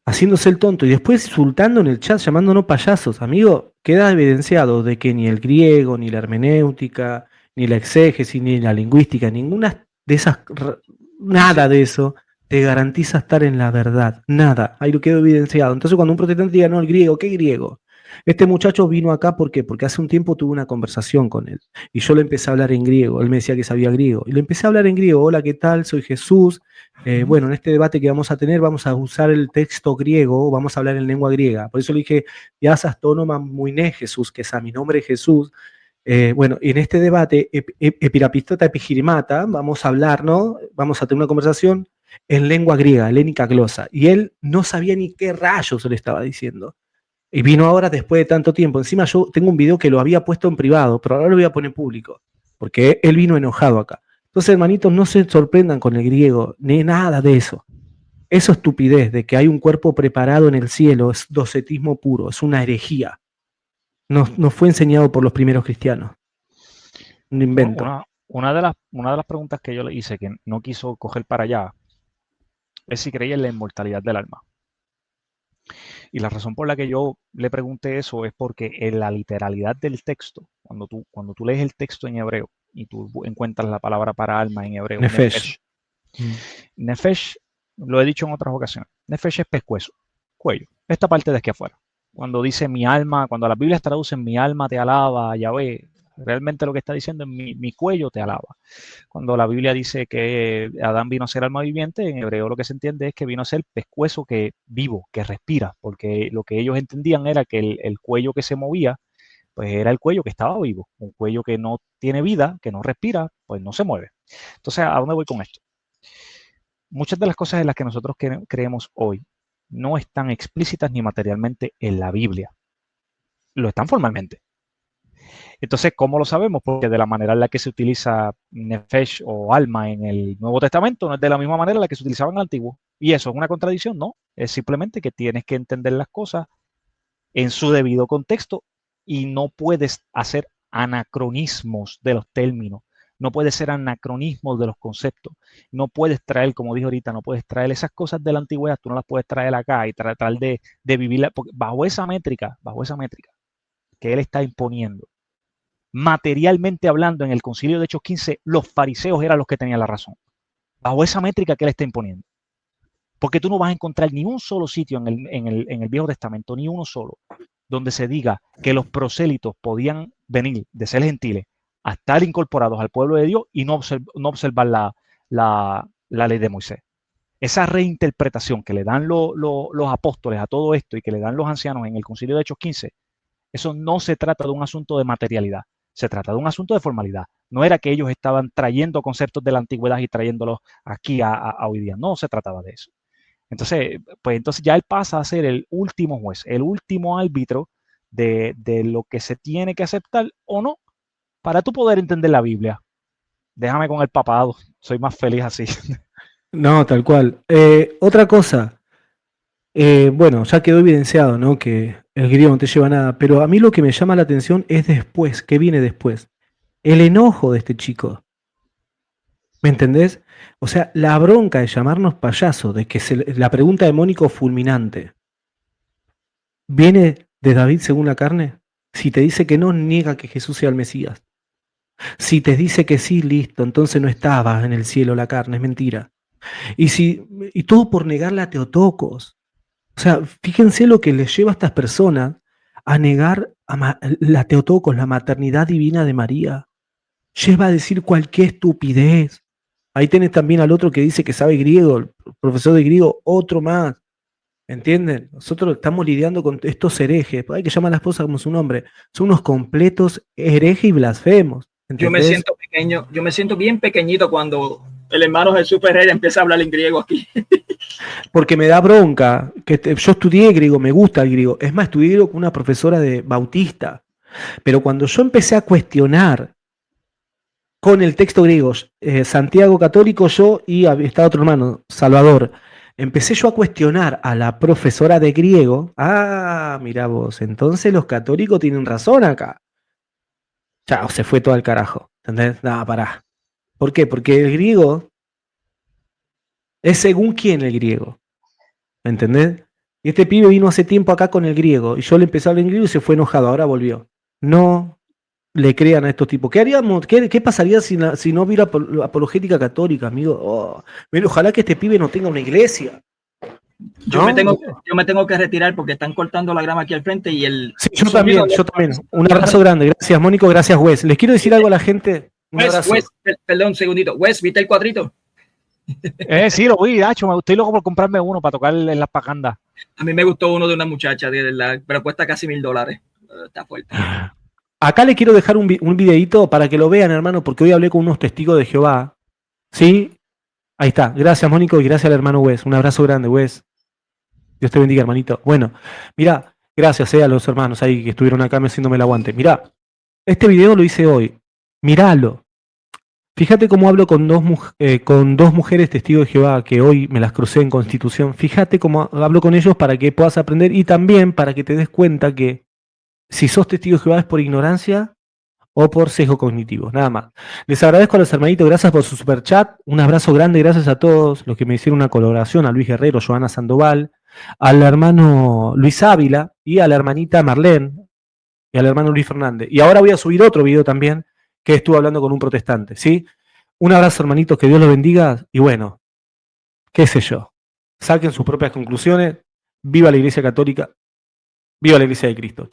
haciéndose el tonto y después insultando en el chat, llamándonos payasos. Amigo, queda evidenciado de que ni el griego, ni la hermenéutica, ni la exégesis, ni la lingüística, ninguna de esas, nada de eso te garantiza estar en la verdad. Nada, ahí lo quedó evidenciado. Entonces cuando un protestante diga, no, el griego, ¿qué griego? Este muchacho vino acá, ¿por qué? Porque hace un tiempo tuve una conversación con él y yo le empecé a hablar en griego. Él me decía que sabía griego y le empecé a hablar en griego. Hola, ¿qué tal? Soy Jesús. Bueno, en este debate que vamos a tener vamos a usar el texto griego, vamos a hablar en lengua griega. Por eso le dije, Yasas tonoma muine Jesús, que es a mi nombre Jesús. Bueno, y en este debate, epirapistota epigirimata, vamos a hablar, ¿no? Vamos a tener una conversación en lengua griega, helénica glosa. Y él no sabía ni qué rayos le estaba diciendo. Y vino ahora después de tanto tiempo. Encima yo tengo un video que lo había puesto en privado, pero ahora lo voy a poner en público, porque él vino enojado acá. Entonces, hermanitos, no se sorprendan con el griego, ni nada de eso. Eso es estupidez, de que hay un cuerpo preparado en el cielo, es docetismo puro, es una herejía. No fue enseñado por los primeros cristianos. Un invento. Una de las preguntas que yo le hice, que no quiso coger para allá, es si creía en la inmortalidad del alma. Y la razón por la que yo le pregunté eso es porque en la literalidad del texto, cuando tú lees el texto en hebreo y tú encuentras la palabra para alma en hebreo, Nefesh. Nefesh, lo he dicho en otras ocasiones, Nefesh es pescuezo, cuello, esta parte de aquí afuera. Cuando dice mi alma, cuando las Biblias traducen mi alma te alaba, Yahvé, Realmente lo que está diciendo es mi cuello te alaba. Cuando la Biblia dice que Adán vino a ser alma viviente, en hebreo lo que se entiende es que vino a ser pescuezo que vivo, que respira, porque lo que ellos entendían era que el cuello que se movía, pues era el cuello que estaba vivo. Un cuello que no tiene vida, que no respira, pues no se mueve. Entonces, ¿a dónde voy con esto? Muchas de las cosas en las que nosotros creemos hoy no están explícitas ni materialmente en la Biblia. Lo están formalmente. Entonces, ¿cómo lo sabemos? Porque de la manera en la que se utiliza nefesh o alma en el Nuevo Testamento no es de la misma manera en la que se utilizaba en el Antiguo. ¿Y eso es una contradicción? No. Es simplemente que tienes que entender las cosas en su debido contexto y no puedes hacer anacronismos de los términos. No puedes ser anacronismos de los conceptos. No puedes traer, como dije ahorita, no puedes traer esas cosas de la antigüedad, tú no las puedes traer acá y tratar de vivirla, bajo esa métrica que él está imponiendo. Materialmente hablando, en el concilio de Hechos 15, los fariseos eran los que tenían la razón. Bajo esa métrica que él está imponiendo. Porque tú no vas a encontrar ni un solo sitio en el Viejo Testamento, ni uno solo, donde se diga que los prosélitos podían venir de ser gentiles a estar incorporados al pueblo de Dios y no observar la ley de Moisés. Esa reinterpretación que le dan los apóstoles a todo esto y que le dan los ancianos en el concilio de Hechos 15, eso no se trata de un asunto de materialidad, se trata de un asunto de formalidad. No era que ellos estaban trayendo conceptos de la antigüedad y trayéndolos aquí a hoy día, no se trataba de eso. Entonces, entonces ya él pasa a ser el último juez, el último árbitro de lo que se tiene que aceptar o no para tú poder entender la Biblia. Déjame con el papado, soy más feliz así. No, tal cual. Otra cosa, bueno, ya quedó evidenciado, ¿no? Que el griego no te lleva a nada, pero a mí lo que me llama la atención es después, ¿qué viene después? El enojo de este chico. ¿Me entendés? O sea, la bronca de llamarnos payasos, de que la pregunta de Mónico fulminante, ¿viene de David según la carne? Si te dice que no, niega que Jesús sea el Mesías. Si te dice que sí, listo, entonces no estaba en el cielo la carne, es mentira. Y todo por negarle a Teotocos. O sea, fíjense lo que les lleva a estas personas a negar la Teotocos, la maternidad divina de María. Lleva a decir cualquier estupidez. Ahí tenés también al otro que dice que sabe griego, el profesor de griego, otro más. ¿Entienden? Nosotros estamos lidiando con estos herejes, hay que llamar a las cosas como su nombre. Son unos completos herejes y blasfemos. ¿Entendés? Yo me siento pequeño, yo me siento bien pequeñito cuando el hermano Jesús Ferreira empieza a hablar en griego aquí. Porque me da bronca, yo estudié griego, me gusta el griego. Es más, estudié griego con una profesora de Bautista. Pero cuando yo empecé a cuestionar con el texto griego, Santiago católico, yo y estaba otro hermano, Salvador, empecé yo a cuestionar a la profesora de griego. Ah, mira vos, entonces los católicos tienen razón acá. Chao, se fue todo al carajo. ¿Entendés? Nada, pará. ¿Por qué? Porque el griego es según quién el griego. ¿Entendés? Y este pibe vino hace tiempo acá con el griego y yo le empecé a hablar en griego y se fue enojado, ahora volvió. No le crean a estos tipos. ¿Qué haríamos? ¿Qué pasaría si no hubiera apologética católica, amigo? Oh, ojalá que este pibe no tenga una iglesia. Yo me tengo que retirar porque están cortando la grama aquí al frente y el... Sí, yo también. Un abrazo grande. Gracias, Mónico. Gracias, Wes. Les quiero decir algo a la gente. Wes, perdón, un segundito. Wes, ¿viste el cuadrito? Sí, lo vi, Hacho. Estoy loco por comprarme uno para tocar en las pagandas. A mí me gustó uno de una muchacha, pero cuesta casi $1,000. Está fuerte. Acá le quiero dejar un videito para que lo vean, hermano, porque hoy hablé con unos testigos de Jehová. ¿Sí? Ahí está. Gracias, Mónico, y gracias al hermano Wes. Un abrazo grande, Wes. Dios te bendiga, hermanito. Bueno, mira, gracias a los hermanos ahí que estuvieron acá haciéndome el aguante. Mira, este video lo hice hoy. Míralo. Fíjate cómo hablo con dos mujeres testigos de Jehová que hoy me las crucé en Constitución. Fíjate cómo hablo con ellos para que puedas aprender y también para que te des cuenta que si sos testigo de Jehová es por ignorancia o por sesgo cognitivo, nada más. Les agradezco a los hermanitos, gracias por su superchat. Un abrazo grande, gracias a todos los que me hicieron una colaboración, a Luis Guerrero, Joana Sandoval, al hermano Luis Ávila y a la hermanita Marlene y al hermano Luis Fernández. Y ahora voy a subir otro video también que estuve hablando con un protestante, ¿sí? Un abrazo, hermanitos, que Dios los bendiga y bueno, qué sé yo, saquen sus propias conclusiones. Viva la Iglesia Católica, viva la Iglesia de Cristo.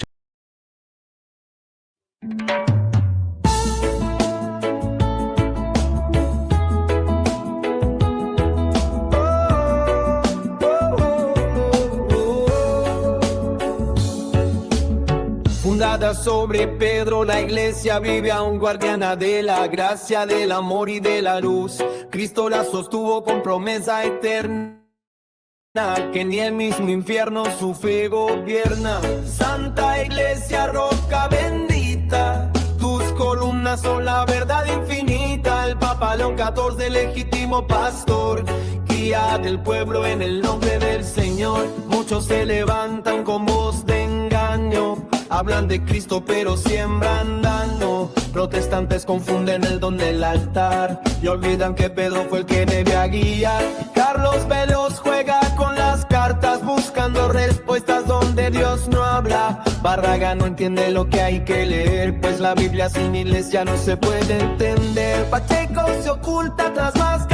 nada sobre Pedro, la iglesia vive aún guardiana de la gracia, del amor y de la luz. Cristo la sostuvo con promesa eterna, que ni el mismo infierno su fe gobierna. Santa Iglesia, roca bendita, tus columnas son la verdad infinita. El Papa León XIV, legítimo pastor, guía del pueblo en el nombre del Señor. Muchos se levantan con voz de engaño, hablan de Cristo pero siembran daño. Protestantes confunden el don del altar y olvidan que Pedro fue el que debía guiar. Carlos Veloz juega con las cartas buscando respuestas donde Dios no habla. Barraga no entiende lo que hay que leer, pues la Biblia sin iglesia no se puede entender. Pacheco se oculta tras máscaras